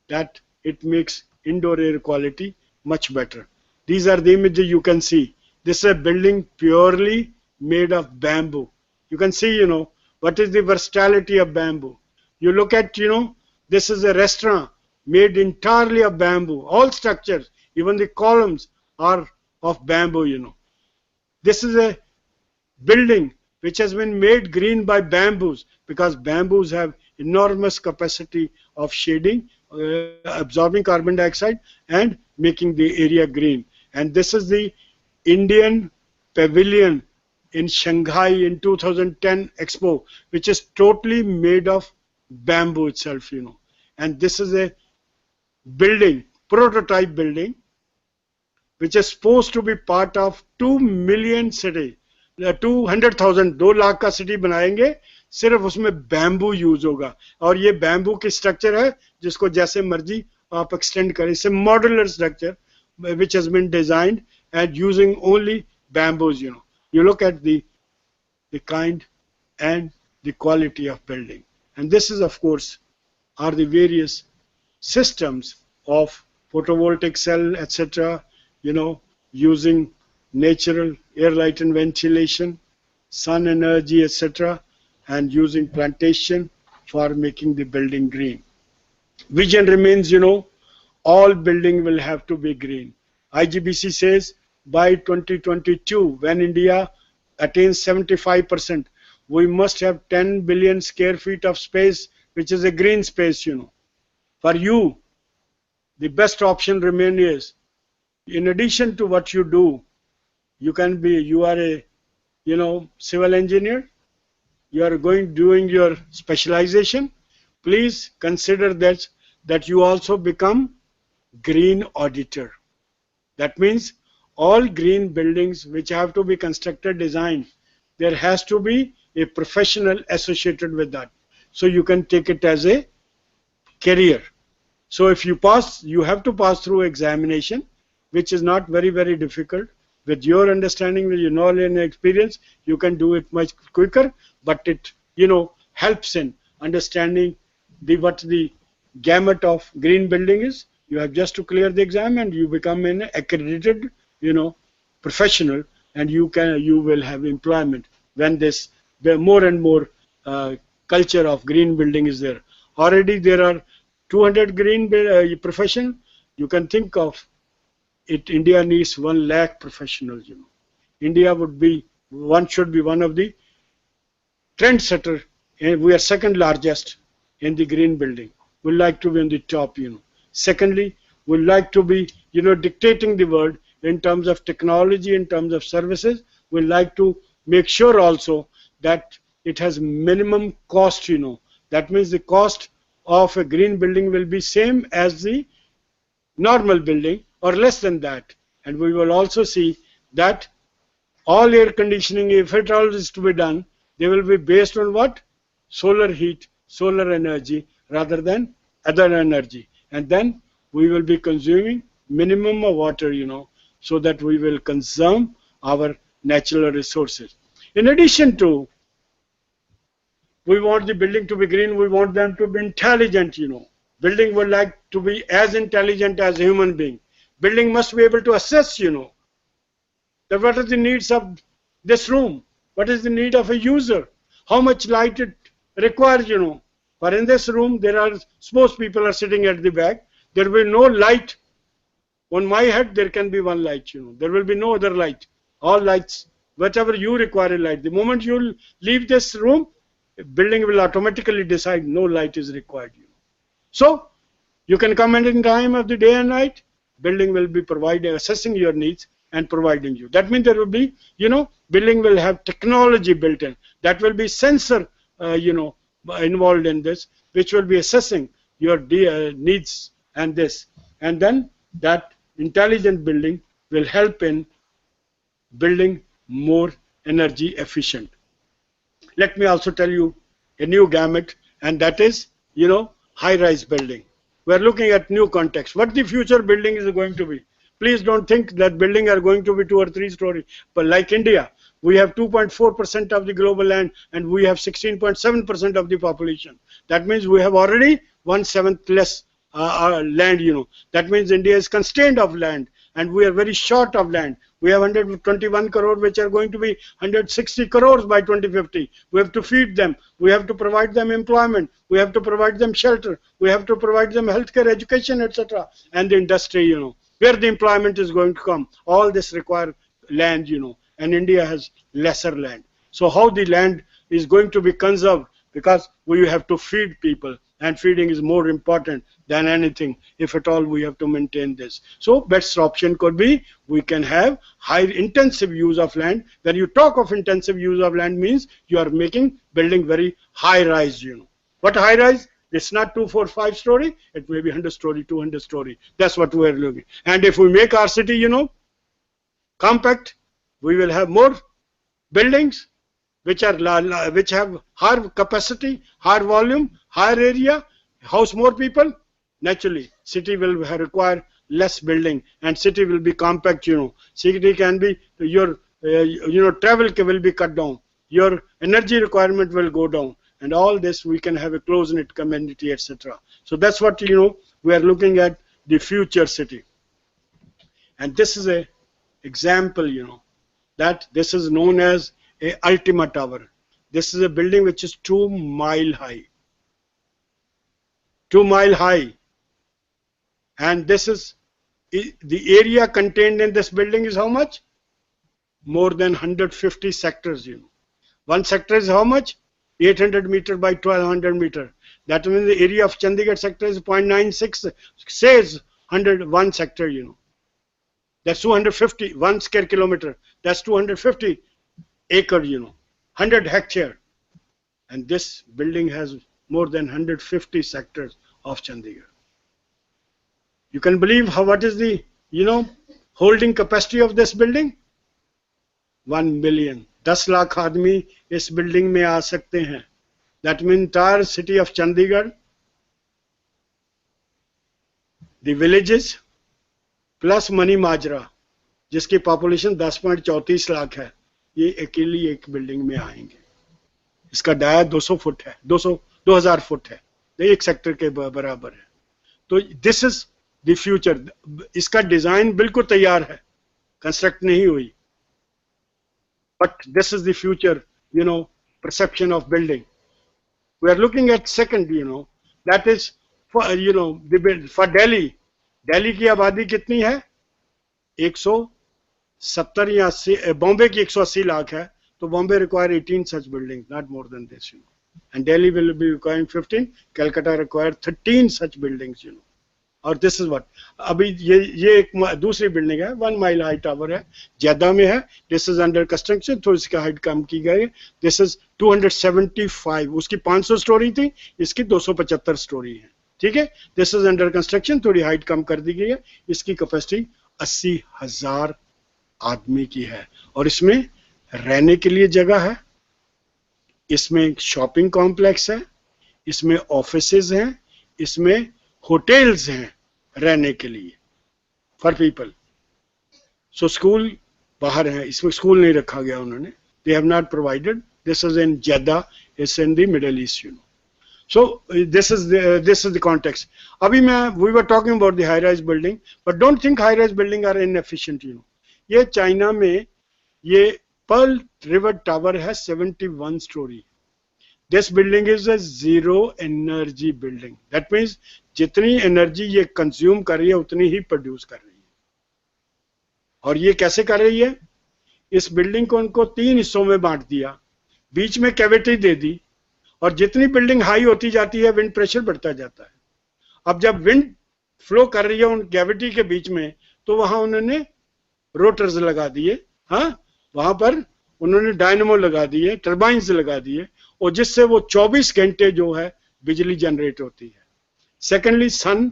that, it makes indoor air quality much better. These are the images you can see. This is a building purely made of bamboo. You can see, what is the versatility of bamboo. You look at, this is a restaurant made entirely of bamboo. All structures, even the columns, are of bamboo, you know. This is a building which has been made green by bamboos, because bamboos have enormous capacity of shading, absorbing carbon dioxide and making the area green. And this is the Indian pavilion in Shanghai in 2010 Expo, which is totally made of bamboo itself, you know. And this is a building, prototype building, which is supposed to be part of 2 million city. 200,000, 2 lakh का city बनाएंगे, सिर्फ उसमें bamboo use होगा, और ये bamboo की structure है जिसको जैसे मर्जी आप एक्सटेंड करें. It's a modular structure which has been designed and using only bamboos, you know. You look at the kind and the quality of building. And this is, of course, are the various systems of photovoltaic cell, etc., you know, using natural air, light and ventilation, sun energy, etc., and using plantation for making the building green. Vision remains, you know, all building will have to be green. IGBC says by 2022, when India attains 75%, we must have 10 billion square feet of space, which is a green space, you know. For you, the best option remains is, in addition to what you do, you are a, you know, civil engineer, you are doing your specialization, please consider that you also become green auditor. That means all green buildings which have to be constructed, designed, there has to be a professional associated with that. So you can take it as a career. So if you pass, you have to pass through examination, which is not very, very difficult. With your understanding, with your knowledge and experience, you can do it much quicker, but it, you know, helps in understanding what the gamut of green building is. You have just to clear the exam and you become an accredited, you know, professional, and you will have employment when the more and more culture of green building is there. Already there are 200 green professionals. You can think of it. India needs 1 lakh professionals, you know. India should be one of the trendsetter, and we are second largest in the green building. We like to be on the top, you know. Secondly, we like to be, you know, dictating the world in terms of technology, in terms of services. We like to make sure also that it has minimum cost, you know. That means the cost of a green building will be same as the normal building or less than that. And we will also see that all air conditioning, if it all is to be done, they will be based on what? Solar heat, solar energy, rather than other energy. And then we will be consuming minimum of water, you know, so that we will consume our natural resources. In addition to, we want the building to be green, we want them to be intelligent, you know. Building would like to be as intelligent as a human being. Building must be able to assess, you know, that what are the needs of this room, what is the need of a user, how much light it requires, you know. But in this room, suppose people are sitting at the back, there will be no light. On my head, there can be 1 light, you know. There will be no other light. All lights, whatever you require light. The moment you leave this room, the building will automatically decide no light is required, you know. So, you can come in time of the day and night, building will be assessing your needs and providing you. That means there will be, you know, building will have technology built in. That will be sensor, you know, involved in this, which will be assessing your needs and this. And then that intelligent building will help in building more energy efficient. Let me also tell you a new gamut, and that is, you know, high-rise building. We are looking at new context. What the future building is going to be. Please don't think that building are going to be 2 or 3 story. But like India, we have 2.4% of the global land and we have 16.7% of the population. That means we have already 1/7 less land, you know. That means India is constrained of land. and we are very short of land. We have 121 crore which are going to be 160 crores by 2050. We have to feed them. We have to provide them employment. We have to provide them shelter. We have to provide them healthcare, education, etc. And the industry, you know, where the employment is going to come. All this require land, you know, and India has lesser land. So how the land is going to be conserved? Because we have to feed people, and feeding is more important than anything. If at all we have to maintain this, so best option could be we can have high intensive use of land. When you talk of intensive use of land, means you are making building very high rise, you know. What high rise? It's not 2, 4, 5 story. It may be 100 story, 200 story. That's what we are looking. And if we make our city, you know, compact, we will have more buildings which have higher capacity, higher volume, higher area, house more people. Naturally, city will require less building, and city will be compact. You know, city can be your travel will be cut down, your energy requirement will go down, and all this we can have a close-knit community, etc. So that's what, you know, we are looking at the future city, and this is a example, you know, that this is known as a Ultima Tower. This is a building which is 2 mile high. 2 mile high. And this is, the area contained in this building is how much? More than 150 sectors, you know. One sector is how much? 800 meter by 1200 meter. That means the area of Chandigarh sector is 0.96, says 101 sector, you know. That's 250, 1 square kilometer. That's 250 acre, you know, 100 hectare. And this building has more than 150 sectors of Chandigarh. You can believe what is the, you know, holding capacity of this building? 1 million. 10 lakh आदमी इस building में आ सकते हैं. That means entire city of Chandigarh, the villages plus Mani Majra, जिसकी population 10.34 lakh है, ये अकेली एक बिल्डिंग में आएंगे. इसका डाया 200 फुट है, 2000 फुट है, एक सेक्टर के बराबर है. तो दिस इज द फ्यूचर. इसका डिजाइन बिल्कुल तैयार है, कंस्ट्रक्ट नहीं हुई, but this is the future, you know, perception of building. We are looking at second, you know, that is for, you know, for Delhi. Delhi की आबादी कितनी है? 170 या 80. बॉम्बे की 180 लाख है, तो Bombay require 18 such buildings, not more than this, you know. And Delhi will be requiring 15. Calcutta require 13 such buildings, you know. और this is what, अभी ये एक दूसरी बिल्डिंग है, 1 mile high tower है, जेदा में है. This is under construction, तो इसका हाइट कम की गई है. This is 275. उसकी 500 स्टोरी थी, इसकी 275 स्टोरी है. ठीक है. This is under construction, थोड़ी हाइट कम कर दी गई है. इसकी कैपेसिटी 80,000 आदमी की है, और इसमें रहने के लिए जगह है, इसमें शॉपिंग कॉम्प्लेक्स है, इसमें ऑफिसेज हैं, इसमें होटल्स हैं रहने के लिए फॉर पीपल. सो स्कूल बाहर है, इसमें स्कूल नहीं रखा गया उन्होंने. They have not provided. This is in Jeddah, it's in the Middle East, you know. So this is the context. अभी we were talking about the high-rise building, but don't think high-rise building are inefficient, you know. ये China में ये Pearl River Tower है 71 story. This building is a zero energy building. That means जितनी energy ये consume कर रही है उतनी ही प्रोड्यूस कर रही है. और ये कैसे कर रही है? इस बिल्डिंग को उनको 3 हिस्सों में बांट दिया, बीच में कैविटी दे दी, और जितनी बिल्डिंग हाई होती जाती है विंड प्रेशर बढ़ता जाता है. अब जब विंड फ्लो कर रही है उन कैविटी के बीच में, तो वहां उन्होंने रोटर्स लगा दिए. हाँ, वहां पर उन्होंने डायनेमो लगा दिए, टर्बाइंस लगा दिए, और जिससे वो 24 घंटे जो है बिजली जनरेट होती है. सेकेंडली सन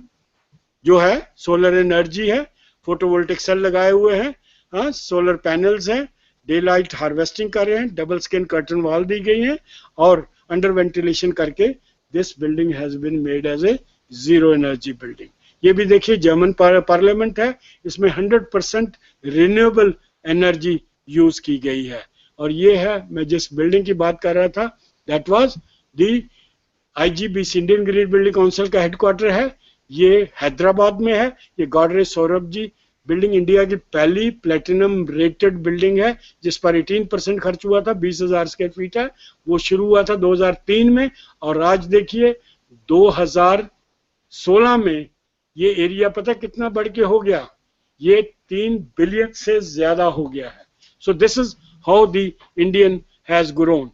जो है सोलर एनर्जी है, फोटोवोल्टिक सेल लगाए हुए हैं, हाँ, सोलर पैनल्स हैं, डे लाइट हार्वेस्टिंग कर रहे हैं, डबल स्किन कर्टन वॉल दी गई है, और अंडर वेंटिलेशन करके this building has been made as a zero energy building. ये भी देखिए जर्मन पार्लियामेंट है, इसमें 100% रिन्यूएबल एनर्जी यूज की गई है. और ये है, मैं जिस बिल्डिंग की बात कर रहा था, that was the IGBC, Indian green building council का हेडक्वार्टर है. ये हैदराबाद में है. ये गॉडरेज सौरभ जी बिल्डिंग इंडिया की पहली प्लेटिनम रेटेड बिल्डिंग है जिस पर 18% खर्च हुआ था, 20,000 स्क्वायर फीट है। वो शुरू हुआ था 2003 में और आज देखिए 2016 में ये एरिया पता कितना बढ़ के हो गया, ये 3 बिलियन से ज्यादा हो गया है। So this is how the Indian has grown.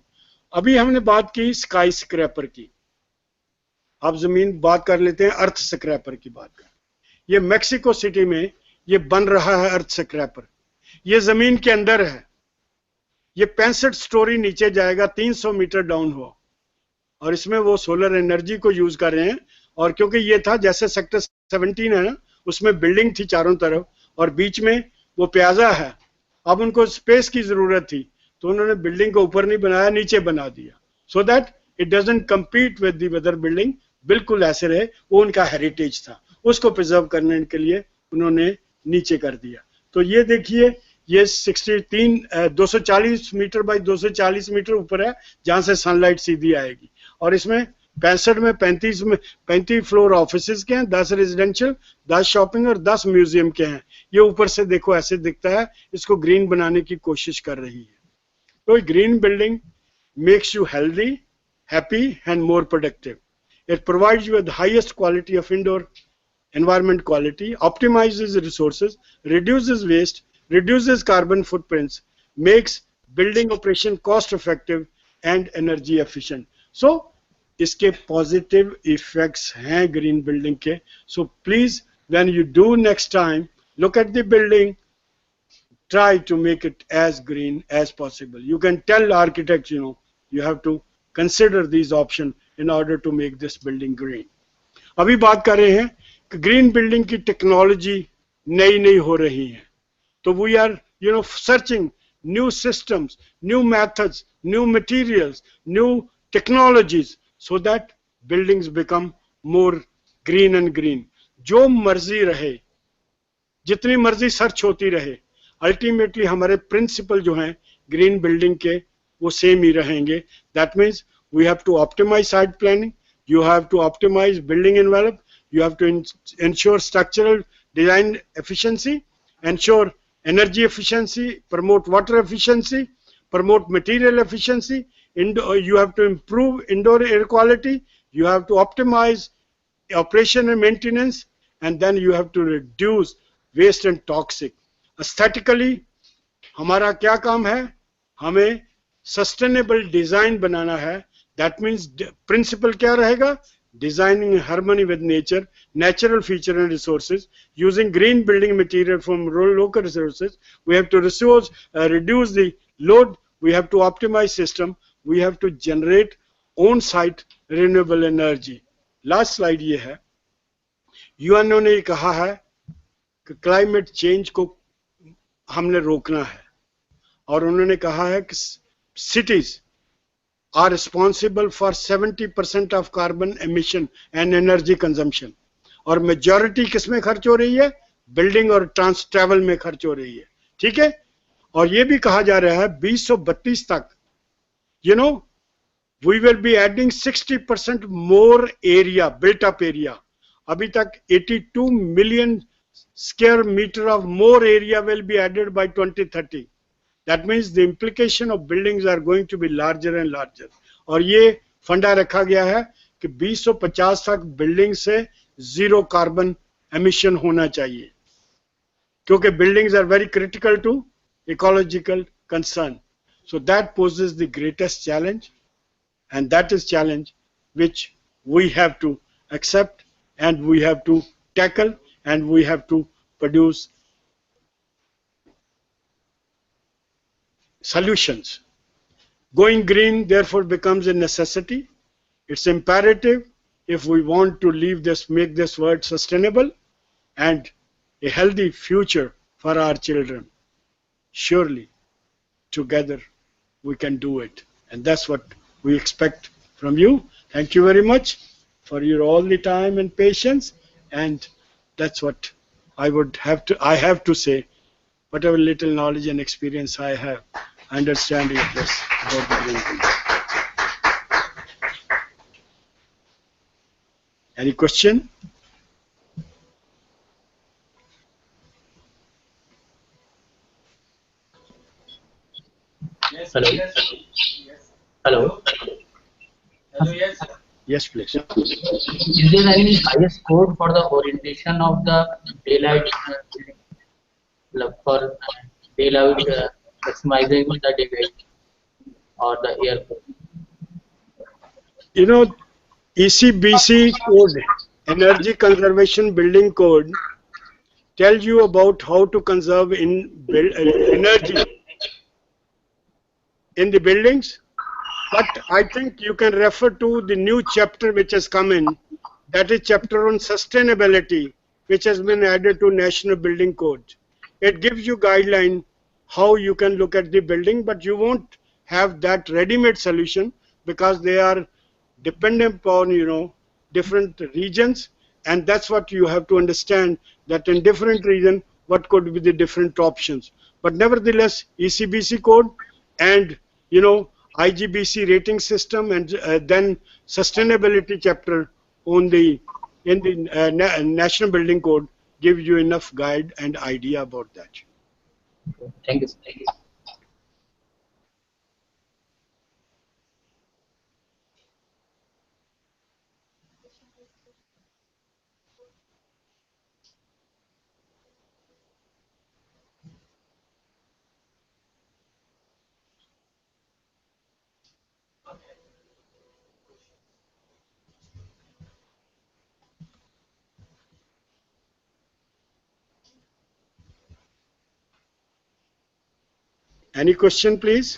अभी हमने बात की स्काई स्क्रैपर की, अब जमीन बात कर लेते हैं अर्थ स्क्रैपर की बात कर। ये मेक्सिको सिटी में ये बन रहा है अर्थ स्क्रैपर। ये जमीन के अंदर है, ये 65 स्टोरी नीचे जाएगा, 300 मीटर डाउन हो, और इसमें वो सोलर एनर्जी को यूज कर रहे हैं। और क्योंकि ये था जैसे सेक्टर 17 है ना, उसमें बिल्डिंग थी चारों तरफ और बीच में वो प्याजा है, अब उनको स्पेस की जरूरत थी तो उन्होंने बिल्डिंग को ऊपर नहीं बनाया, नीचे बना दिया, so that it doesn't compete with the other building, बिल्कुल ऐसे रहे। वो उनका हेरिटेज था, उसको प्रिजर्व करने के लिए उन्होंने नीचे कर दिया। तो ये देखिए ये 240 मीटर बाई 240 मीटर ऊपर है जहां से सनलाइट सीधी आएगी, और इसमें 65 में 35 फ्लोर ऑफिसेज के हैं, 10 रेजिडेंशियल, 10 शॉपिंग और 10 म्यूजियम के हैं। ये ऊपर से देखो ऐसे दिखता है, इसको ग्रीन बनाने की कोशिश कर रही है। तो green building makes you healthy, happy and more productive. It provides you with the highest quality of indoor environment quality, optimizes resources, reduces waste, reduces carbon footprints, makes building operation cost effective and energy efficient. So इसके positive effects हैं green building के. So please when you do next time, look at the building, try to make it as green as possible. You can tell architects, you have to consider these options in order to make this building green. अभी बात कर रहे हैं कि green building की technology नई नई हो रही है, तो we are searching new systems, new methods, new materials, new technologies, so that buildings become more green and green. जो मर्जी रहे, जितनी मर्जी सर्च होती रहे, अल्टीमेटली हमारे प्रिंसिपल जो हैं ग्रीन बिल्डिंग के वो सेम ही रहेंगे। That means we have to optimise site planning, you have to optimize building envelope, you have to ensure structural design efficiency, ensure energy efficiency, promote water efficiency, promote material efficiency, you have to improve indoor air quality, you have to optimize operation and maintenance, and then you have to reduce waste and toxic. Aesthetically हमारा क्या काम है, हमें sustainable design बनाना है। That means principle क्या रहेगा, designing harmony with nature, natural feature and resources, using green building material from local resources, we have to reduce the load, we have to optimise system, we have to generate on site renewable energy. Last slide ये है, UNO ने कहा है कि climate change को हमने रोकना है, और उन्होंने कहा है कि cities are responsible for 70% of carbon emission and energy consumption, और मेजॉरिटी किसमें खर्च हो रही है, बिल्डिंग और ट्रांसट्रैवल में खर्च हो रही है। ठीक है, और ये भी कहा जा रहा है 2032 तक we will be adding 60% more area, built up area. अभी तक 82 million square meter of more area will be added by 2030. That means the implication of buildings are going to be larger and larger. और ये फंडा रखा गया है कि 2050 तक बिल्डिंग से जीरो कार्बन एमिशन होना चाहिए, क्योंकि buildings are very critical to ecological concern. So that poses the greatest challenge, and that is challenge which we have to accept, and we have to tackle, and we have to produce solutions. Going green therefore becomes a necessity. It's imperative if we want to make this world sustainable and a healthy future for our children. Surely together we can do it, and that's what we expect from you. Thank you very much for your all the time and patience, and that's what I have to say. Whatever little knowledge and experience I have, I understand this about the green thing. Any question? Hello. Yes. Yes. Hello. Hello. Yes. Yes, please. Is there any highest code for the orientation of the daylight for daylight maximizing the daylight or the air code? You know, ECBC code, Energy Conservation Building Code, tells you about how to conserve energy in the buildings. But I think you can refer to the new chapter which has come in, that is chapter on sustainability, which has been added to National Building Code. It gives you guideline how you can look at the building, but you won't have that ready-made solution because they are dependent upon, different regions, and that's what you have to understand, that in different region, what could be the different options. But nevertheless, ECBC code and, IGBC rating system, and then sustainability chapter on the in the National Building Code gives you enough guide and idea about that. Thank you. Thank you. Any question, please?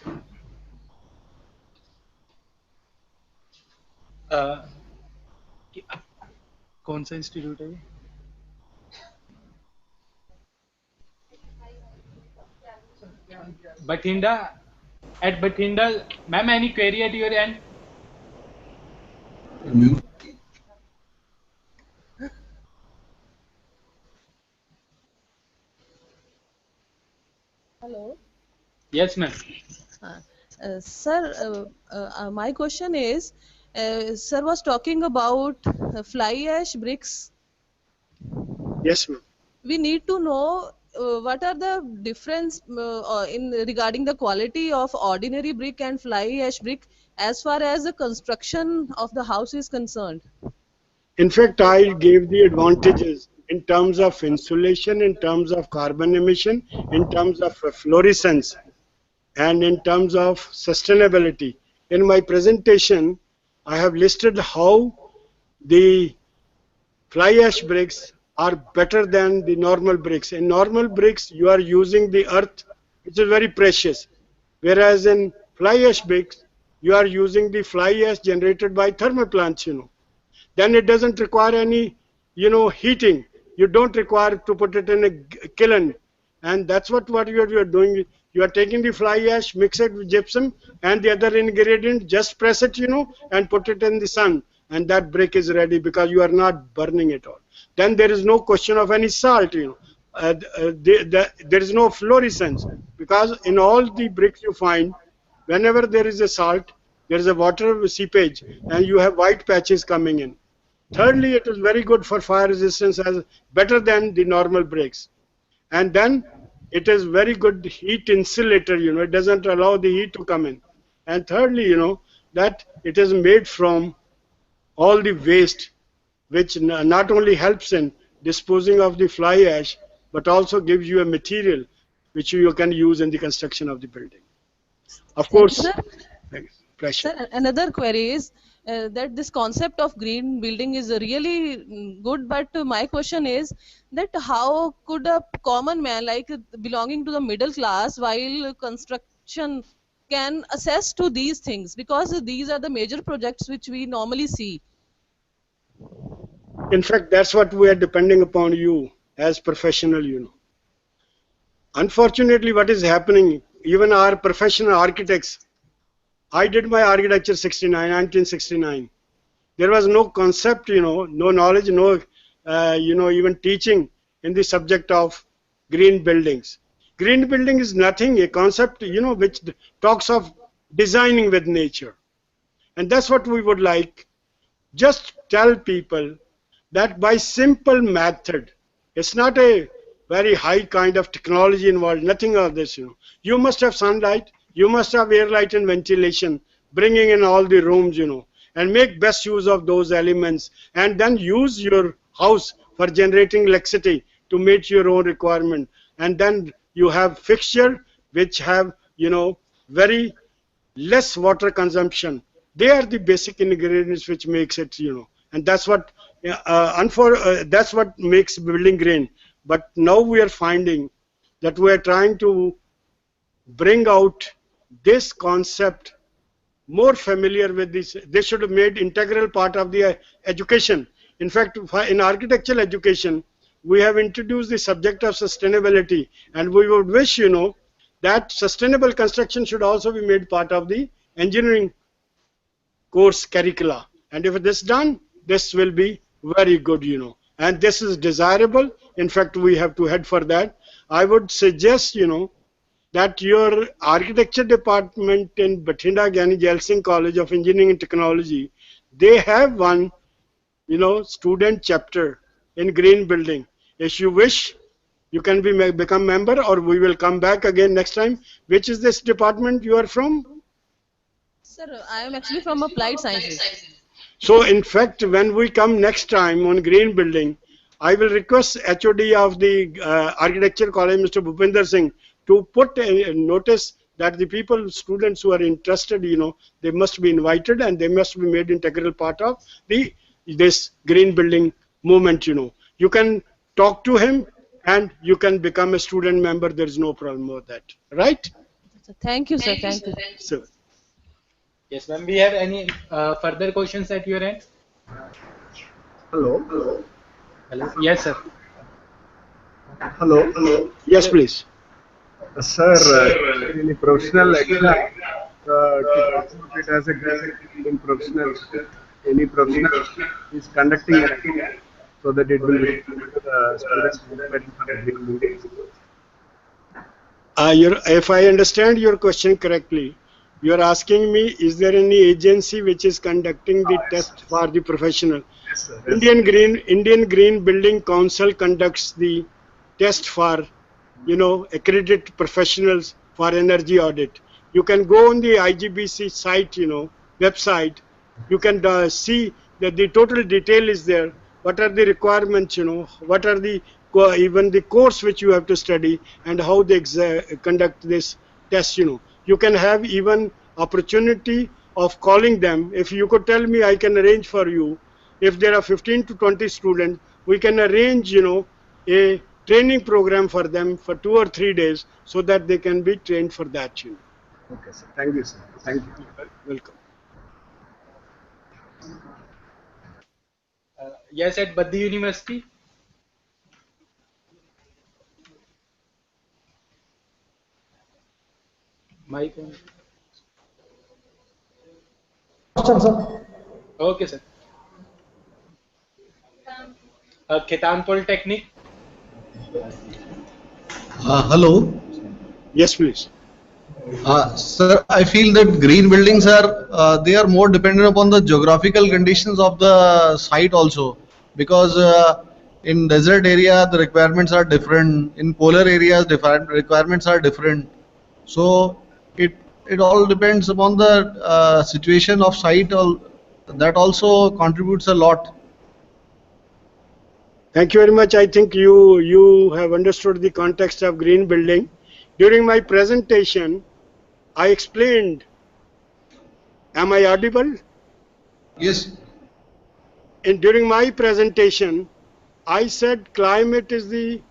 कौन सा institute है ये? Bathinda, at Bathinda, ma'am, any query at your end? Hello. Yes, ma'am. Sir, my question is, sir was talking about fly ash bricks. Yes, ma'am. We need to know what are the difference in regarding the quality of ordinary brick and fly ash brick as far as the construction of the house is concerned. In fact, I gave the advantages in terms of insulation, in terms of carbon emission, in terms of fluorescence, and in terms of sustainability. In my presentation, I have listed how the fly ash bricks are better than the normal bricks. In normal bricks, you are using the earth, which is very precious. Whereas in fly ash bricks, you are using the fly ash generated by thermal plants, Then it doesn't require any, heating. You don't require to put it in a kiln. And that's what you are doing. You are taking the fly ash, mix it with gypsum and the other ingredient, just press it, and put it in the sun. And that brick is ready because you are not burning it all. Then there is no question of any salt, there is no fluorescence because in all the bricks you find, whenever there is a salt, there is a water seepage and you have white patches coming in. Thirdly, it is very good for fire resistance, as better than the normal bricks. And then it is very good heat insulator, it doesn't allow the heat to come in. And thirdly, that it is made from all the waste, which not only helps in disposing of the fly ash, but also gives you a material which you can use in the construction of the building. Of course, pressure. Sir, another query is that this concept of green building is really good, but my question is that how could a common man, like belonging to the middle class, while construction can access to these things, because these are the major projects which we normally see. In fact, that's what we are depending upon you as professional, Unfortunately, what is happening, even our professional architects, I did my architecture 1969. There was no concept, no knowledge, no, even teaching in the subject of green buildings. Green building is nothing, a concept, which talks of designing with nature. And that's what we would like. Just tell people that by simple method, it's not a very high kind of technology involved, nothing of this, You must have sunlight, You must have air, light and ventilation, bringing in all the rooms, and make best use of those elements, and then use your house for generating electricity to meet your own requirement. And then you have fixture which have, very less water consumption. They are the basic ingredients which makes it, and that's what that's what makes building green. But now we are finding that we are trying to bring out this concept more familiar with this. They should have made integral part of the education. In fact, in architectural education, we have introduced the subject of sustainability, and we would wish, that sustainable construction should also be made part of the engineering course curricula. And if it is done, this will be very good, and this is desirable. In fact, we have to head for that. I would suggest, that your architecture department in Bathinda Gyani Jail Singh College of Engineering and Technology, they have one, student chapter in green building. If you wish, you can become member, or we will come back again next time. Which is this department you are from? Sir, I am actually from applied sciences. So in fact, when we come next time on green building, I will request HOD of the Architecture College, Mr. Bhupinder Singh, to put a notice that the people, students who are interested, they must be invited and they must be made integral part of this green building movement. You can talk to him and you can become a student member. There is no problem with that, right? Thank you, sir. Thank you. So, yes, ma'am. We have any further questions at your end? Hello. Hello. Yes, sir. Hello. Hello. Yes, please. Sir, in a professional exam, to put it as a green professional, any professional is conducting an exam so that it will be the students preparing for the green building. If I understand your question correctly, you are asking me, is there any agency which is conducting the test for the professional? Yes, sir. Indian Green Building Council conducts the test for, accredited professionals for energy audit. You can go on the IGBC site, website. You can see that the total detail is there. What are the requirements, what are the even the course which you have to study, and how they conduct this test, You can have even opportunity of calling them. If you could tell me, I can arrange for you. If there are 15 to 20 students, we can arrange, a training program for them for 2 or 3 days so that they can be trained for that. Okay, sir. Thank you, sir. Thank you. Welcome. Yes, at Baddi University. Mic on. Question, sir. Okay, sir. Khitan Polytechnic. Hello. Yes, please. Sir, I feel that green buildings are they are more dependent upon the geographical conditions of the site also, because in desert area the requirements are different. In polar areas, different requirements are different. So it all depends upon the situation of site. That also contributes a lot. Thank you very much. I think you have understood the context of green building. During my presentation, I explained. Am I audible? Yes. During my presentation, I said climate is the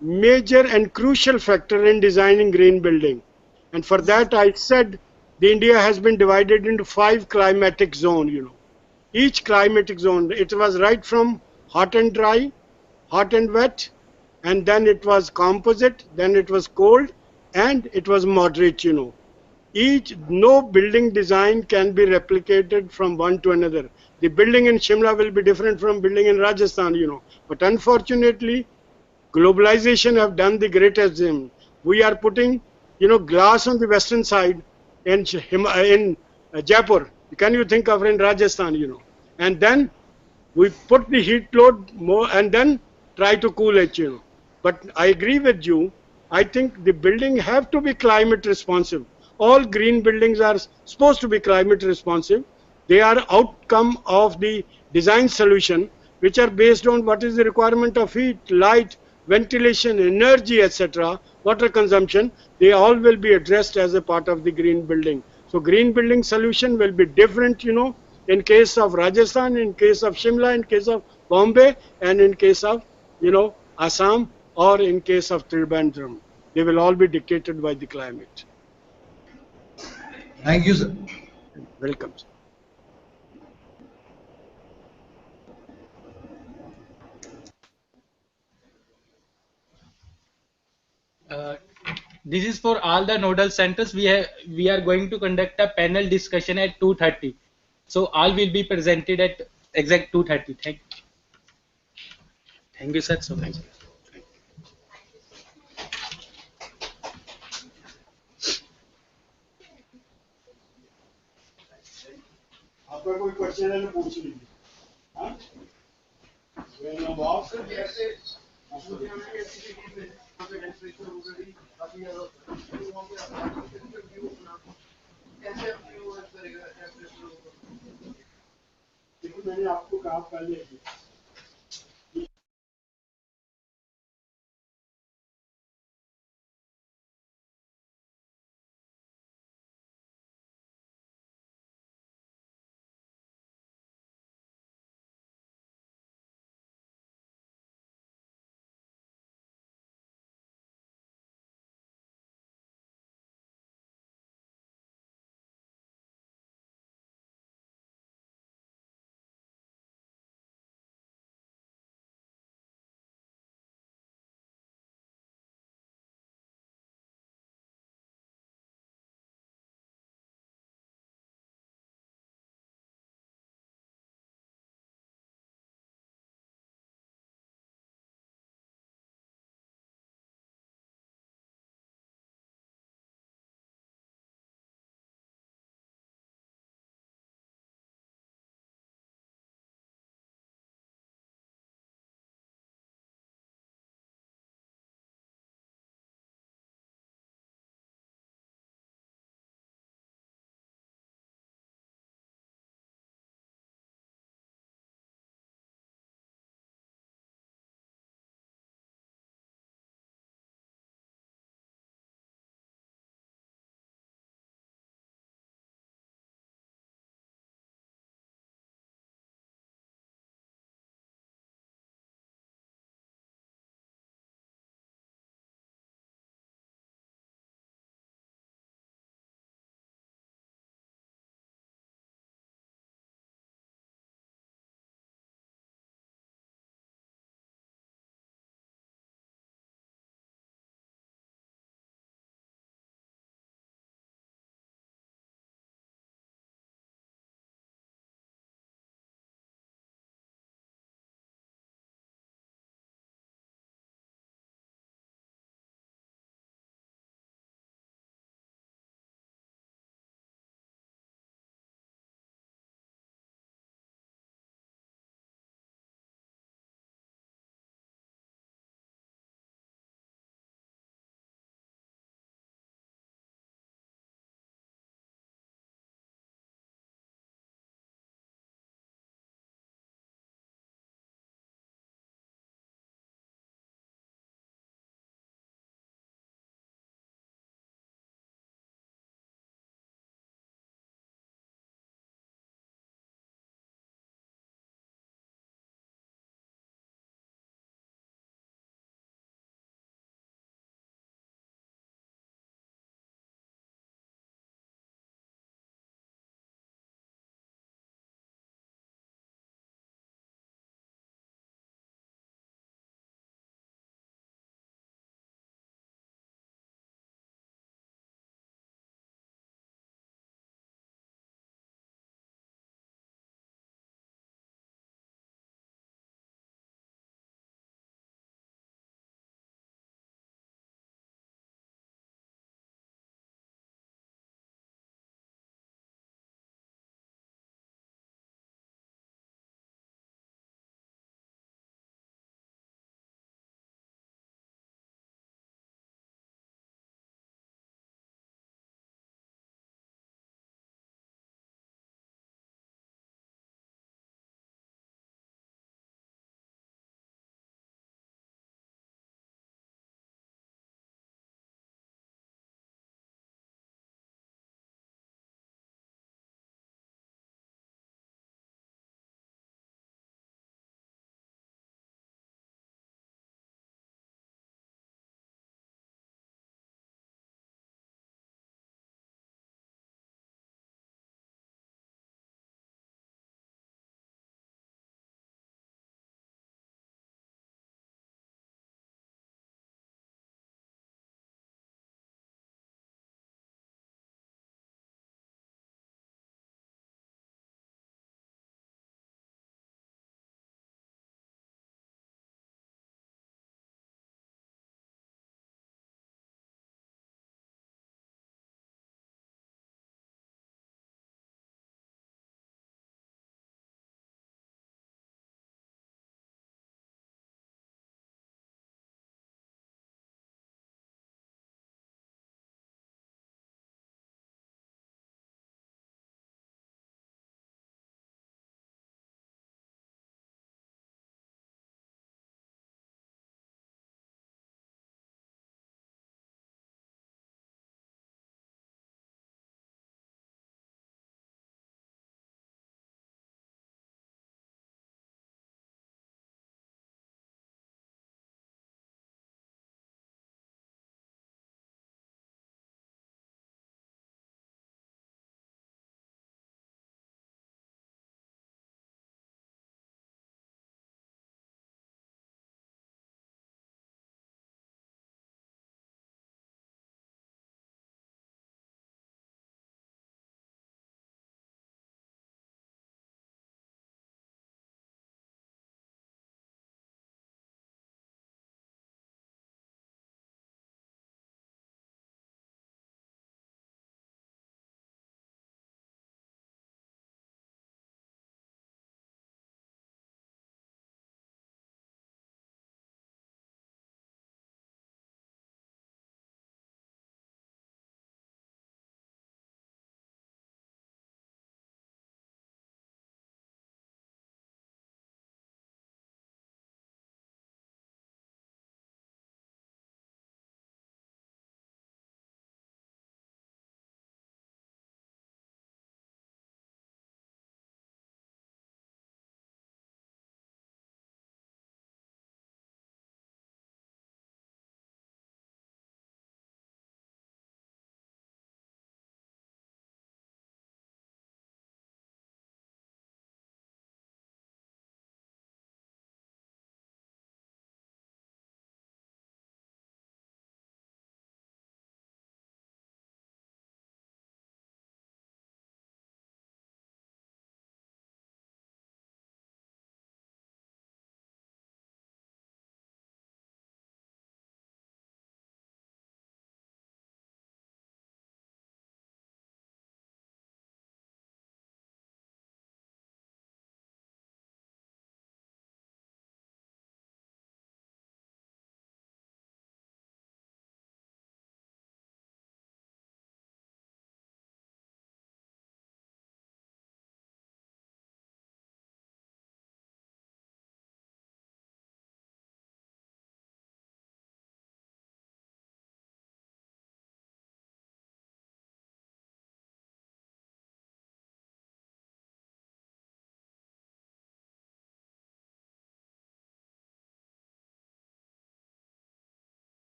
major and crucial factor in designing green building. And for that, I said the India has been divided into 5 climatic zones. Each climatic zone, it was right from hot and dry, hot and wet, and then it was composite, then it was cold, and it was moderate. No building design can be replicated from one to another. The building in Shimla will be different from building in Rajasthan, But unfortunately, globalization have done the greatest thing. We are putting, glass on the western side in Jaipur. Can you think of in Rajasthan, And then we put the heat load more and then try to cool it, But I agree with you. I think the building have to be climate responsive. all green buildings are supposed to be climate responsive. They are outcome of the design solution, which are based on what is the requirement of heat, light, ventilation, energy, etc., water consumption. They all will be addressed as a part of the green building. So green building solution will be different, in case of Rajasthan, in case of Shimla, in case of Bombay, and in case of, Assam, or in case of Trivandrum. They will all be dictated by the climate. Thank you, sir. Welcome. Uh, this is for all the nodal centers. We are going to conduct a panel discussion at 2:30. So all will be presented at exact 2:30. Thank you, sir. So much. आपका कोई question है तो पूछ लीजिए। हाँ? मैंने आपको कहा पहले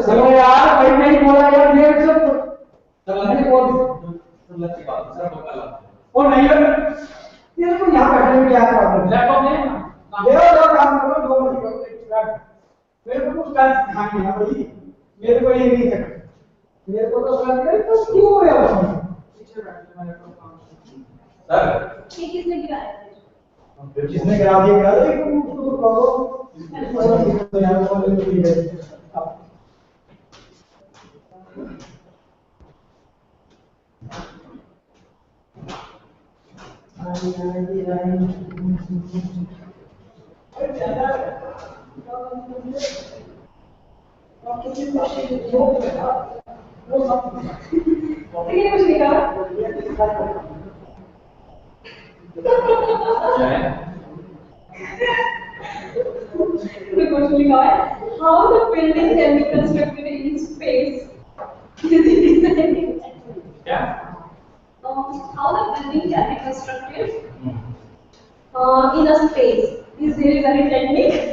चलो यार भाई नहीं बोला यार देर से चलो नहीं बोल और नहीं तेरे को यहाँ बैठने में क्या प्रॉब्लम लैपटॉप नहीं ले और काम करो दो मिनट मेरे को कुछ काम सिखानी है भाई मेरे को ये नहीं करना मेरे को तो सर तो क्यों हो रहा है पीछे बैठ मैं लैपटॉप काम सर ये किसने गिराया जिसने गिरा दिया उसको करो The question we got, how the building can be constructed in space using design. Yeah. How the building can be constructed in a space? Is there any technique?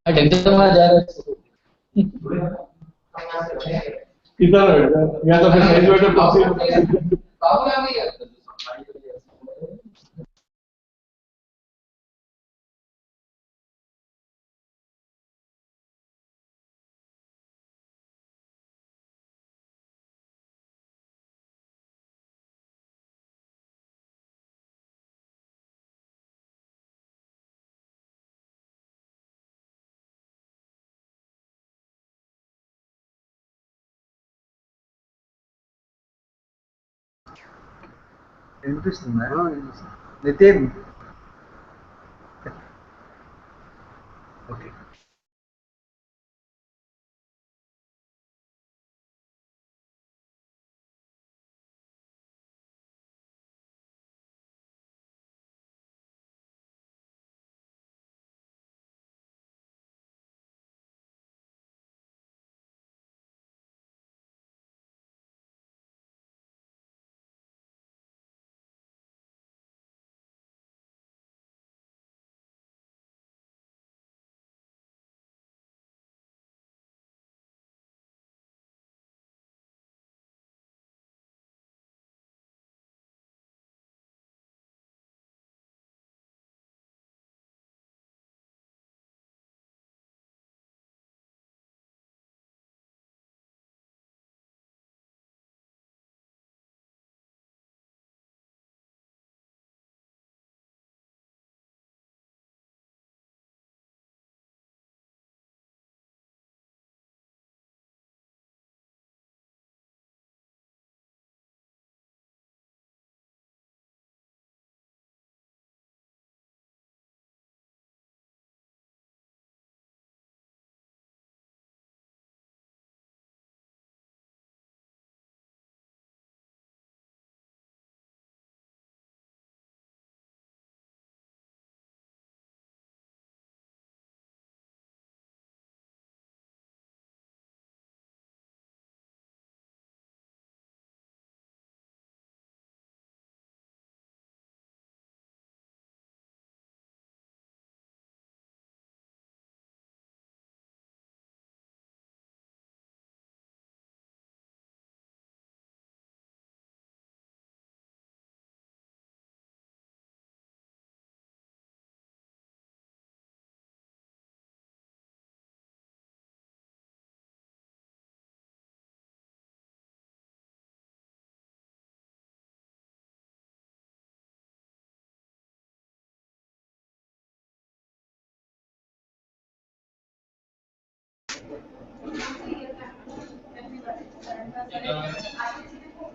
एकदम मजा आ रहा किधर या तो फिर साइड में వినిపిస్తుందా నితిన్ ఓకే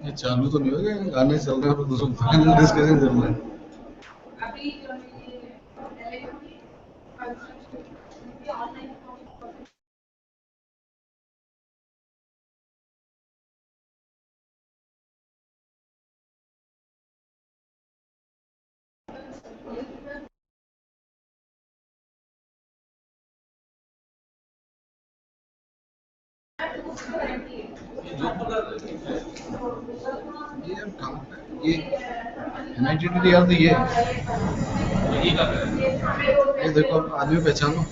ये चालू तो नहीं होगा, गाने चल रहे हैं तो फाइनल डिस्कशन चल रहा है। ये यार कहाँ पे है? ये NITTD यार ये ये देखो आदमी पहचानो।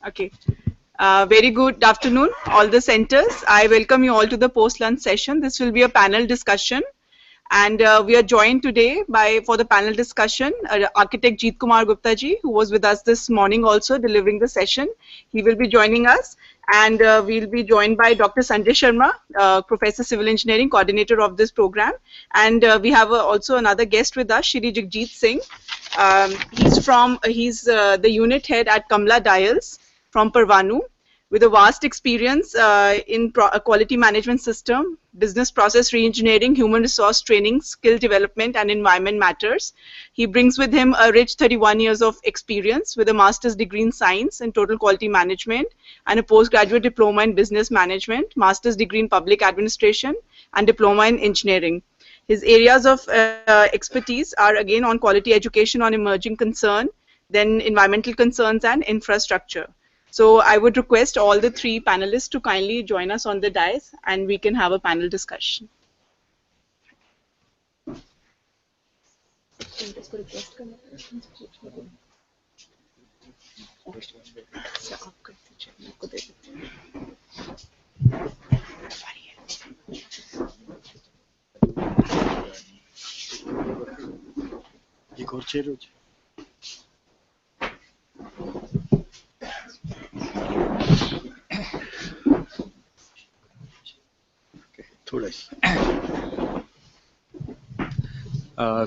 Okay. Very good afternoon, all the centers. I welcome you all to the post-lunch session. This will be a panel discussion. And we are joined today by, for the panel discussion, architect Jeet Kumar Gupta ji, who was with us this morning also delivering the session. He will be joining us. And we'll be joined by Dr. Sanjay Sharma, Professor Civil Engineering, coordinator of this program. And we have also another guest with us, Shri Jagjit Singh. He's the unit head at Kamla Dials from Parvanu, with a vast experience in quality management system, business process reengineering, human resource training, skill development, and environment matters. He brings with him a rich 31 years of experience with a master's degree in science and total quality management and a postgraduate diploma in business management, master's degree in public administration, and diploma in engineering. His areas of expertise are again on quality education on emerging concern, then environmental concerns and infrastructure. So I would request all the three panelists to kindly join us on the dais and we can have a panel discussion.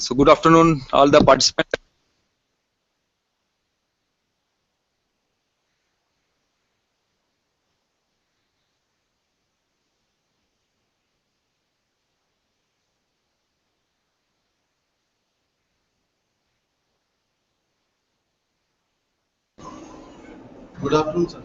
So good afternoon, all the participants. Good afternoon, sir.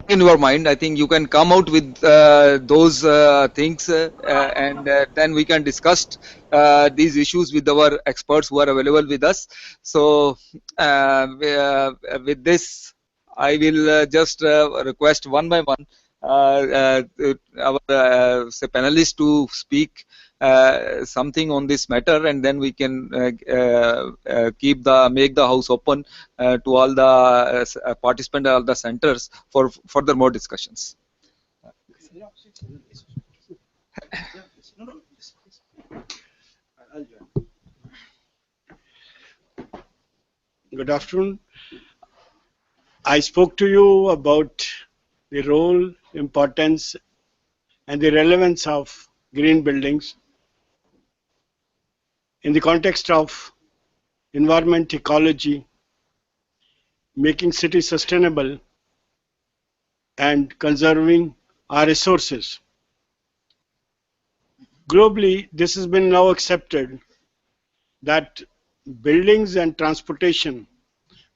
In your mind, I think you can come out with those things and then we can discuss these issues with our experts who are available with us. So with this, I will just request one by one our say panelists to speak something on this matter, and then we can make the house open to all the participants, all the centers for further more discussions. Good afternoon. I spoke to you about the role, importance, and the relevance of green buildings in the context of environment, ecology, making cities sustainable, and conserving our resources. Globally, this has been now accepted that buildings and transportation,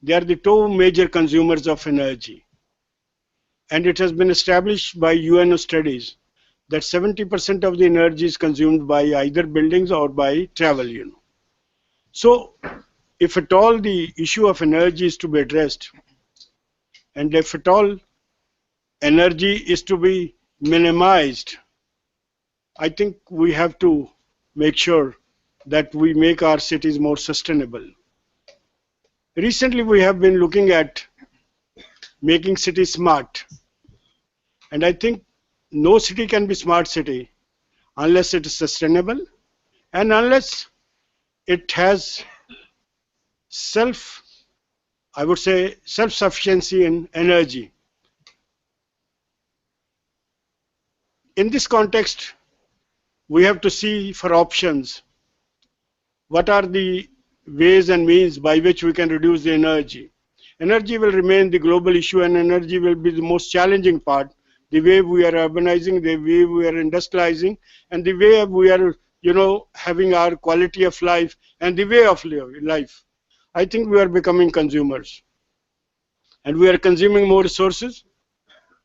they are the two major consumers of energy. And it has been established by UNO studies that 70% of the energy is consumed by either buildings or by travel, So if at all the issue of energy is to be addressed, and if at all energy is to be minimized, I think we have to make sure that we make our cities more sustainable. Recently, we have been looking at making cities smart. And I think no city can be smart city unless it is sustainable, and unless it has I would say, self-sufficiency in energy. In this context, we have to see for options what are the ways and means by which we can reduce the energy. Energy will remain the global issue, and energy will be the most challenging part. The way we are urbanizing, the way we are industrializing, and the way we are, having our quality of life and the way of life. I think we are becoming consumers, and we are consuming more resources,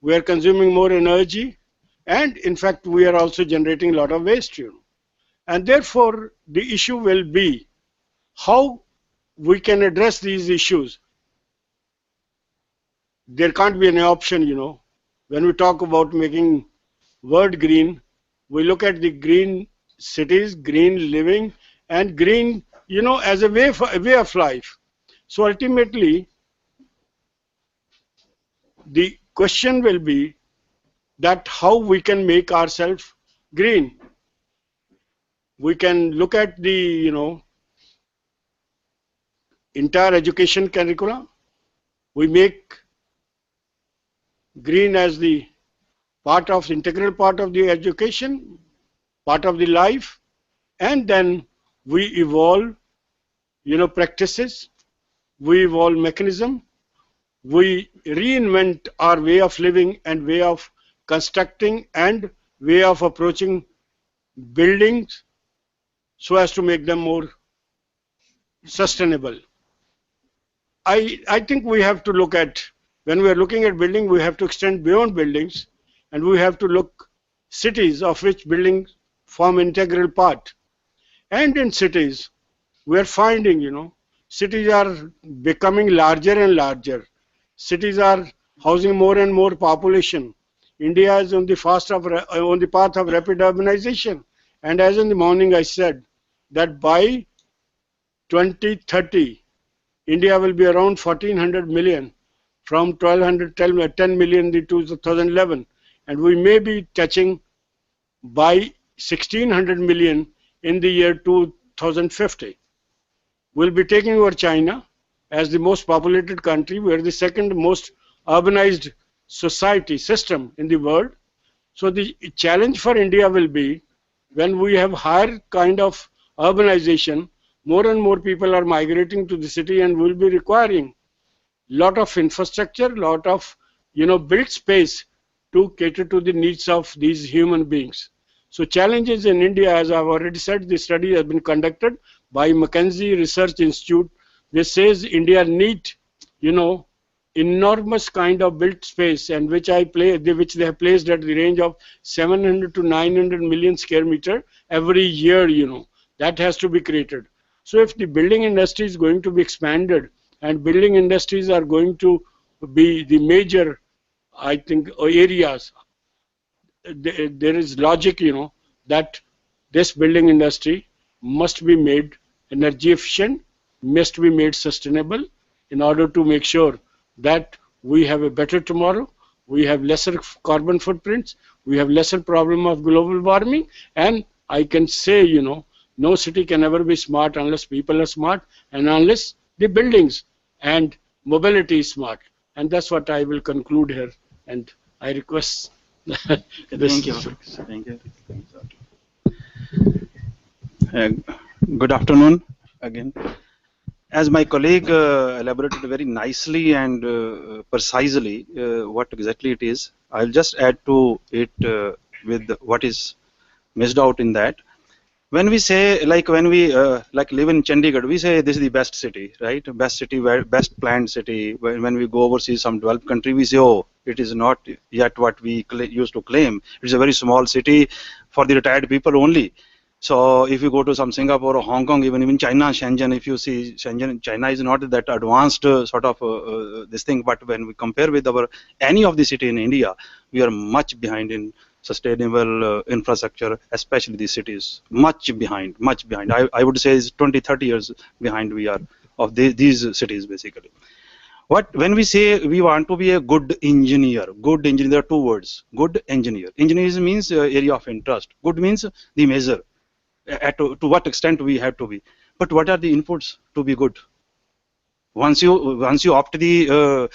we are consuming more energy, and in fact, we are also generating a lot of waste. And therefore, the issue will be how we can address these issues. There can't be any option, When we talk about making world green, we look at the green cities, green living, and green, as a way of life. So ultimately, the question will be that how we can make ourselves green. We can look at the, entire education curriculum. We make green as the integral part of the education, part of the life, and then we evolve, practices, we evolve mechanism, we reinvent our way of living and way of constructing and way of approaching buildings so as to make them more sustainable. I think we have to look at, when we are looking at building, we have to extend beyond buildings, and we have to look cities of which buildings form integral part. And in cities, we are finding, cities are becoming larger and larger. Cities are housing more and more population. India is on the path of rapid urbanization. And as in the morning I said, that by 2030, India will be around 1400 million from 10 million in 2011. And we may be touching by 1600 million in the year 2050. We'll be taking over China as the most populated country. We are the second most urbanized society system in the world. So the challenge for India will be, when we have higher kind of urbanization, more and more people are migrating to the city and will be requiring lot of infrastructure, lot of built space to cater to the needs of these human beings. So challenges in India, as I've already said, the study has been conducted by McKinsey Research Institute. This says India need, enormous kind of built space, and which they have placed at the range of 700 to 900 million square meter every year. That has to be created. So if the building industry is going to be expanded, and building industries are going to be the major, I think, areas, there is logic, that this building industry must be made energy efficient, must be made sustainable, in order to make sure that we have a better tomorrow, we have lesser carbon footprints, we have lesser problem of global warming, and I can say, no city can ever be smart unless people are smart, and unless the buildings and mobility is smart. And that's what I will conclude here, and I request this. Thank you. Thank you. Good afternoon again. As my colleague elaborated very nicely and precisely what exactly it is, I'll just add to it with what is missed out in that. When we say, when we live in Chandigarh, we say this is the best city, right? Best city, best planned city. When we go overseas, some developed country, we say, oh, it is not yet what we used to claim. It's a very small city for the retired people only. So if you go to some Singapore or Hong Kong, even China, Shenzhen, if you see Shenzhen, China is not that advanced sort of this thing. But when we compare with any of the city in India, we are much behind in sustainable infrastructure, especially these cities, much behind. I would say is 20-30 years behind we are of these cities basically. When we say we want to be a good engineer, there are two words: good engineer. Engineer means area of interest. Good means the measure, to what extent we have to be. But what are the inputs to be good? Once you opt the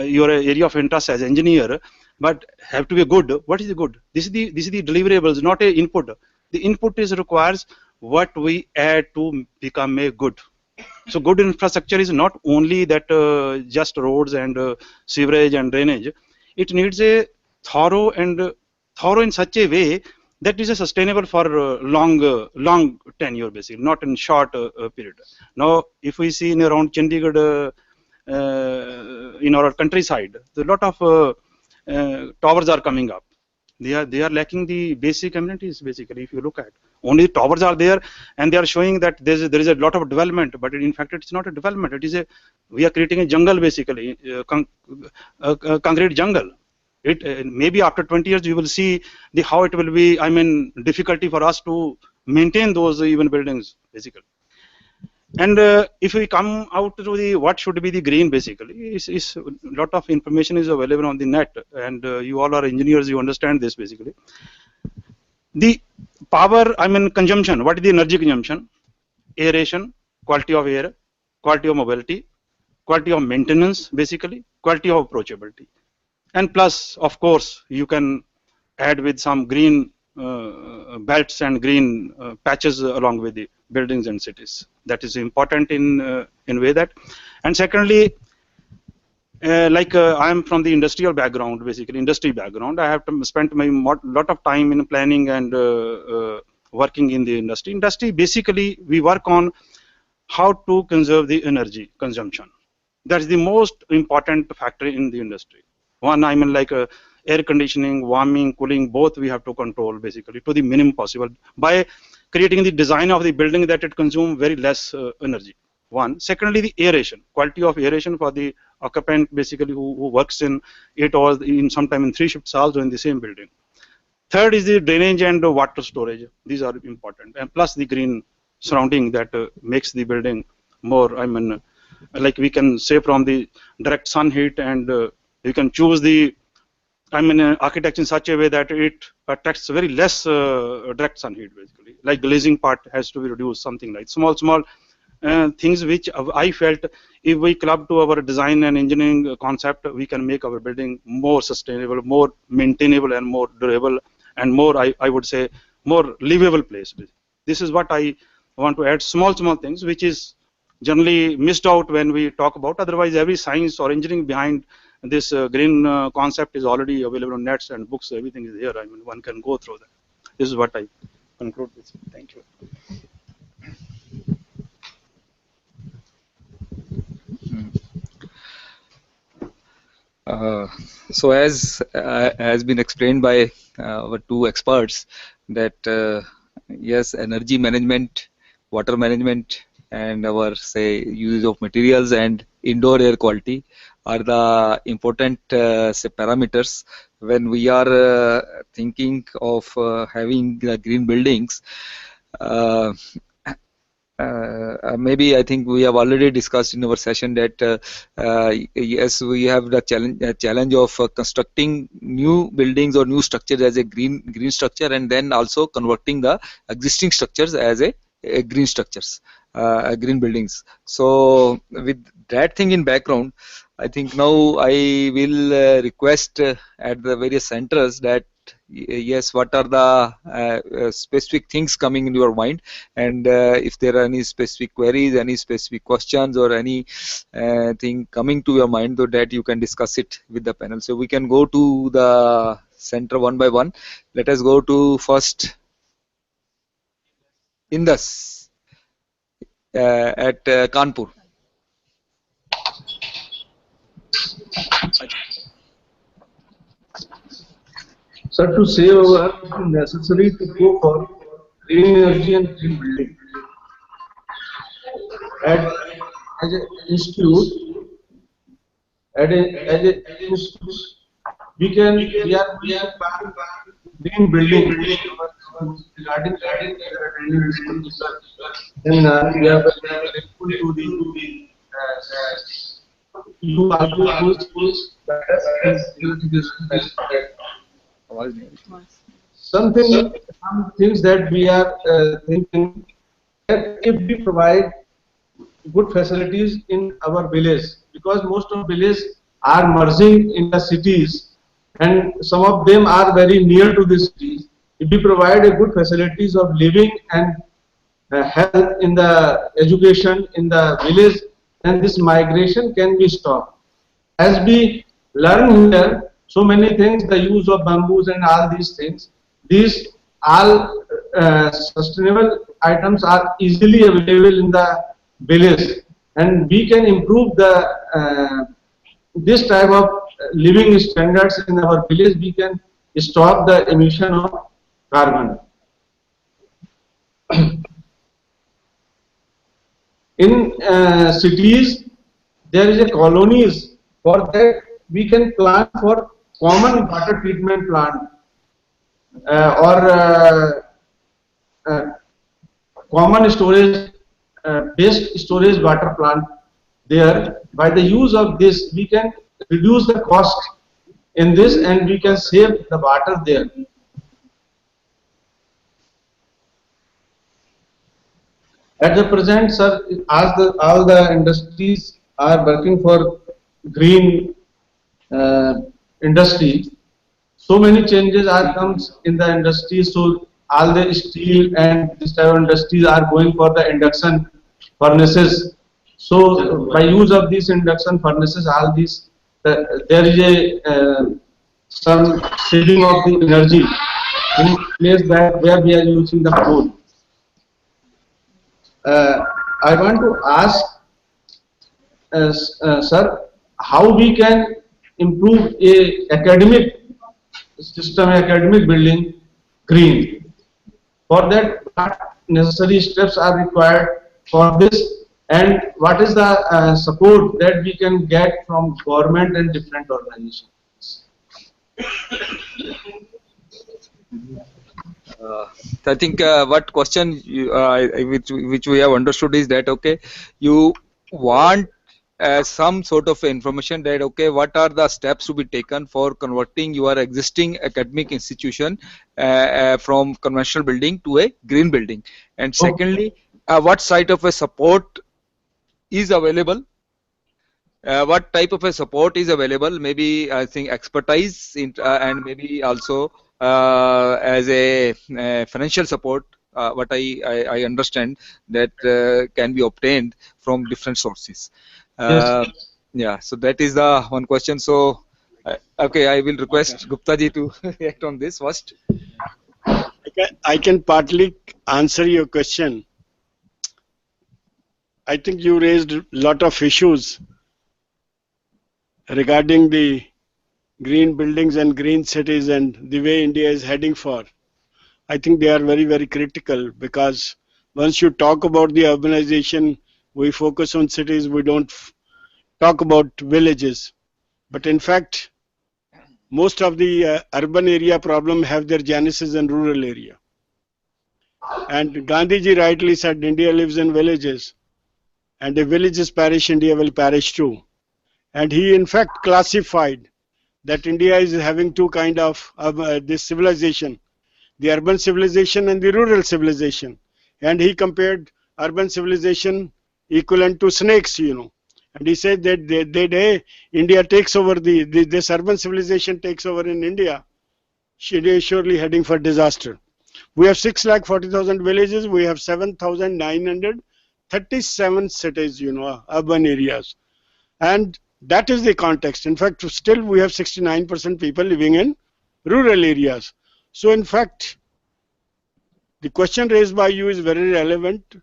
your area of interest as engineer, but have to be good. What is the good? This is the deliverables, not a input. The input is requires what we add to become a good. So good infrastructure is not only that just roads and sewerage and drainage. It needs a thorough in such a way that is sustainable for long tenure, basically, not in short period. Now, if we see in around Chandigarh, in our countryside, a lot of towers are coming up. They are lacking the basic amenities, basically. If you look at, only towers are there, and they are showing that there is a lot of development, but in fact it's not a development. It is we are creating a jungle, basically, concrete jungle. Maybe after 20 years you will see how it will be. I mean, difficulty for us to maintain those even buildings, basically. And if we come out to the what should be the green, basically, is a lot of information is available on the net, and you all are engineers, you understand this, basically. The power, I mean, consumption. What is the energy consumption? Aeration, quality of air, quality of mobility, quality of maintenance, basically, quality of approachability. And plus, of course, you can add with some green belts and green patches along with the buildings and cities. That is important in way that. And secondly, I am from the industrial background, basically industry background. I have spent my lot of time in planning and working in the industry. Industry, basically, we work on how to conserve the energy consumption. That is the most important factor in the industry. One, I mean, air conditioning, warming, cooling, both we have to control, basically, to the minimum possible by creating the design of the building that it consumes very less energy. One. Secondly, the aeration, quality of aeration for the occupant, basically, who works in 8 hours, in sometime in 3 shifts also in the same building. Third is the drainage and water storage. These are important, and plus the green surrounding that makes the building more, I mean, like we can say from the direct sun heat, and you can choose the, I mean, architecture in such a way that it attracts very less direct sun heat, basically. Like glazing part has to be reduced, something like small things which I felt if we club to our design and engineering concept, we can make our building more sustainable, more maintainable, and more durable, and more, I would say, more livable place. This is what I want to add, small things which is generally missed out when we talk about. Otherwise, every science or engineering behind this green concept is already available on nets and books. Everything is here. I mean, one can go through that. This is what I conclude with. Thank you. So as has been explained by our two experts, that yes, energy management, water management, and our use of materials and indoor air quality are the important say parameters when we are thinking of having green buildings. Maybe I think we have already discussed in our session that yes, we have the challenge of constructing new buildings or new structures as a green structure, and then also converting the existing structures as a green structures, green buildings. So with that thing in background, I think now I will request at the various centers that yes, what are the specific things coming in your mind, and if there are any specific queries, any specific questions, or any thing coming to your mind, so that you can discuss it with the panel. So we can go to the center one by one. Let us go to first Indus at Kanpur. Sir, to save our earth, it is necessary to go for green energy and green building. As an institute, we are going to plan green building regarding then we are very grateful to the you always push better and beautification some things that we are thinking that if we provide good facilities in our village, because most of villages are merging in the cities and some of them are very near to the cities. If we provide a good facilities of living and health in the education in the village, then this migration can be stopped. As we learn here, so many things, the use of bamboos and all these all sustainable items are easily available in the village, and we can improve the this type of living standards in our village. We can stop the emission of carbon. In cities, there is a colonies. For that, we can plan for common water treatment plant or common storage, best storage water plant. There, by the use of this, we can reduce the cost in this, and we can save the water there. At the present, sir, as all the industries are working for green industry, so many changes are comes in the industry. So all the steel and this type of industries are going for the induction furnaces. So by use of these induction furnaces, all these there is a some saving of the energy in place that where we are using the coal. I want to ask, sir, how we can improve a academic system, academic building green. For that, what necessary steps are required for this, and what is the support that we can get from government and different organizations? I think what question you, which we have understood is that okay, you want some sort of information that okay, what are the steps to be taken for converting your existing academic institution from conventional building to a green building, and secondly, what side of a support is available. What type of a support is available? Maybe I think expertise and maybe also as a financial support. What I understand that can be obtained from different sources. Yes. Yeah. So that is the one question. So okay, I will request Gupta ji to react on this first. I can partly answer your question. I think you raised a lot of issues regarding the green buildings and green cities and the way India is heading for. I think they are very, very critical, because once you talk about the urbanization, we focus on cities, we don't talk about villages. But in fact, most of the urban area problem have their genesis in rural area. And Gandhiji rightly said, India lives in villages, and if villages perish, India will perish too. And he in fact classified that India is having two kind of this civilization, the urban civilization and the rural civilization. And he compared urban civilization equivalent to snakes, you know. And he said that the day India takes over, this urban civilization takes over in India, she is surely heading for disaster. We have 6,40,000 villages, we have 7,937 cities, you know, urban areas. And that is the context. In fact, still we have 69% people living in rural areas. So in fact, the question raised by you is very relevant.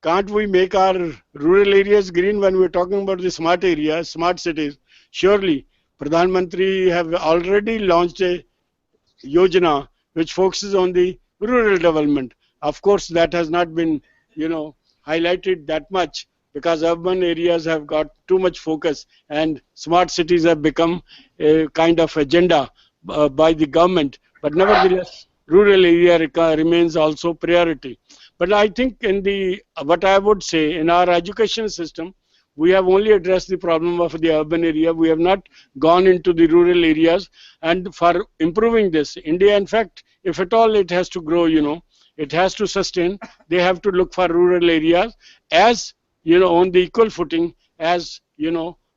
Can't we make our rural areas green when we're talking about the smart areas, smart cities? Surely, Pradhan Mantri have already launched a Yojana which focuses on the rural development. Of course, that has not been, you know, highlighted that much, because urban areas have got too much focus and smart cities have become a kind of agenda by the government. But nevertheless, rural area remains also priority. But I think in the, what I would say, in our education system, We have only addressed the problem of the urban area. We have not gone into the rural areas. And for improving this, India, in fact, if at all it has to grow, it has to sustain. They have to look for rural areas as, on the equal footing as,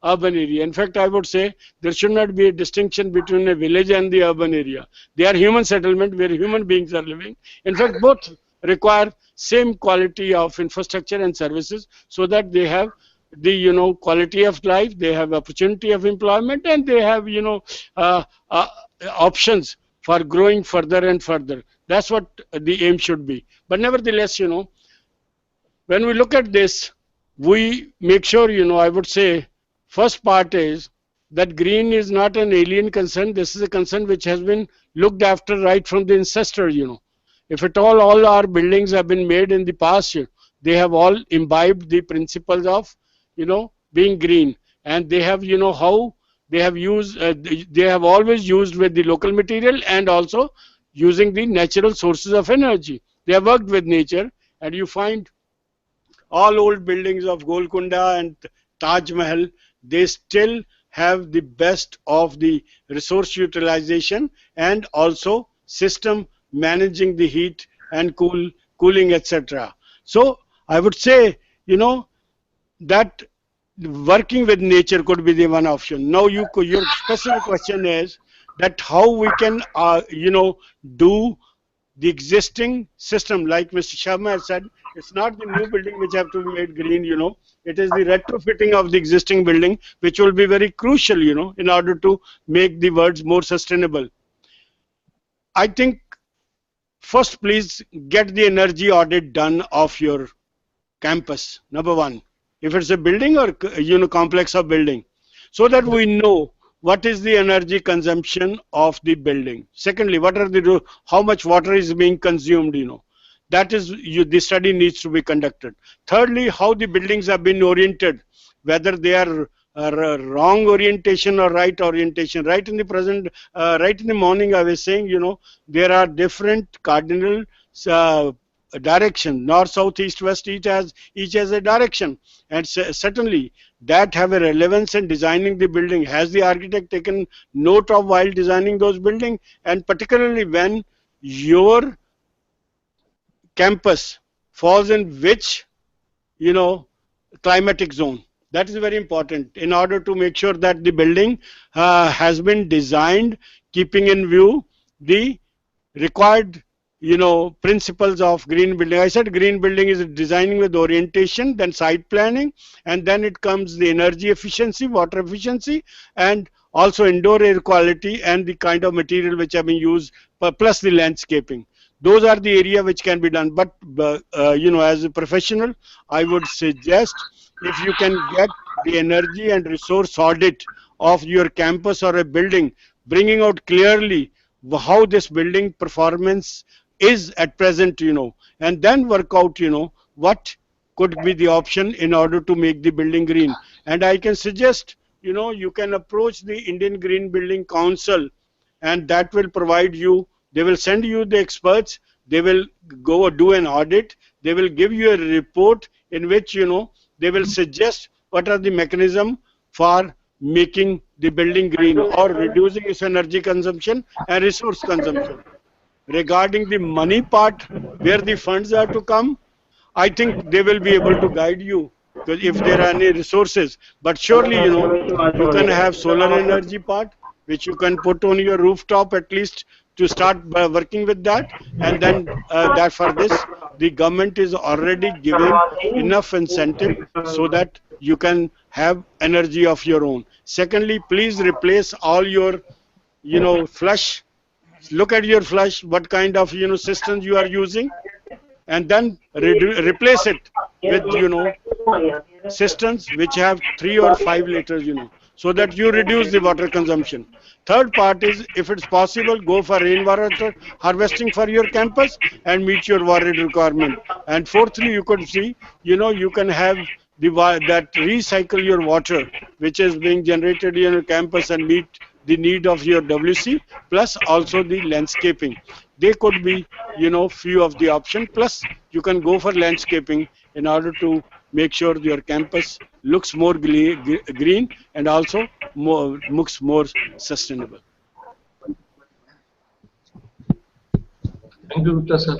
urban area. In fact, I would say there should not be a distinction between a village and the urban area. They are human settlement where human beings are living. In fact, both require same quality of infrastructure and services so that they have the quality of life, they have opportunity of employment, and they have uh, uh, options for growing further and further. That's what the aim should be. But nevertheless, when we look at this, we make sure, I would say, first part is that green is not an alien concern. This is a concern which has been looked after right from the ancestor, If at all our buildings have been made in the past, they have all imbibed the principles of, being green. And they have, how they have used, they have always used with the local material and also using the natural sources of energy. They have worked with nature, and you find all old buildings of Golconda and Taj Mahal, they still have the best of the resource utilization and also system managing the heat and cooling, etc. So I would say, that working with nature could be the one option. Now, your specific question is that how we can, do the existing system, like Mr. Sharma has said, it's not the new building which have to be made green, it is the retrofitting of the existing building, which will be very crucial, in order to make the words more sustainable. I think first, please get the energy audit done of your campus, number one. If it's a building or, complex of building, so that we know what is the energy consumption of the building. Secondly, how much water is being consumed, that is, the study needs to be conducted. Thirdly, how the buildings have been oriented, whether they are wrong orientation or right orientation. Right in the morning, I was saying, there are different cardinal direction, north, south, east, west, each has a direction, and certainly that have a relevance in designing the building. Has the architect taken note of while designing those buildings? And particularly when your campus falls in which, climatic zone. That is very important in order to make sure that the building has been designed keeping in view the required principles of green building. I said green building is designing with orientation, then site planning, and then it comes the energy efficiency, water efficiency, and also indoor air quality and the kind of material which have been used, plus the landscaping. Those are the area which can be done. But as a professional, I would suggest if you can get the energy and resource audit of your campus or a building, bringing out clearly how this building performance is at present, and then work out, what could be the option in order to make the building green. And I can suggest, you can approach the Indian Green Building Council, and that will provide you, they will send you the experts, they will go do an audit, they will give you a report in which, they will suggest what are the mechanism for making the building green or reducing its energy consumption and resource consumption. Regarding the money part, where the funds are to come, I think they will be able to guide you if there are any resources. But surely, you can have solar energy part, which you can put on your rooftop at least to start working with that. And then that for this, the government is already giving enough incentive so that you can have energy of your own. Secondly, please replace all your, flush. Look at your flush, what kind of, systems you are using, and then replace it with, systems which have 3 or 5 liters, so that you reduce the water consumption. Third part is, if it's possible, go for rainwater harvesting for your campus and meet your water requirement. And fourthly, you could see, you can have that recycle your water, which is being generated in your campus, and meet the need of your WC, plus also the landscaping. They could be, few of the options. Plus, you can go for landscaping in order to make sure your campus looks more green and also looks more sustainable. Thank you, Gupta sir.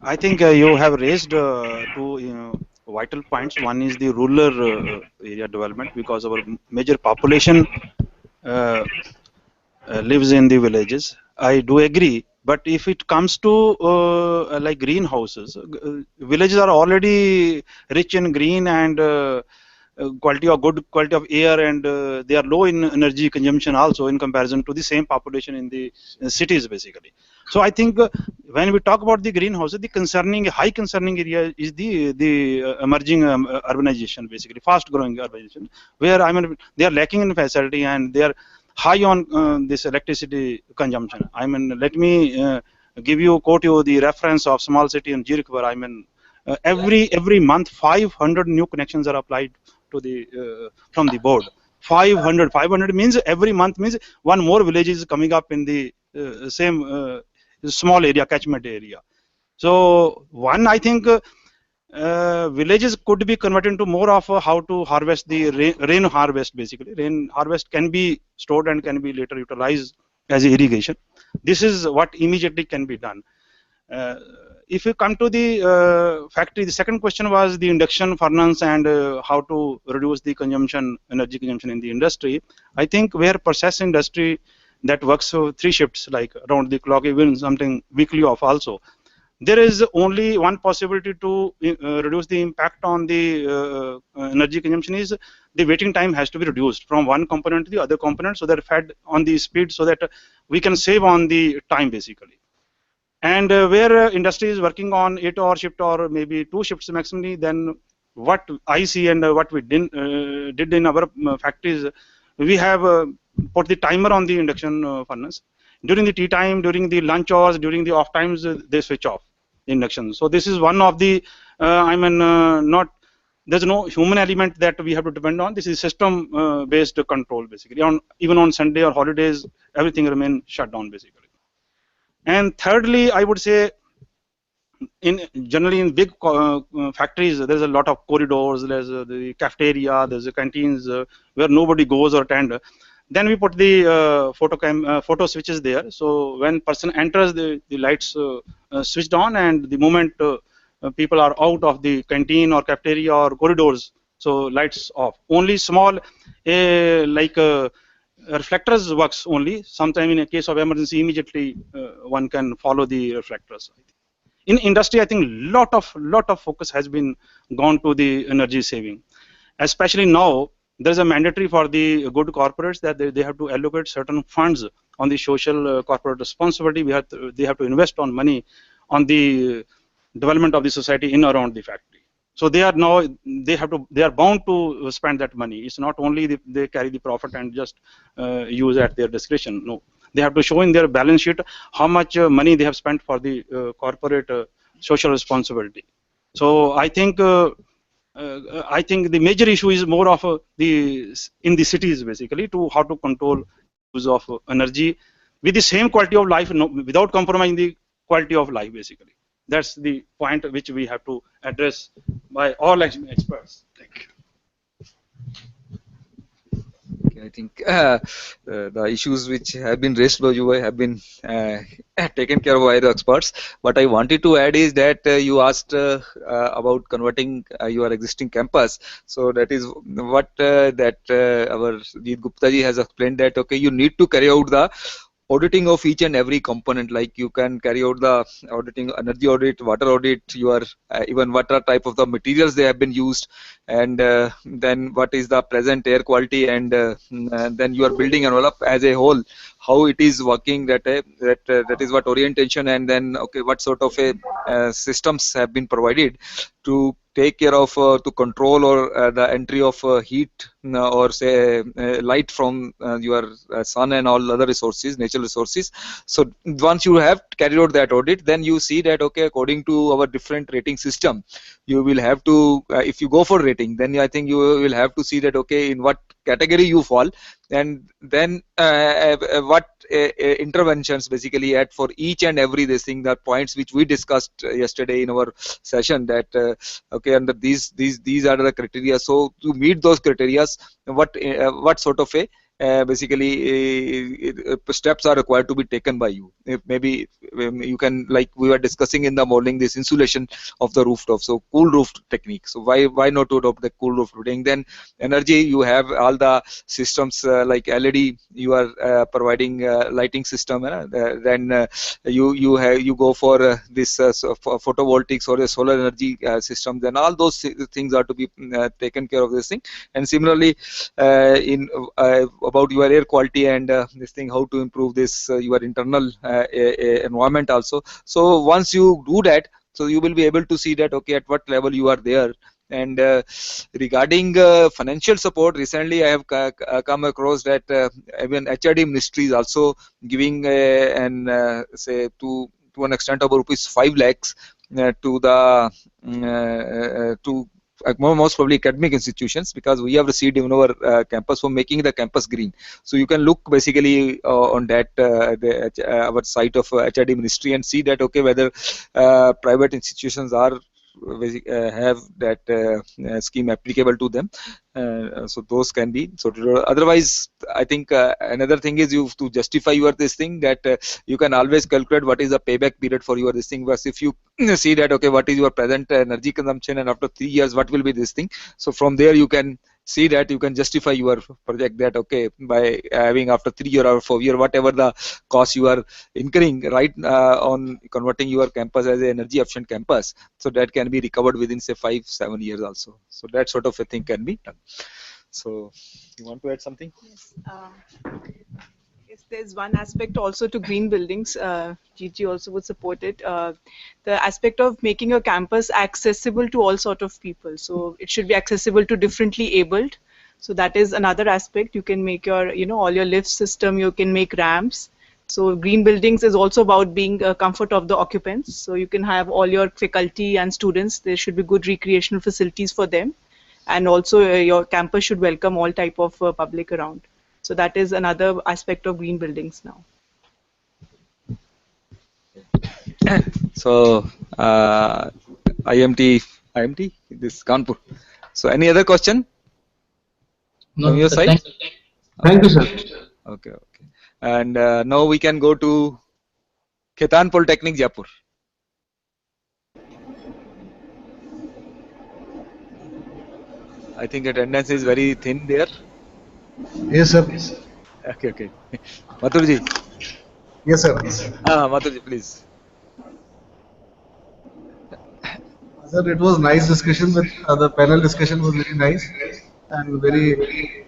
I think you have raised two vital points. One is the rural area development, because our major population lives in the villages. I do agree, but if it comes to like greenhouses, villages are already rich in green and good quality of air, and they are low in energy consumption also in comparison to the same population in the cities basically. So I think when we talk about the greenhouses, the high concerning area is the emerging urbanization, basically fast growing urbanization, where I mean they are lacking in facility and they are high on this electricity consumption. I mean, let me quote you the reference of small city in Zurich, where I mean every month 500 new connections are applied to the from the board. 500 means every month means one more village is coming up in the same small area, catchment area. So one, I think villages could be converted into more of how to harvest the rain harvest. Basically, rain harvest can be stored and can be later utilized as irrigation. This is what immediately can be done. If you come to the factory, the second question was the induction furnace and how to reduce the energy consumption in the industry. I think where process industry that works 3 shifts, like around the clock, even something weekly off also, there is only one possibility to reduce the impact on the energy consumption is the waiting time has to be reduced from one component to the other component, so they're fed on the speed so that we can save on the time basically. And where industry is working on 8-hour shift or maybe 2 shifts maximally, then what I see and what we did in our factories, we have put the timer on the induction furnace. During the tea time, during the lunch hours, during the off times, they switch off the induction. So this is one of the, there's no human element that we have to depend on. This is system based control basically. Even on Sunday or holidays, everything remain shut down basically. And thirdly, I would say, generally in big factories, there's a lot of corridors, there's the cafeteria, there's the canteens where nobody goes or attend. Then we put the photo switches there. So when person enters, the lights switched on, and the moment people are out of the canteen or cafeteria or corridors, so lights off. Only small reflectors works only. Sometime in a case of emergency, immediately one can follow the reflectors. In industry, I think lot of focus has been gone to the energy saving. Especially now, there is a mandatory for the good corporates that they have to allocate certain funds on the social corporate responsibility. They have to invest on money on the development of the society in around the factory. So they are bound to spend that money. It's not only they carry the profit and just use at their discretion. No, they have to show in their balance sheet how much money they have spent for the corporate social responsibility. So I think the major issue is more of in the cities basically, to how to control use of energy with the same quality of life, without compromising the quality of life basically. That's the point which we have to address by all experts. Thank you. Okay, I think the issues which have been raised by you have been taken care of by the experts. What I wanted to add is that you asked about converting your existing campus. So that is what our Jeet Gupta ji has explained, that okay, you need to carry out the auditing of each and every component. Like you can carry out the auditing, energy audit, water audit, even what are type of the materials they have been used, and then what is the present air quality, and then your building envelope as a whole, how it is working, that is what orientation, and then okay, what sort of systems have been provided to take care of to control or the entry of heat or say light from your sun and all other resources, natural resources. So once you have carried out that audit, then you see that okay, according to our different rating system, you will have to if you go for rating, then I think you will have to see that okay, in what category you fall, and then what interventions basically at for each and every this thing, the points which we discussed yesterday in our session, that okay, under these are the criteria. So to meet those criteria, what sort of a basically steps are required to be taken by you. If maybe you can, like we were discussing in the morning, this insulation of the rooftop, so cool roof technique. So why not to adopt the cool roof technique? Then energy, you have all the systems like LED, you are providing lighting system, then you go for this photovoltaics or a solar energy system, then all those things are to be taken care of this thing. And similarly in about your air quality and this thing, how to improve this your internal environment also. So once you do that, so you will be able to see that okay, at what level you are there. And regarding financial support, recently I have come across that even HRD ministry is also giving an say to an extent of rupees 5 lakhs to the to most probably academic institutions, because we have received in our campus for making the campus green. So you can look basically on that our site of HRD ministry and see that okay, whether private institutions are have that scheme applicable to them. So those can be sorted out. Otherwise, I think another thing is you to justify your this thing, that you can always calculate what is the payback period for your this thing. But if you see that okay, what is your present energy consumption, and after 3 years what will be this thing, so from there you can see that you can justify your project, that okay, by having after 3 year or 4 year, whatever the cost you are incurring right on converting your campus as an energy efficient campus, so that can be recovered within say 5-7 years also. So that sort of a thing can be done. So you want to add something? Yes. Yes, there's one aspect also to green buildings. GG also would support it. The aspect of making a campus accessible to all sort of people. So it should be accessible to differently abled. So that is another aspect. You can make your, all your lift system. You can make ramps. So green buildings is also about being comfort of the occupants. So you can have all your faculty and students. There should be good recreational facilities for them, and also your campus should welcome all type of public around. So that is another aspect of green buildings now. So IMT this Kanpur. So any other question from your side? Thank you, sir. Okay. And now we can go to Ketan Polytechnic, Jaipur. I think attendance is very thin there. Yes, sir. Okay. Mathurji. Yes, sir. Mathurji, please. Sir, it was nice discussion with the panel discussion was very nice and very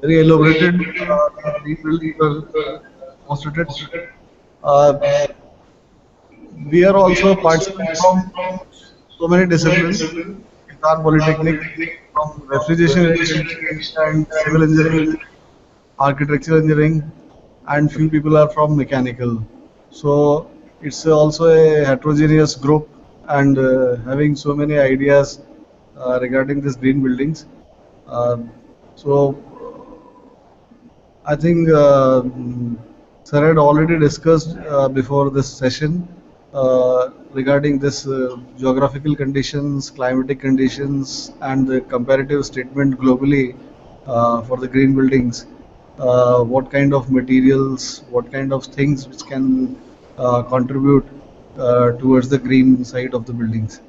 elaborated. Rebuilding were demonstrated. We are also participants from so many disciplines. Guitar Polytechnic, from refrigeration engineering and civil engineering, architectural engineering, and few people are from mechanical. So it's also a heterogeneous group, and having so many ideas regarding these green buildings. So I think Sir had already discussed before this session regarding this geographical conditions, climatic conditions, and the comparative statement globally for the green buildings. What kind of materials, what kind of things which can contribute towards the green side of the buildings.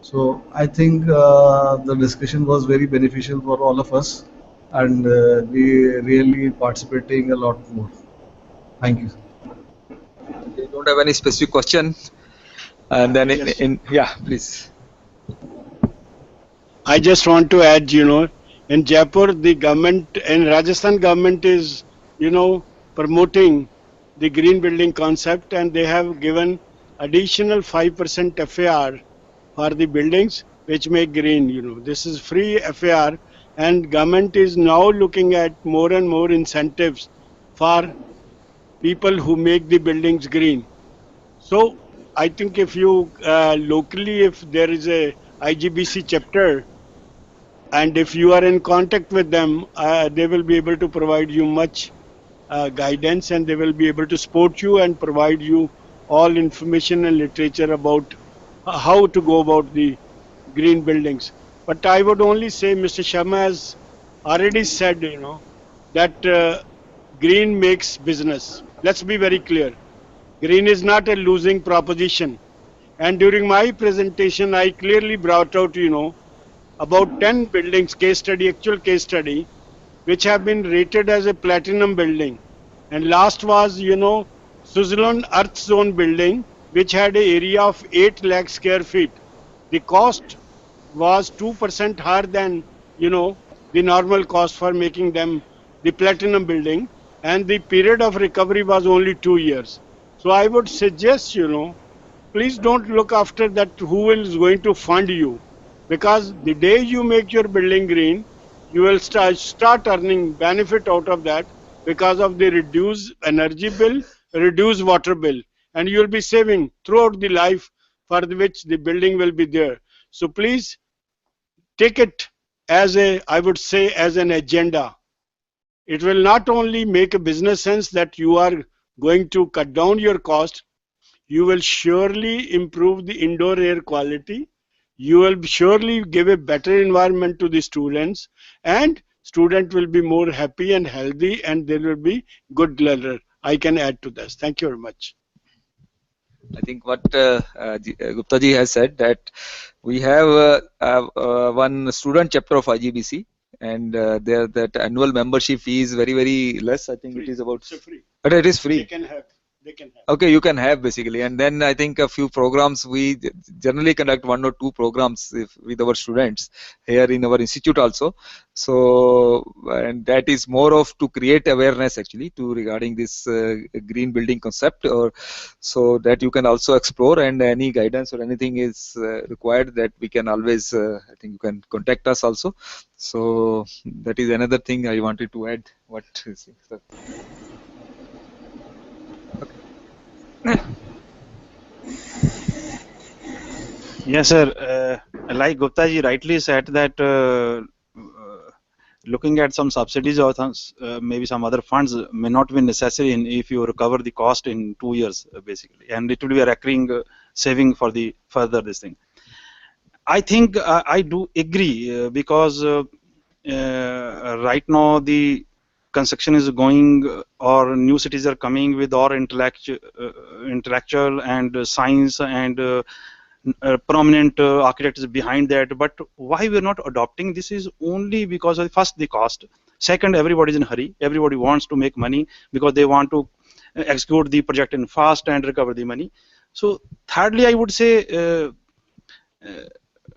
So I think the discussion was very beneficial for all of us, and we really participating a lot more. Thank you. They don't have any specific question, and then Yes. yeah, please. I just want to add, in Jaipur, the government and Rajasthan government is, promoting the green building concept, and they have given additional 5% FAR for the buildings which make green. This is free FAR, and government is now looking at more and more incentives for people who make the buildings green. So I think if you locally, if there is a IGBC chapter, And if you are in contact with them, they will be able to provide you much guidance, and they will be able to support you and provide you all information and literature about how to go about the green buildings. But I would only say Mr. Sharma has already said, that green makes business. Let's be very clear. Green is not a losing proposition. And during my presentation, I clearly brought out, about 10 buildings, actual case study, which have been rated as a platinum building. And last was, Switzerland Earth Zone building, which had an area of 8 lakh square feet. The cost was 2% higher than, the normal cost for making them the platinum building. And the period of recovery was only 2 years. So I would suggest, please don't look after that who is going to fund you, because the day you make your building green, you will start earning benefit out of that because of the reduced energy bill, reduced water bill, and you will be saving throughout the life for which the building will be there. So please take it as I would say, as an agenda. It will not only make a business sense that you are going to cut down your cost, you will surely improve the indoor air quality. You will surely give a better environment to the students, and student will be more happy and healthy, and there will be good learner. I can add to this. Thank you very much. I think what Gupta ji has said, that we have one student chapter of IGBC, and there that annual membership fee is very less. I think it is about. It's free. But it is free. They can have. Okay, you can have basically, and then I think a few programs we generally conduct 1 or 2 programs with our students here in our institute also. So, and that is more of to create awareness actually to regarding this green building concept, or so that you can also explore, and any guidance or anything is required, that we can always I think you can contact us also. So that is another thing I wanted to add. What is it, sir? Yes, sir. Like Gupta ji rightly said that looking at some subsidies or maybe some other funds may not be necessary if you recover the cost in 2 years, basically, and it will be a recurring saving for the further this thing. I think I do agree because right now the construction is going, or new cities are coming with our intellectual and science and prominent architects behind that. But why we're not adopting this is only because of first the cost, second everybody is in a hurry, everybody wants to make money because they want to execute the project in fast and recover the money. So thirdly, I would say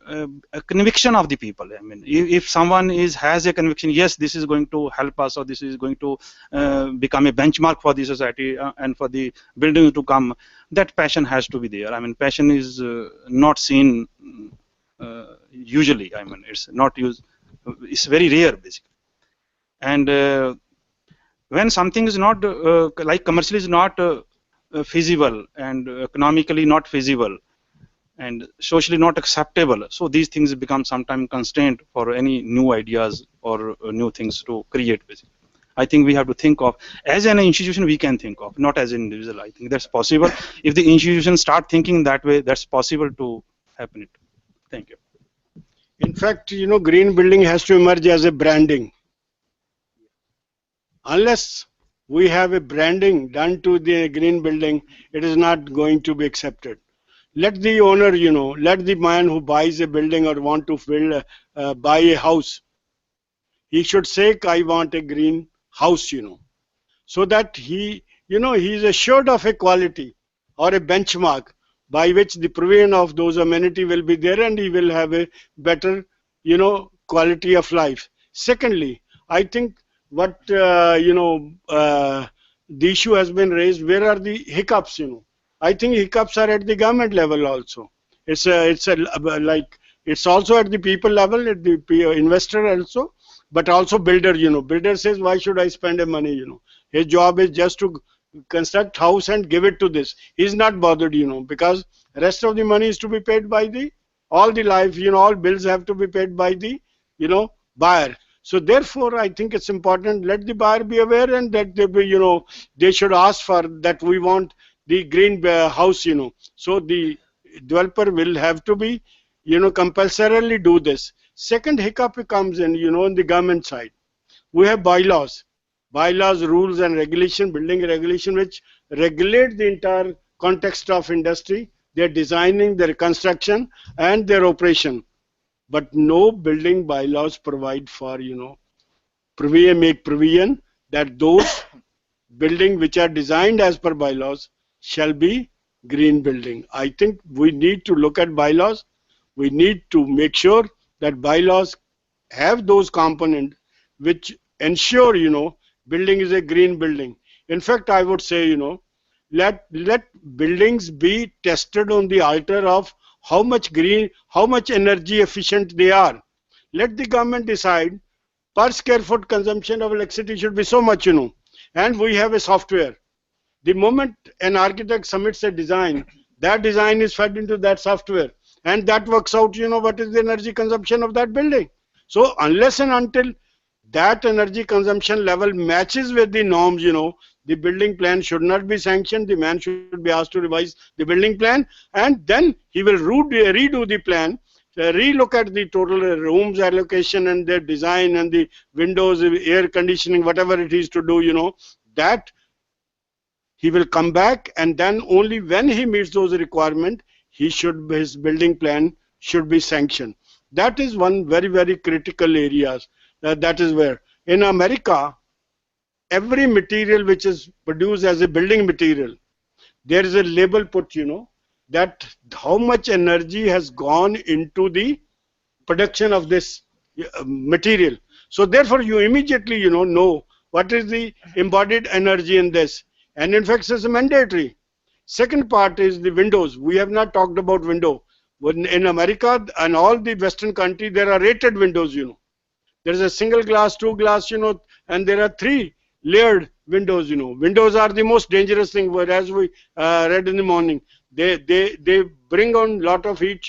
a conviction of the people. I mean, if someone has a conviction, yes, this is going to help us, or this is going to become a benchmark for the society and for the buildings to come, that passion has to be there. I mean, passion is not seen usually. I mean, it's not used. It's very rare, basically. And when something is not like commercially is not feasible and economically not feasible and socially not acceptable, so these things become sometimes constraint for any new ideas or new things to create, basically. I think we have to think of, as an institution we can think of, not as an individual. I think that's possible. If the institution start thinking that way, that's possible to happen. Thank you. In fact, green building has to emerge as a branding. Unless we have a branding done to the green building, it is not going to be accepted. Let the owner, let the man who buys a building or want to buy a house, he should say, I want a green house, so that he is assured of a quality or a benchmark by which the provision of those amenity will be there, and he will have a better, quality of life. Secondly, I think what, the issue has been raised, where are the hiccups, I think hiccups are at the government level also. It's also at the people level, at the investor also, but also builder. Builder says, why should I spend the money? His job is just to construct house and give it to this. He's not bothered, because rest of the money is to be paid by all the life. All bills have to be paid by the buyer. So therefore, I think it's important, let the buyer be aware, and that they be, they should ask for that, we want the green house, So the developer will have to be, compulsorily do this. Second hiccup comes in, on the government side. We have bylaws, rules and regulation, building regulation, which regulate the entire context of industry, their designing, their construction and their operation. But no building bylaws provide for, make provision that those buildings which are designed as per bylaws shall be green building. I think we need to look at bylaws. We need to make sure that bylaws have those components which ensure, building is a green building. In fact, I would say, let buildings be tested on the altar of how much green, how much energy efficient they are. Let the government decide per square foot consumption of electricity should be so much, and we have a software. The moment an architect submits a design, that design is fed into that software, and that works out, what is the energy consumption of that building. So unless and until that energy consumption level matches with the norms, the building plan should not be sanctioned. The man should be asked to revise the building plan, and then he will redo the plan, relook at the total rooms allocation and their design and the windows, air conditioning, whatever it is to do, that he will come back, and then only when he meets those requirements, his building plan should be sanctioned. That is one very, very critical areas. That is where in America, every material which is produced as a building material, there is a label put, that how much energy has gone into the production of this material. So therefore, you immediately, know what is the embodied energy in this. And in fact, it's mandatory. Second part is the windows. We have not talked about window. In America and all the Western countries, there are rated windows, There is a single glass, two glass, and there are three layered windows, Windows are the most dangerous thing, whereas we read in the morning. They bring on lot of heat,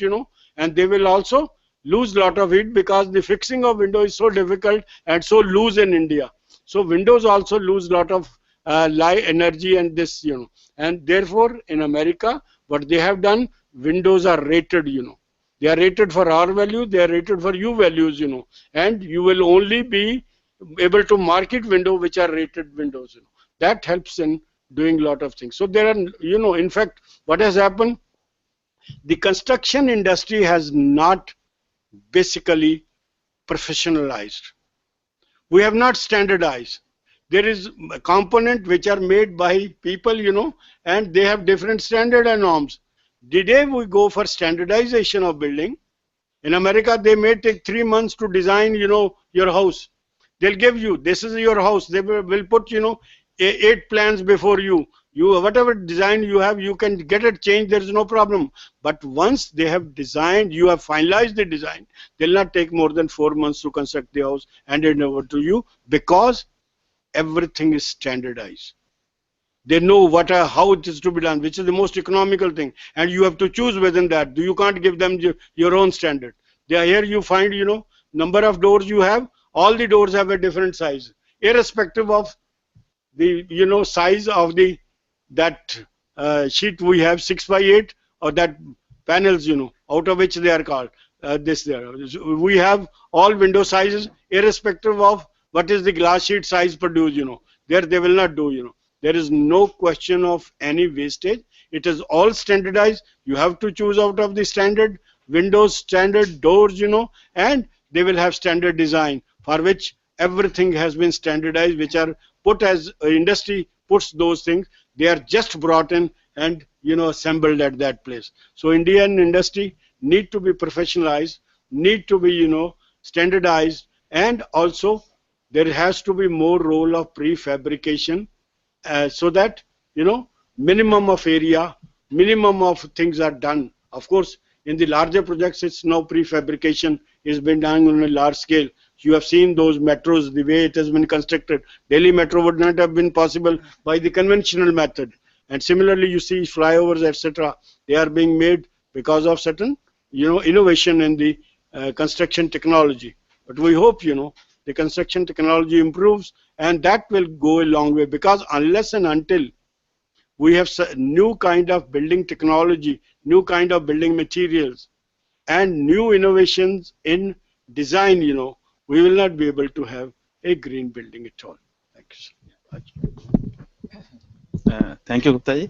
and they will also lose lot of heat because the fixing of window is so difficult and so loose in India. So windows also lose lot of light energy and this, and therefore in America, what they have done, windows are rated, They are rated for R value, they are rated for U values, and you will only be able to market window which are rated windows, That helps in doing lot of things. So there are, in fact, what has happened, the construction industry has not basically professionalized. We have not standardized. There is a component which are made by people, and they have different standard and norms. The day we go for standardization of building, in America, they may take 3 months to design, your house. They'll give you, this is your house. They will put, 8 plans before you. Whatever design you have, you can get it changed. There is no problem. But once they have designed, you have finalized the design, they'll not take more than 4 months to construct the house and hand over to you, because everything is standardized. They know how it is to be done, which is the most economical thing, and you have to choose within that. You can't give them your own standard. Here you find, number of doors you have, all the doors have a different size, irrespective of the size of that sheet we have, 6 by 8, or that panels, out of which they are called this there. We have all window sizes, irrespective of what is the glass sheet size produced, There they will not do, There is no question of any wastage. It is all standardized. You have to choose out of the standard windows, standard doors, and they will have standard design, for which everything has been standardized, which are put as industry puts those things. They are just brought in and assembled at that place. So Indian industry need to be professionalized, need to be standardized, and also there has to be more role of prefabrication, so that minimum of area, minimum of things are done. Of course, in the larger projects, it's now prefabrication is been done on a large scale. You have seen those metros, the way it has been constructed. Delhi metro would not have been possible by the conventional method. And similarly, you see flyovers, etc. They are being made because of certain innovation in the construction technology. But we hope, the construction technology improves, and that will go a long way, because unless and until we have new kind of building technology, new kind of building materials, and new innovations in design, we will not be able to have a green building at all. Thank you. Thank you, Gupta ji.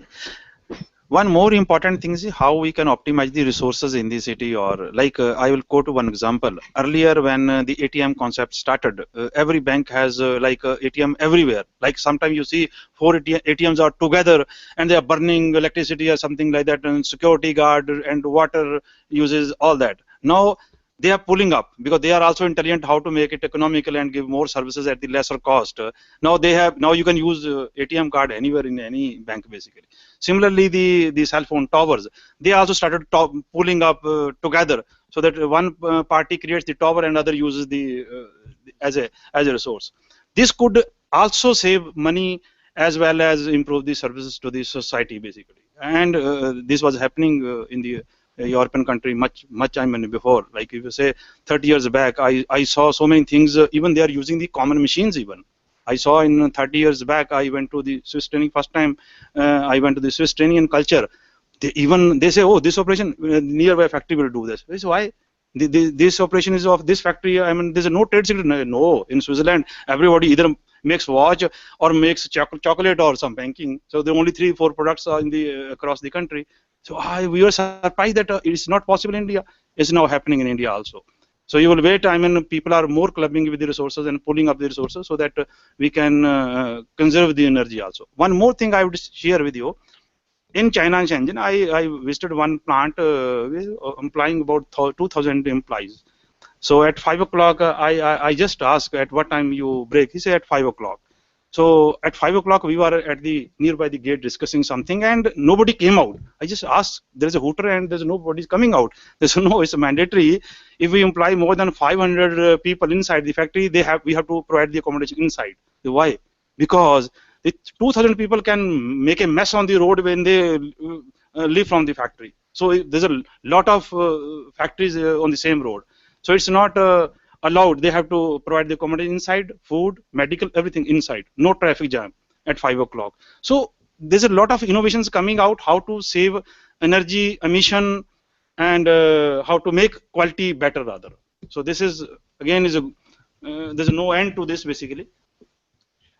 One more important thing is how we can optimize the resources in the city, or like I will quote one example. Earlier, when the ATM concept started, every bank has ATM everywhere. Like sometimes you see 4 ATMs are together and they are burning electricity or something like that, and security guard and water uses, all that. Now they are pulling up because they are also intelligent how to make it economical and give more services at the lesser cost. Now you can use ATM card anywhere in any bank basically. Similarly, the cell phone towers, they also started pulling up together, so that one party creates the tower and other uses the as a resource. This could also save money as well as improve the services to the society basically. And this was happening in the European country much before. Like if you say 30 years back, I saw so many things. Even they are using the common machines even. I saw in 30 years back, I went to the Swiss training first time. I went to the Swiss training and culture. They say, oh, this operation nearby factory will do this. This why this operation is of this factory. I mean, there's no trade secret. No, in Switzerland, everybody either makes watch or makes chocolate or some banking. So the only 3-4 products are in the across the country. So we were surprised that it's not possible in India. It's now happening in India also. So you will wait. I mean, people are more clubbing with the resources and pulling up the resources so that we can conserve the energy also. One more thing I would share with you. In China and Shenzhen, I visited one plant employing about 2,000 employees. So at 5 o'clock, I just asked at what time you break. He said at 5 o'clock. So at 5 o'clock, we were at the nearby the gate discussing something, and nobody came out. I just asked, there's a hooter and there's nobody's coming out. They said, no, it's mandatory. If we employ more than 500 people inside the factory, we have to provide the accommodation inside. Why? Because 2,000 people can make a mess on the road when they leave from the factory. So there's a lot of factories on the same road. So it's not allowed. They have to provide the accommodation inside, food, medical, everything inside. No traffic jam at 5 o'clock. So there's a lot of innovations coming out, how to save energy, emission, and how to make quality better rather. So this is, again, there's no end to this basically.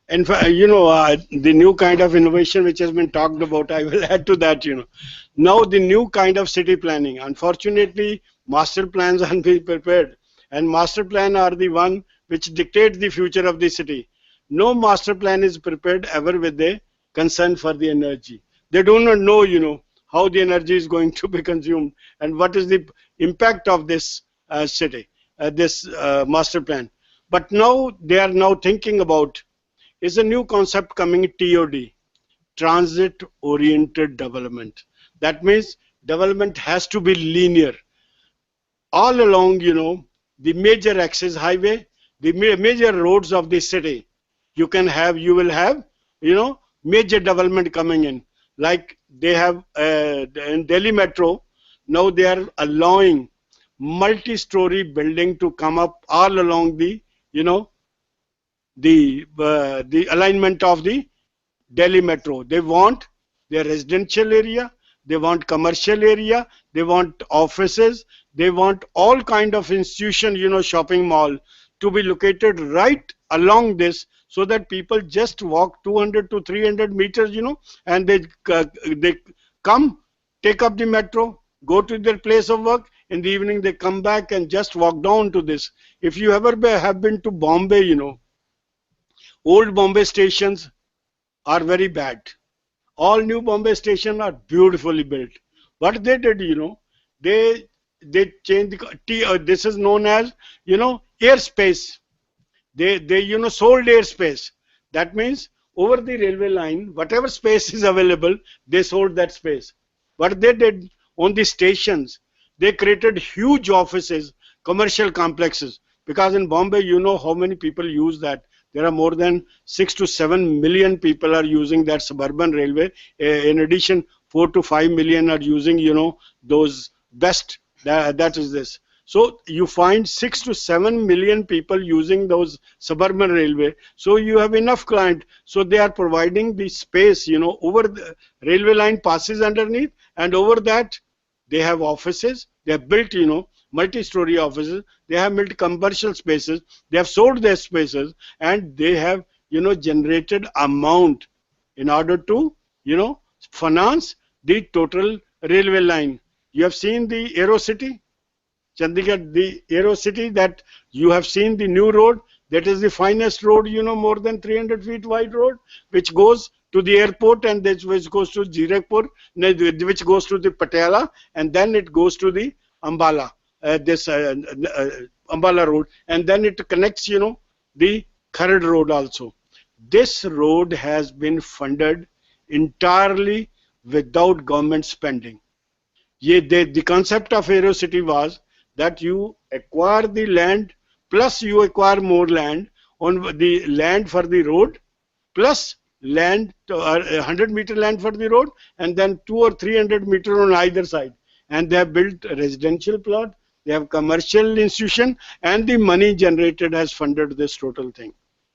And the new kind of innovation which has been talked about, I will add to that, Now the new kind of city planning. Unfortunately, master plans are being prepared. And master plan are the one which dictate the future of the city. No master plan is prepared ever with a concern for the energy. They do not know, how the energy is going to be consumed and what is the impact of this city, this master plan. But now they are now thinking about, is a new concept coming, TOD, transit oriented development. That means development has to be linear. All along, the major access highway, the major roads of the city, you will have, major development coming in. Like they have in Delhi Metro, now they are allowing multi-story building to come up all along the, the alignment of the Delhi Metro. They want their residential area, they want commercial area, they want offices, they want all kind of institution, shopping mall to be located right along this, so that people just walk 200 to 300 meters, and they come, take up the metro, go to their place of work. In the evening, they come back and just walk down to this. If you ever have been to Bombay, old Bombay stations are very bad. All new Bombay stations are beautifully built. What they did, they changed this is known as, airspace. They sold airspace. That means over the railway line, whatever space is available, they sold that space. What they did on the stations, they created huge offices, commercial complexes. Because in Bombay, how many people use that. There are more than 6 to 7 million people are using that suburban railway. In addition, 4 to 5 million are using, those best. That is this. So you find 6 to 7 million people using those suburban railway. So you have enough client. So they are providing the space, you know, over the railway line passes underneath, and over that they have offices. They have built, you know, multi-story offices. They have built commercial spaces. They have sold their spaces, and they have, you know, generated amount in order to, you know, finance the total railway line. You have seen the Aero City, Chandigarh, the Aero City, that you have seen the new road. That is the finest road, you know, more than 300 feet wide road, which goes to the airport, and which goes to Zirakpur, which goes to the Patiala, and then it goes to the Ambala, Ambala road, and then it connects, you know, the Kharad road also. This road has been funded entirely without government spending. The concept of Aerocity was that you acquire the land, plus you acquire more land on the land for the road, plus land, 100-meter land for the road, and then 200 or 300 meter on either side. And they have built a residential plot, they have commercial institution, and the money generated has funded this total thing.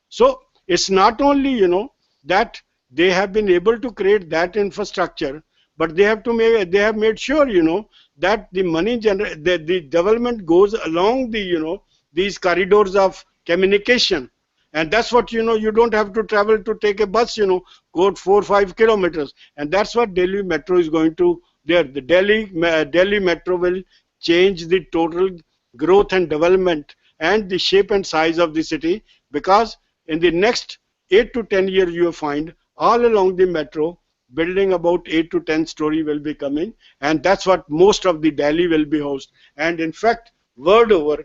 So it's not only, you know, that they have been able to create that infrastructure, but they have to make, they have made sure, you know, that the money the development goes along the, you know, these corridors of communication. And that's what, you know, you don't have to travel to take a bus, you know, go 4 or 5 kilometers. And that's what Delhi Metro is going to there. The Delhi Metro will change the total growth and development and the shape and size of the city, because in the next 8 to 10 years you will find all along the metro building about 8 to 10 story will be coming, and that's what most of the Delhi will be housed. And in fact, world over,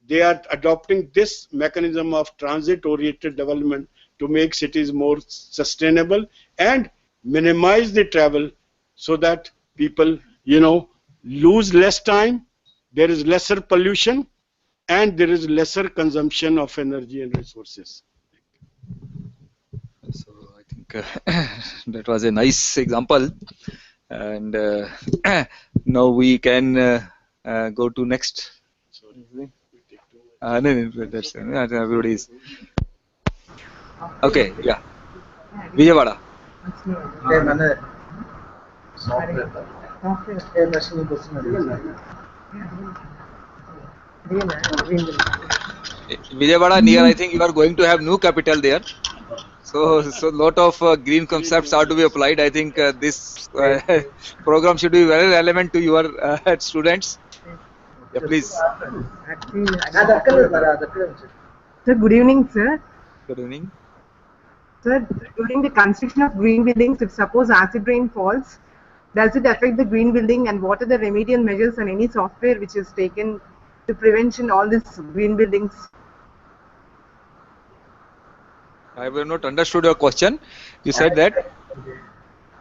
they are adopting this mechanism of transit oriented development to make cities more sustainable and minimize the travel, so that people, you know, lose less time, there is lesser pollution, and there is lesser consumption of energy and resources. So I think that was a nice example, and now we can go to next. No, that's everybody is okay. Yeah, Vijayawada. Vijayawada near, I think you are going to have new capital there. So lot of green concepts are to be applied. I think this program should be very relevant to your students. Yeah, please. Sir, good evening, sir. Good evening. Sir, during the construction of green buildings, if suppose acid rain falls, does it affect the green building, and what are the remedial measures and any software which is taken to prevention all these green buildings? I have not understood your question. You said that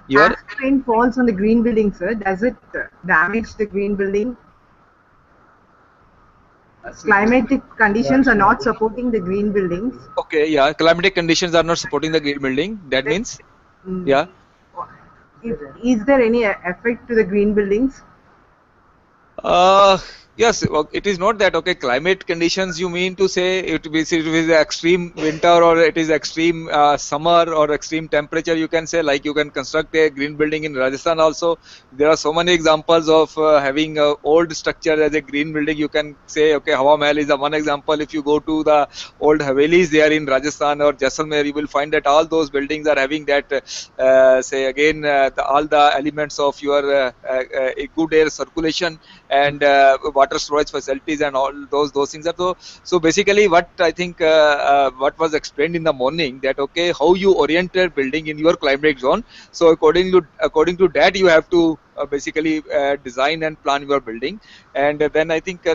your acid rain falls on the green building, sir. Does it damage the green building? Climatic conditions are not supporting the green buildings. Okay, yeah, climatic conditions are not supporting the green building. That means, yeah. Is there any effect to the green buildings? Yes, it is not that. Okay, climate conditions, you mean to say it is extreme winter, or it is extreme summer, or extreme temperature, you can say, like you can construct a green building in Rajasthan also. There are so many examples of having old structure as a green building. You can say, okay, Hawa Mahal is the one example. If you go to the old Havelis there in Rajasthan or Jaisalmer, you will find that all those buildings are having that, say again, all the elements of your a good air circulation and water storage facilities and all those things are so basically what I think what was explained in the morning, that okay, how you orient your building in your climate zone. So according to that you have to basically design and plan your building, and then I think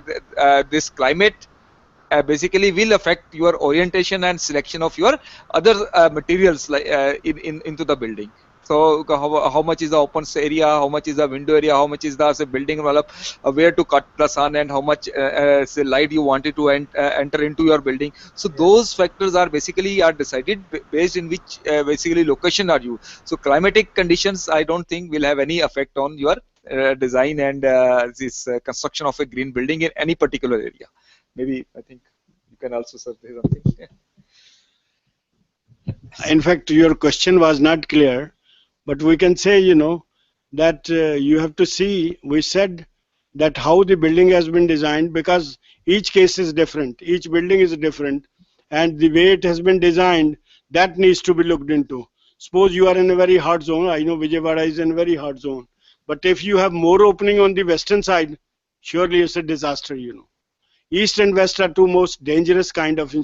this climate basically will affect your orientation and selection of your other materials like into the building. So how much is the open area, how much is the window area, how much is the say, building envelope, where to cut the sun, and how much say light you wanted to enter into your building. So those factors are basically decided based in which basically location are you. So climatic conditions I don't think will have any effect on your design and this construction of a green building in any particular area. Maybe I think you can also say something. In fact, your question was not clear, but we can say, that you have to see, we said that how the building has been designed, because each case is different, each building is different, and the way it has been designed, that needs to be looked into. Suppose you are in a very hot zone. I know Vijayawada is in a very hot zone, but if you have more opening on the western side, surely it's a disaster. East and west are two most dangerous kind of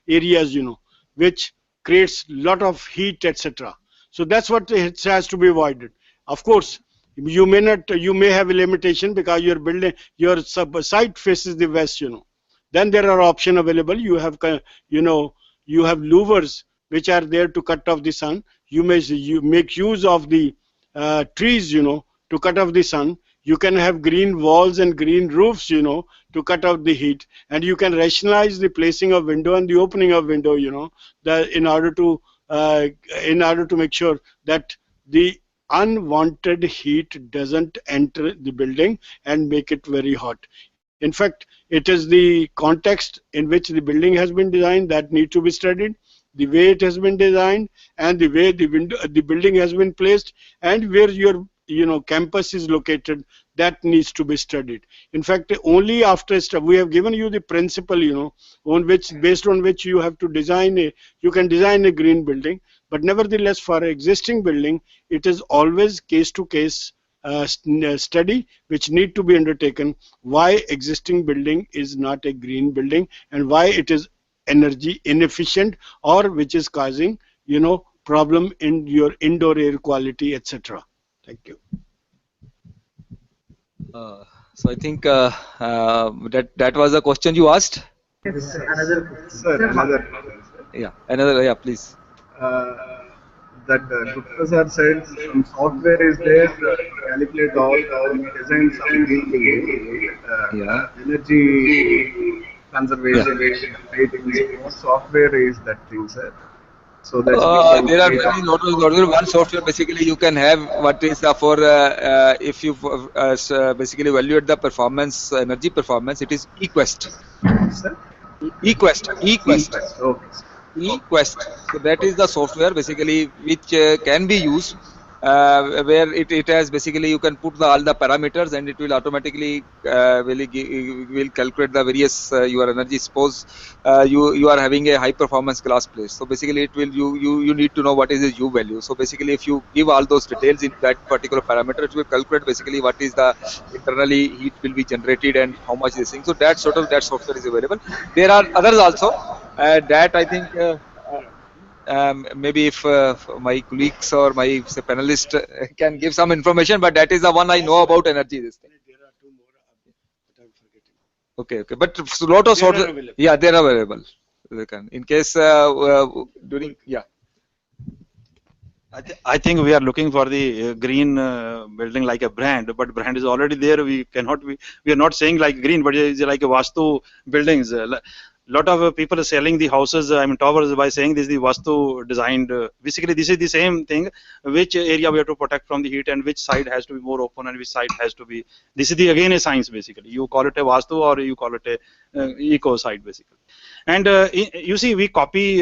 areas, which creates lot of heat, etc. So that's what it has to be avoided. Of course, you may have a limitation because your building, your site faces the west. Then there are options available. You have louvers which are there to cut off the sun. You make use of the trees, to cut off the sun. You can have green walls and green roofs, to cut out the heat, and you can rationalize the placing of window and the opening of window, in order to make sure that the unwanted heat doesn't enter the building and make it very hot. In fact, it is the context in which the building has been designed that needs to be studied, the way it has been designed, and the way the building has been placed, and where your campus is located, that needs to be studied. In fact, only after we have given you the principle, based on which you have to you can design a green building. But nevertheless, for an existing building, it is always case to case study which need to be undertaken, why existing building is not a green building and why it is energy inefficient, or which is causing problem in your indoor air quality, etc. Thank you. So I think that was the question you asked. Yes, another question. Sir, another question, sir. Yeah, another. Yeah, please. That Gupta sir said some software is there to calculate all when we design some green building, energy conservation ratings. What software is that thing, sir? So that there are many lot. One software basically you can have what is for if you basically evaluate the performance, energy performance. It is eQuest. eQuest. Okay. eQuest. So that is the software basically which can be used where it has basically you can put all the parameters and it will automatically will calculate the various your energy. Suppose you are having a high performance glass place, so basically it will you need to know what is the U value. So basically if you give all those details in that particular parameter, it will calculate basically what is the internally heat will be generated and how much this thing. So that software is available. There are others also that I think maybe if my colleagues or my panelist can give some information, but that is the one I know about energy. This thing. Okay, but a lot of software. Yeah, they are available. They can in case during I think we are looking for the green building like a brand, but brand is already there. We are not saying like green, but it's like a Vastu buildings. Lot of people are selling the houses, towers, by saying this is the Vastu designed. Basically, this is the same thing. Which area we have to protect from the heat and which side has to be more open and which side has to be. This is again a science basically. You call it a Vastu or you call it a eco side basically. And you see, we copy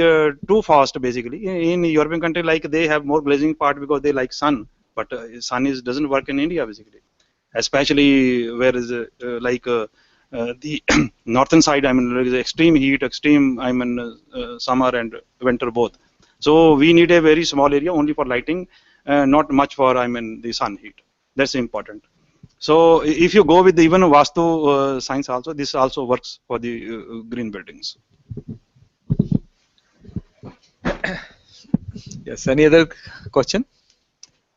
too fast basically. In European country, like they have more glazing part because they like sun, but sun doesn't work in India basically, especially where is the northern side. There is extreme heat, extreme summer and winter both. So we need a very small area only for lighting, not much for the sun heat. That's important. So if you go with even Vastu science also, this also works for the green buildings. Yes. Any other question?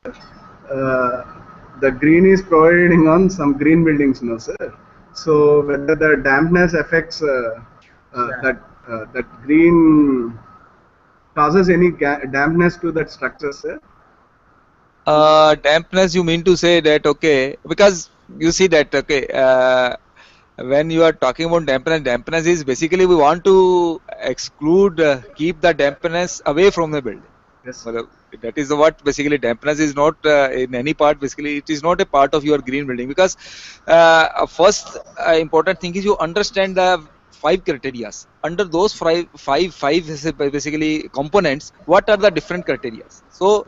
The green is providing on some green buildings, no, sir. So whether the dampness affects that green causes any dampness to that structure, sir? Dampness, you mean to say that, okay, because you see that, okay, when you are talking about dampness is basically we want to exclude, keep the dampness away from the building. Yes. That is what basically dampness is not in any part. Basically, it is not a part of your green building, because first important thing is you understand the 5 criteria. Under those five basically components, what are the different criteria? So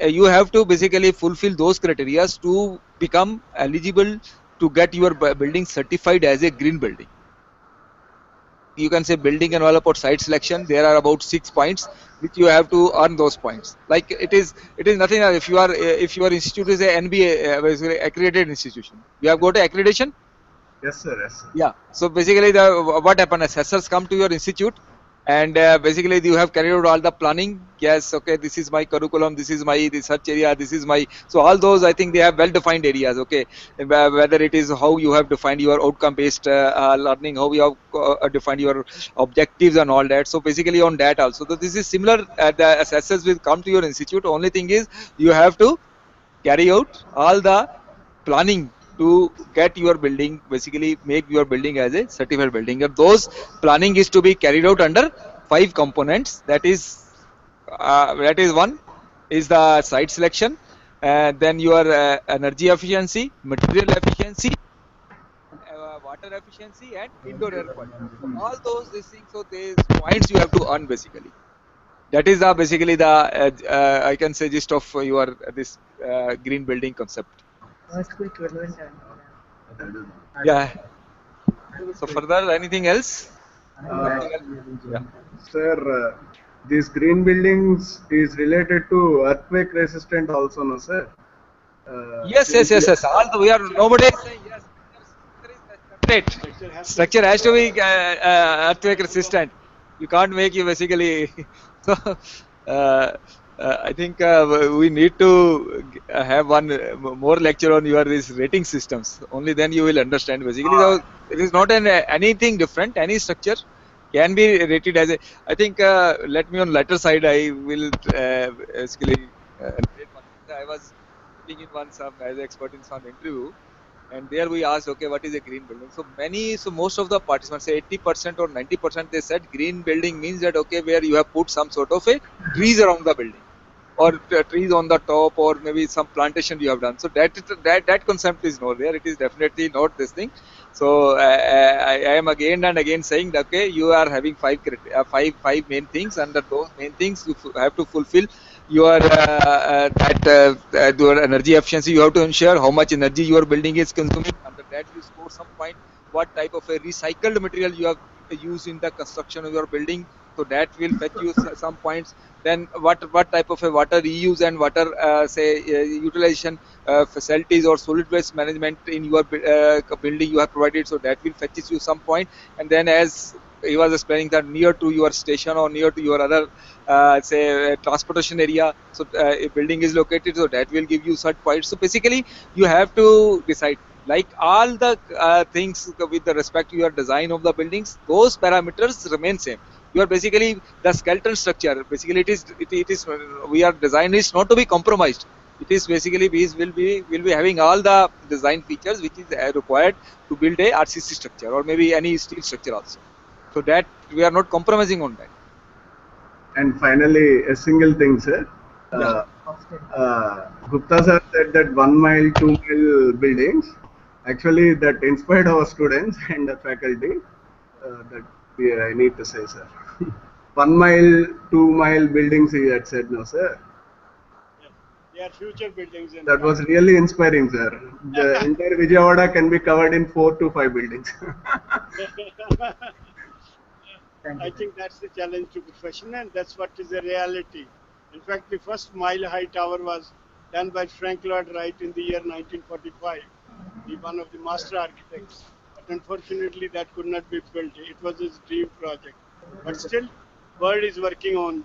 you have to basically fulfill those criteria to become eligible to get your building certified as a green building. You can say building and all about site selection. There are about 6 points which you have to earn those points. Like it is nothing. If your institute is a NBA basically accredited institution, you have got a accreditation. Yes, sir. Yes, sir. Yeah. So basically, what happens? Assessors come to your institute, and basically you have carried out all the planning. Yes, okay, this is my curriculum, this is my research area, this is my, so all those, I think they have well defined areas. Okay, whether it is how you have defined your outcome based learning, how you have defined your objectives and all that. So basically on that also, so this is similar. The assessors will come to your institute. Only thing is you have to carry out all the planning to get your building, basically make your building as a certified building. And those planning is to be carried out under 5 components. That is one is the site selection, then your energy efficiency, material efficiency, water efficiency, and indoor air quality. So all these things. So these points you have to earn basically. That is basically the I can say gist of your this green building concept. Yeah. So further, anything else? Yeah. Sir, these green buildings is related to earthquake resistant also, no, sir? Yes. We are, nobody is saying yes. Structure has to be earthquake resistant. You can't make you basically. So I think we need to have one more lecture on your these rating systems. Only then you will understand basically. So it is not anything different. Any structure can be rated as a. I think let me on latter side. I will basically. I was sitting in one some as an expert in some interview, and there we asked, okay, what is a green building? So most of the participants, say 80% or 90%, they said green building means that, okay, where you have put some sort of a trees around the building, or trees on the top, or maybe some plantation you have done. So that concept is not there. It is definitely not this thing. So I am again and again saying that, okay, you are having five main things. Under those main things, you have to fulfill your your energy efficiency. You have to ensure how much energy your building is consuming. Under that, you score some point. What type of a recycled material you have used in the construction of your building, so that will fetch you some points. Then what type of a water reuse and water utilization facilities or solid waste management in your building you have provided, so that will fetches you some point. And then, as he was explaining, that near to your station or near to your other transportation area, so a building is located, so that will give you such points. So basically you have to decide, like all the things with the respect to your design of the buildings, those parameters remain same. You are basically the skeleton structure. Basically, it is we are design is not to be compromised. It is basically will be having all the design features which is required to build a RCC structure or maybe any steel structure also. So that we are not compromising on that. And finally, a single thing, sir. Gupta sir said that 1 mile, 2 mile buildings. Actually, that inspired our students and the faculty. That I need to say, sir. 1 mile, 2 mile buildings, he had said, no, sir. They are future buildings. That was really inspiring, sir. The entire Vijayawada can be covered in 4 to 5 buildings. I think that's the challenge to profession, and that's what is the reality. In fact, the first mile-high tower was done by Frank Lloyd Wright in the year 1945, one of the master architects. But unfortunately, that could not be built. It was his dream project. But still, world is working on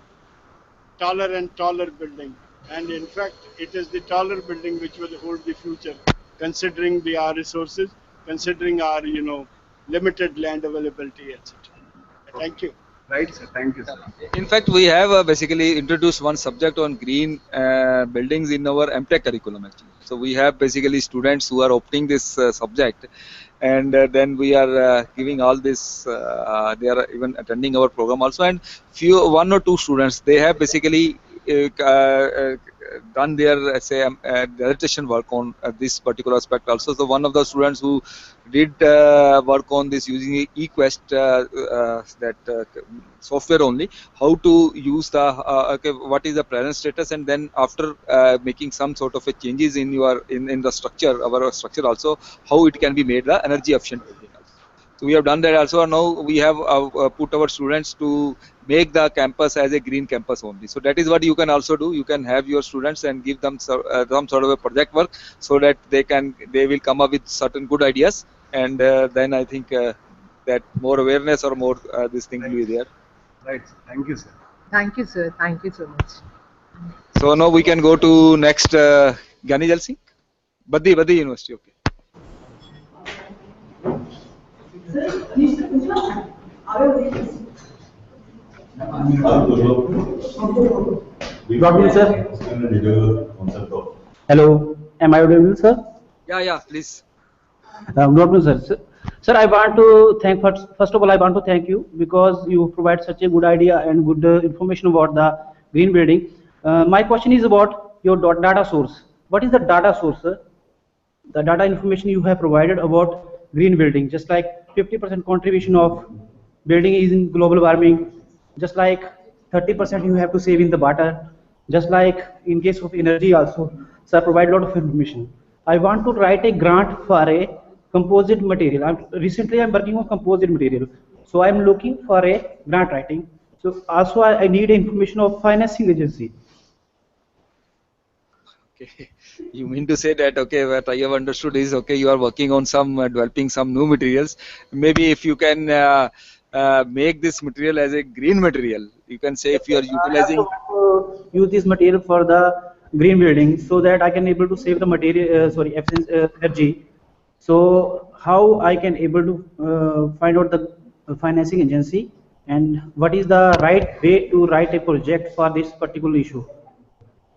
taller and taller building. And in fact, it is the taller building which will hold the future, considering our resources, considering our limited land availability, etc. Thank you. Right, sir. Thank you, sir. In fact, we have basically introduced one subject on green buildings in our MTech curriculum actually. So we have basically students who are opting this subject, and then we are giving all this. They are even attending our program also, and one or two students, they have basically done their say dissertation work on this particular aspect also. So one of the students who did work on this using eQuest, that software only, how to use the okay, what is the present status, and then after making some sort of a changes in your in the structure, our structure also, how it can be made the energy efficient building also. So we have done that also. Now we have put our students to make the campus as a green campus only. So that is what you can also do. You can have your students and give them some sort of a project work, so that they will come up with certain good ideas, and then I think that more awareness or more this thing will be there. Right. Thank you, sir. Thank you, sir. Thank you so much. So now we can go to next Gyani Jal Singh, Baddi University. Okay. Good afternoon, sir. Hello, am I audible, sir? Yeah, please. Good afternoon, sir. Sir, I want to thank first of all, I want to thank you because you provide such a good idea and good information about the green building. My question is about your data source. What is the data source, sir? The data information you have provided about green building, just like 50% contribution of building is in global warming, just like 30% you have to save in the water, just like in case of energy also. So I provide a lot of information. I want to write a grant for a composite material. Recently I'm working on composite material. So I'm looking for a grant writing. So also I need information of financing agency. Okay, you mean to say that, okay, what I have understood is, okay, you are working on some developing some new materials. Maybe if you can make this material as a green material, you can say if you are I also utilizing. want to use this material for the green building so that I can able to save the material, energy. So how I can able to find out the financing agency and what is the right way to write a project for this particular issue,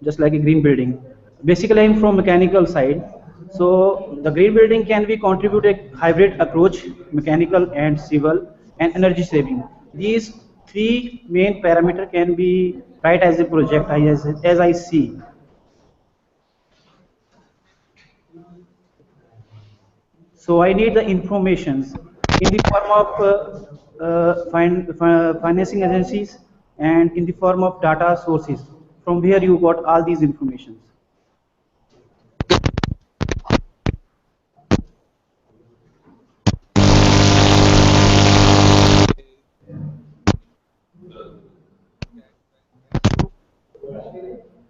just like a green building. Basically, I'm from mechanical side. So the green building can be contribute a hybrid approach, mechanical and civil, and energy saving. These three main parameter can be right as a project as I see. So I need the informations in the form of financing agencies and in the form of data sources from where you got all these informations.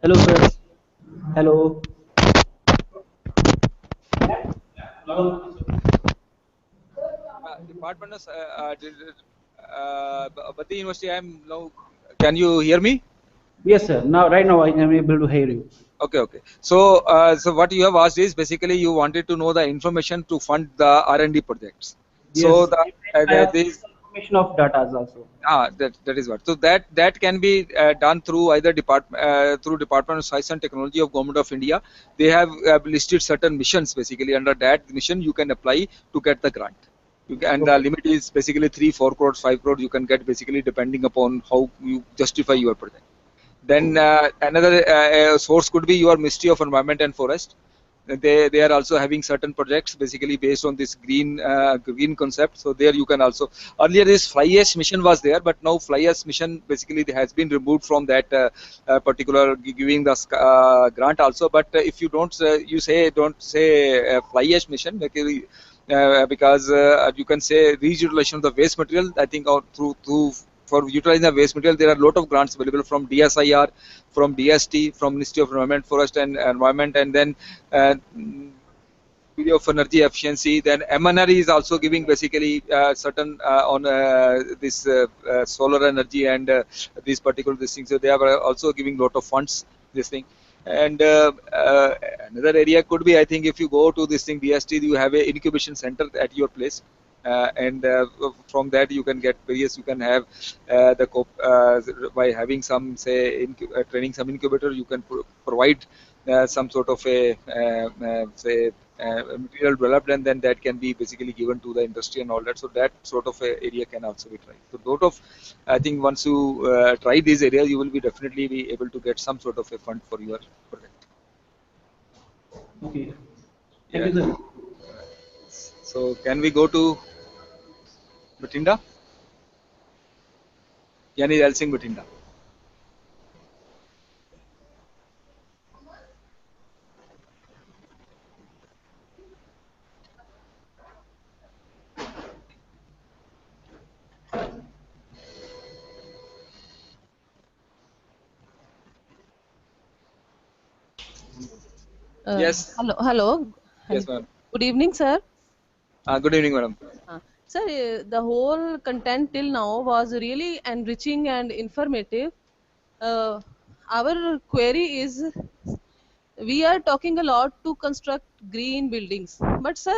Hello, sir. Hello. Department of Baddi University. I am now. Can you hear me? Yes, sir. Right now I am able to hear you. Okay. So, so what you have asked is basically you wanted to know the information to fund the R&D projects. So Yes. I have this information of data also. that is what. So that can be done through either Department of Science and Technology of Government of India. They have listed certain missions. Basically, under that mission, you can apply to get the grant. And the limit is basically 3, 4 crores, 5 crores. You can get basically depending upon how you justify your project. Then another source could be your Ministry of Environment and Forest. They are also having certain projects basically based on this green concept. So there you can also, earlier this Fly Ash mission was there, but now Fly Ash mission basically has been removed from that particular giving the grant also. But if you don't don't say Fly Ash mission, because you can say reutilization of the waste material. I think through for utilizing the waste material, there are a lot of grants available from DSIR, from DST, from Ministry of Environment, Forest and Environment, and then of energy efficiency. Then MNR is also giving basically certain on this solar energy and these particular things. So they are also giving lot of funds this thing. And another area could be, I think, if you go to this thing DST, you have a incubation center at your place. And from that you can get various, you can have by having some say training some incubator, you can provide some sort of a say material developed, and then that can be basically given to the industry and all that. So that sort of a area can also be tried. So lot of, I think once you try these areas, you will be definitely be able to get some sort of a fund for your project. Okay. Yeah. Thank you, sir. So can we go to Batinda? Yani Dal Singh Batinda. Yes. Hello, hello. Yes, ma'am. Good evening, sir. Good evening, madam. Sir, the whole content till now was really enriching and informative. Uh, our query is, we are talking a lot to construct green buildings, but sir,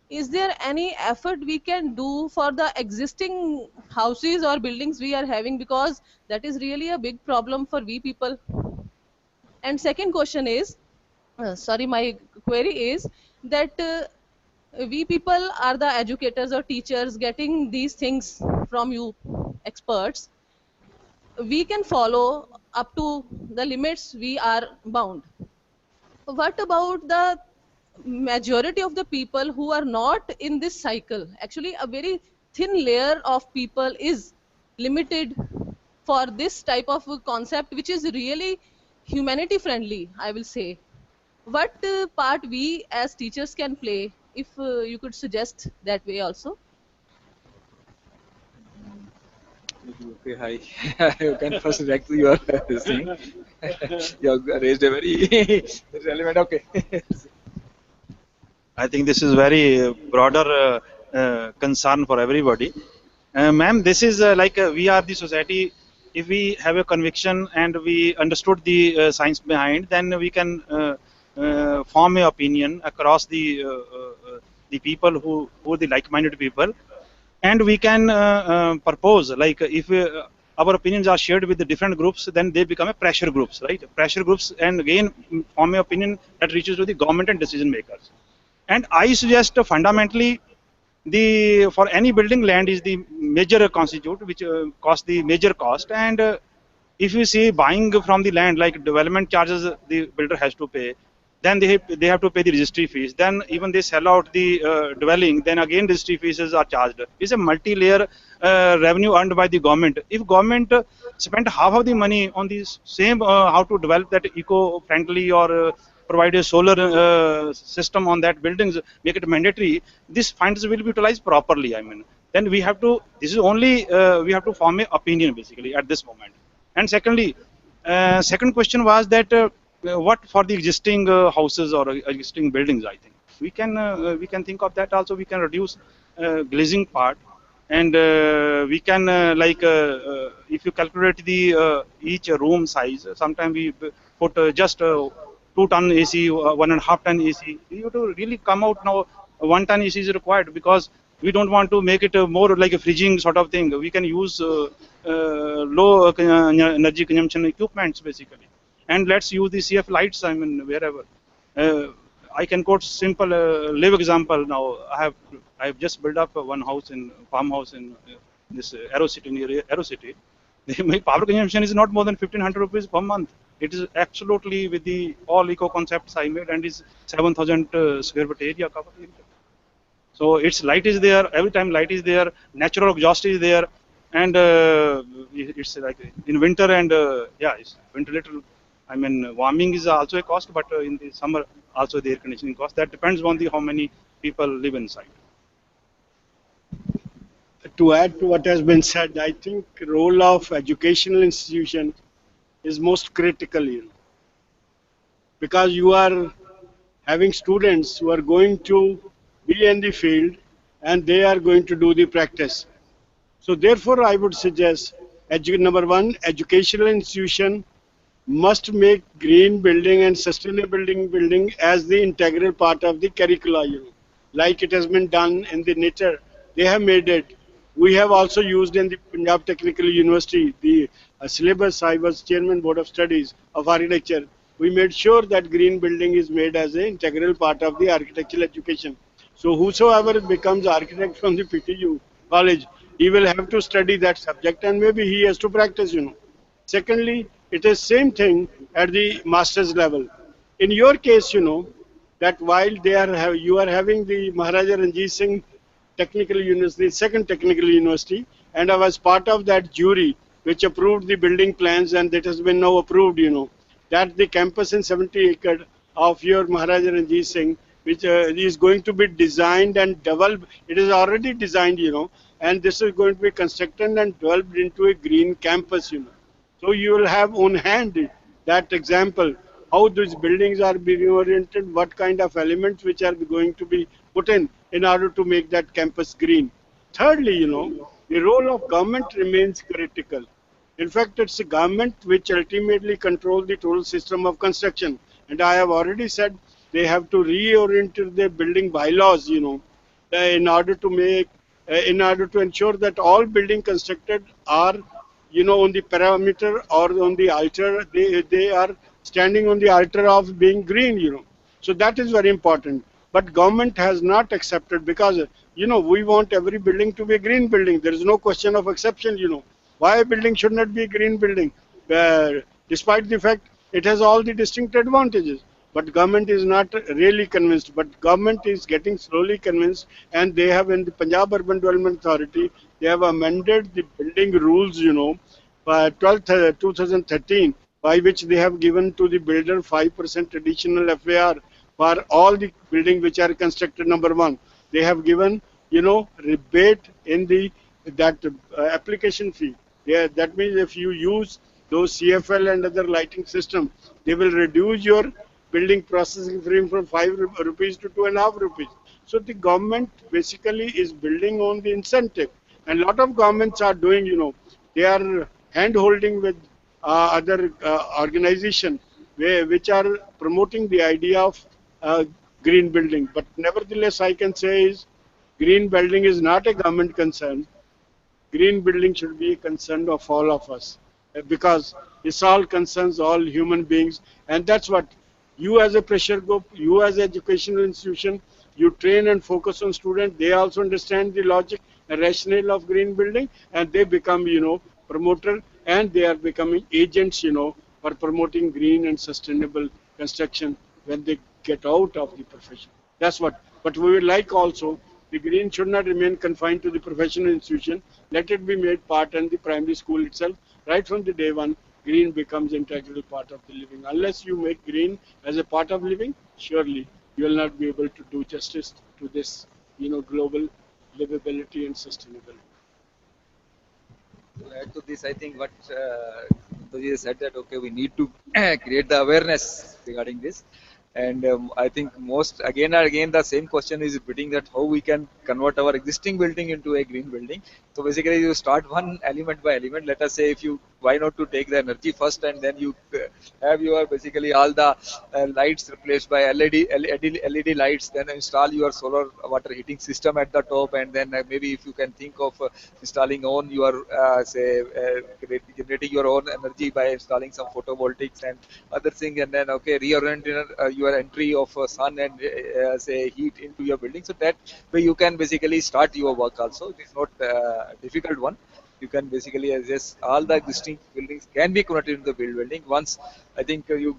is there any effort we can do for the existing houses or buildings we are having, because that is really a big problem for we people? And second question is, sorry, my query is that we people are the educators or teachers getting these things from you experts. We can follow up to the limits we are bound. What about the majority of the people who are not in this cycle? Actually, a very thin layer of people is limited for this type of concept, which is really humanity friendly, I will say. What part we as teachers can play, if you could suggest that way also? Okay, hi. You can first react to your this thing. You have raised a very relevant. Okay. I think this is very broader concern for everybody. Ma'am, this is like we are the society. If we have a conviction and we understood the science behind, then we can form an opinion across the people who are the like-minded people, and we can propose, like if our opinions are shared with the different groups, then they become a pressure groups, right? Pressure groups, and again form an opinion that reaches to the government and decision makers. And I suggest fundamentally the for any building, land is the major constitute which cost the major cost. And if you see buying from the land, like development charges the builder has to pay, then they have to pay the registry fees, then even they sell out the dwelling, then again registry fees are charged. It's a multi-layer revenue earned by the government. If government spent half of the money on the same how to develop that eco-friendly, or provide a solar system on that buildings, make it mandatory, these funds will be utilized properly. I mean, then we have to, this is only we have to form an opinion basically at this moment. And secondly, second question was that what for the existing houses or existing buildings, I think we can think of that also. We can reduce glazing part, and we can if you calculate the each room size, sometimes we put just 2-ton AC, 1.5-ton AC. You have to really come out now. 1-ton AC is required because we don't want to make it more like a fridging sort of thing. We can use low energy consumption equipments basically, and let's use the CF lights. I mean, wherever. I can quote simple live example now. I have just built up one house in farmhouse in this Aero City, near Aero City. My power consumption is not more than 1,500 rupees per month. It is absolutely with the all eco concepts I made, and is 7,000 square foot area cover. So its light is there every time. Light is there. Natural exhaust is there, and it's like in winter and yeah, it's ventilator. I mean, warming is also a cost, but in the summer also the air conditioning cost. That depends on the how many people live inside. To add to what has been said, I think role of educational institution is most critical, because you are having students who are going to be in the field and they are going to do the practice. So therefore, I would suggest number one, educational institution must make green building and sustainable building as the integral part of the curricula, like it has been done in the NITTTR. They have made it. We have also used in the Punjab Technical University, the syllabus. I was chairman board of studies of architecture. we made sure that green building is made as an integral part of the architectural education. So whosoever becomes architect from the PTU college, he will have to study that subject and maybe he has to practice. Secondly, it is same thing at the master's level. In your case, that while you are having the Maharaja Ranjit Singh Technical University, second technical university, and I was part of that jury which approved the building plans, and that has been now approved. That the campus in 70 acre of your Maharaja Ranjit Singh, which is going to be designed and developed. It is already designed, and this is going to be constructed and developed into a green campus. So you will have on hand that example, how these buildings are being oriented, what kind of elements which are going to be put in order to make that campus green. Thirdly, the role of government remains critical. In fact, it's the government which ultimately controls the total system of construction. And I have already said they have to reorient their building bylaws, in order to in order to ensure that all building constructed are, on the parameter or on the altar, they are standing on the altar of being green. So that is very important. But government has not accepted because, we want every building to be a green building. There is no question of exception. Why a building should not be a green building? Despite the fact it has all the distinct advantages. But government is not really convinced. But government is getting slowly convinced, and they have in the Punjab Urban Development Authority, they have amended the building rules, by 2013, by which they have given to the builder 5% additional FAR for all the building which are constructed. Number one, they have given, rebate in that application fee. That means if you use those CFL and other lighting system, they will reduce your building processing fee from 5 rupees to 2.5 rupees. So the government basically is building on the incentive, and a lot of governments are doing, they are hand holding with other organizations which are promoting the idea of green building. But nevertheless, I can say is green building is not a government concern. Green building should be a concern of all of us, because this all concerns all human beings, and that's what you as a pressure group, you as an educational institution, you train and focus on students. They also understand the logic and rationale of green building, and they become, promoter, and they are becoming agents, for promoting green and sustainable construction when they get out of the profession. That's what. But we would like also the green should not remain confined to the professional institution. Let it be made part in the primary school itself. Right from the day one, green becomes integral part of the living. Unless you make green as a part of living, surely you will not be able to do justice to this, global livability and sustainability. To add to this, I think what Santoji said that okay, we need to create the awareness regarding this, and I think most again and again the same question is repeating that how we can convert our existing building into a green building. So basically, you start one element by element. Let us say if you why not to take the energy first, and then you have your basically all the lights replaced by LED lights, then install your solar water heating system at the top, and then maybe if you can think of installing on your say generating your own energy by installing some photovoltaics and other thing, and then okay reorient your entry of sun and say heat into your building, so that way you can basically start your work also. It is not difficult one. You can basically adjust all the existing buildings can be converted into the building once. I think you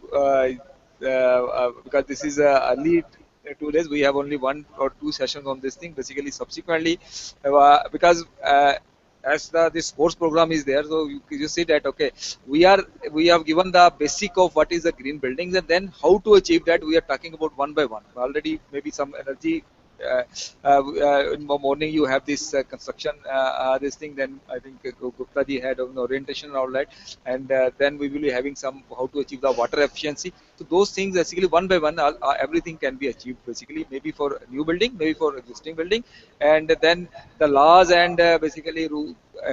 because this is early 2 days, we have only 1 or 2 sessions on this thing. Basically, subsequently, because as this course program is there, so you see that okay, we have given the basic of what is the green buildings, and then how to achieve that we are talking about one by one. Already maybe some energy. In the morning you have this construction this thing, then I think Gupta ji had an orientation and all that, and then we will be having some how to achieve the water efficiency. So those things basically one by one everything can be achieved basically, maybe for a new building, maybe for existing building, and then the laws and basically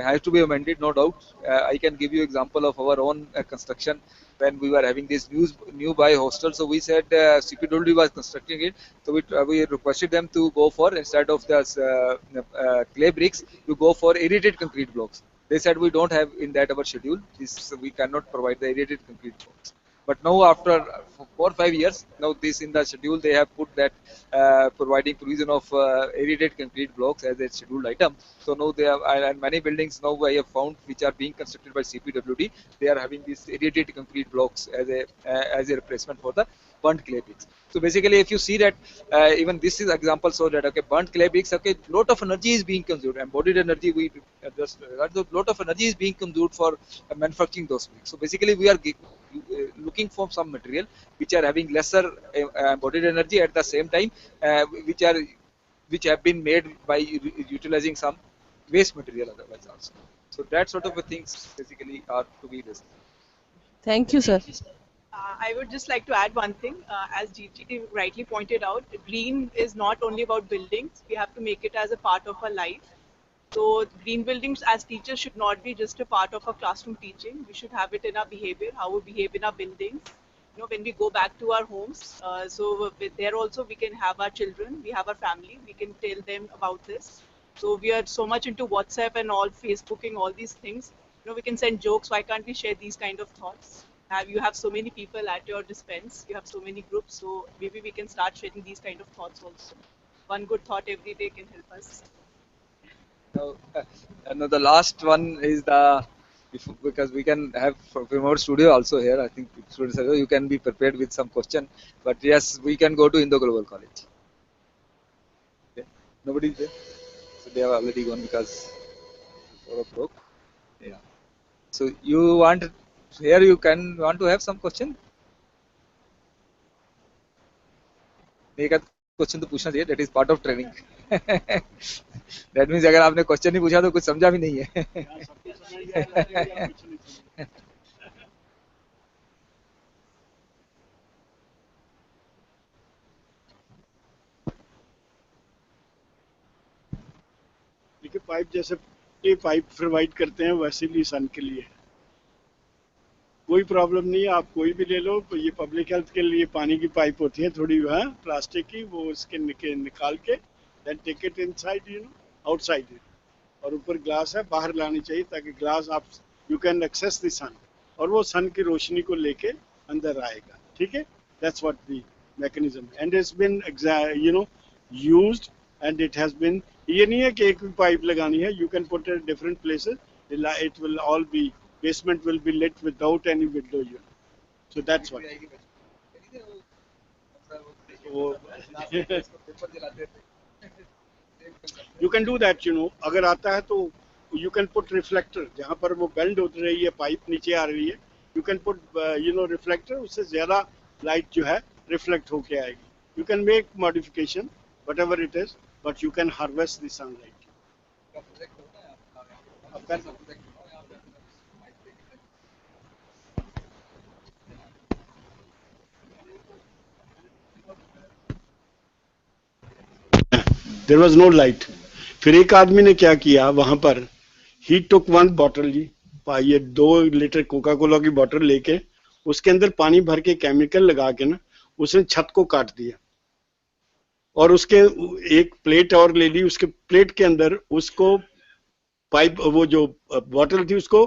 has to be amended, no doubt. I can give you example of our own construction when we were having this new buy hostel. So we said CPW was constructing it, so we requested them to go for, instead of the clay bricks, you go for aerated concrete blocks. They said we don't have in that our schedule. We cannot provide the aerated concrete blocks. But now after 4 or 5 years, now this in the schedule they have put that providing provision of aerated concrete blocks as a scheduled item. So now they have, and many buildings now I have found which are being constructed by CPWD, they are having these aerated concrete blocks as a replacement for the burnt clay bricks. So basically, if you see that even this is example, so that okay, burnt clay bricks, okay, lot of energy is being consumed, embodied energy we just lot of energy is being consumed for manufacturing those bricks. So basically, we are looking for some material which are having lesser embodied energy at the same time, which have been made by utilizing some waste material otherwise also. So that sort of things basically are to be discussed. Thank you, sir. I would just like to add one thing. As GT rightly pointed out, green is not only about buildings. We have to make it as a part of our life. So green buildings as teachers should not be just a part of our classroom teaching. We should have it in our behavior, how we behave in our buildings. You know, when we go back to our homes, there also we can have our children, we have our family, we can tell them about this. So we are so much into WhatsApp and all, Facebooking, all these things. You know, we can send jokes. Why can't we share these kind of thoughts? You have so many people at your dispense. You have so many groups. So maybe we can start sharing these kind of thoughts also. One good thought every day can help us. Now the last one is because we can have remote studio also here. I think students you can be prepared with some question. But yes, we can go to Indo Global College. Okay. Nobody is there, so they have already gone because 4 o'clock. Yeah. So you want here you can want to have some question. एक आध question तो पूछना चाहिए. That is part of training. That means अगर आपने question नहीं पूछा तो कुछ समझा भी नहीं है. देखिए पाइप जैसे ये पाइप प्रोवाइड करते हैं वैसे भी सन के लिए कोई प्रॉब्लम नहीं है. आप कोई भी ले लो. ये पब्लिक हेल्थ के लिए पानी की पाइप होती है थोड़ी प्लास्टिक की, वो उसके निकाल के then take it inside outside it, और ऊपर ग्लास है बाहर लानी चाहिए ताकि ग्लास आप यू कैन एक्सेस द सन, और वो सन की रोशनी को लेके अंदर आएगा. ठीक है, that's what the mechanism and it's been used and it has been. ये नहीं है कि एक भी पाइप लगानी है. You can put it different places. It will all be basement will be lit without any window unit. So that's what. You can do that, अगर आता है तो you can put reflector जहाँ पर वो bend होती रही है पाइप नीचे आ रही है. You can put reflector, उससे ज़्यादा light जो है reflect होके आएगी. You can make modification whatever it is, but you can harvest the sunlight. There was no light. फिर एक आदमी ने क्या किया वहां पर, he took one bottle जी, ये 2 लीटर कोका कोला की बोतल लेके उसके अंदर पानी भर के केमिकल लगा के ना उसने छत को काट दिया, और उसके एक प्लेट और ले ली. उसके प्लेट के अंदर उसको पाइप वो जो बोतल थी उसको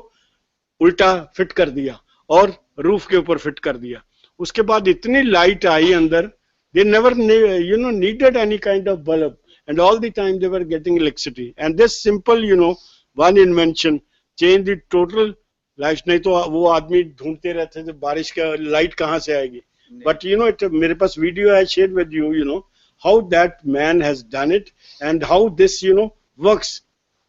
उल्टा फिट कर दिया और रूफ के ऊपर फिट कर दिया. उसके बाद इतनी लाइट आई अंदर. They never needed any kind of bulb, and all the time they were getting electricity. And this simple one invention changed the total life. नहीं तो वो आदमी ढूंढते रहते थे बारिश का लाइट कहाँ से आएगी. But मेरे पास video I shared with you, how that man has done it and how this works.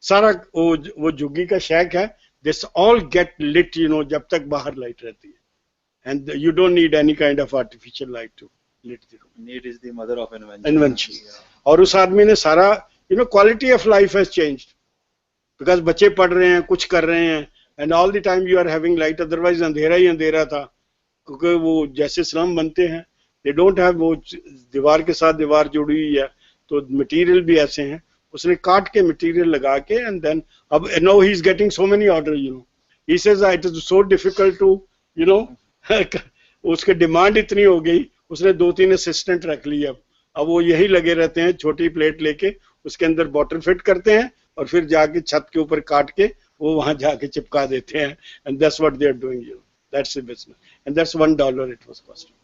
सारा वो झुग्गी का शेक है. This all get lit जब तक बाहर लाइट रहती है, and you don't need any kind of artificial light to. Need is the mother of invention. और उस आदमी ने सारा quality of life has changed because बच्चे पढ़ रहे हैं, कुछ कर रहे हैं, and all the time you are having light. Otherwise अंधेरा ही अंधेरा था, क्योंकि वो जैसे स्लम बनते हैं they don't have वो दीवार के साथ दीवार जुड़ी हुई है, तो मटेरियल भी ऐसे हैं. उसने काट के मटेरियल लगा के and then अब now he is getting so many orders. He says it is so difficult to उसके डिमांड इतनी हो गई, उसने 2-3 असिस्टेंट रख लिए. अब वो यही लगे रहते हैं, छोटी प्लेट लेके उसके अंदर बॉटल फिट करते हैं और फिर जाके छत के ऊपर काट के वो वहां जाके चिपका देते हैं. And that's what they are doing. That's the business. And that's $1 it was costing.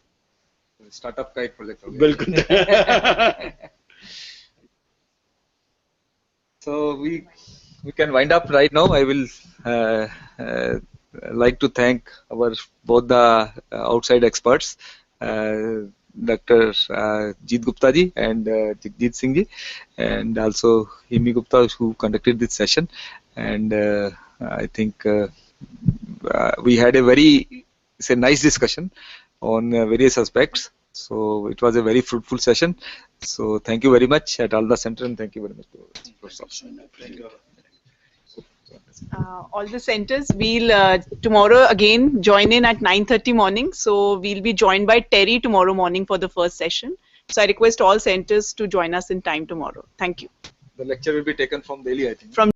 Startup का एक project हो गया. बिल्कुल. So we can wind up right now. I will like to thank our both the outside experts, Dr. Jeet Gupta ji and Jagjit Singh ji, and also Himi Gupta who conducted this session. And I think we had a very nice discussion on various aspects. So it was a very fruitful session. So thank you very much at Alda Center, and thank you very much to Professor. All the centers, we'll tomorrow again join in at 9:30 morning. So we'll be joined by Terry tomorrow morning for the first session. So I request all centers to join us in time tomorrow. Thank you. The lecture will be taken from Delhi, I think. From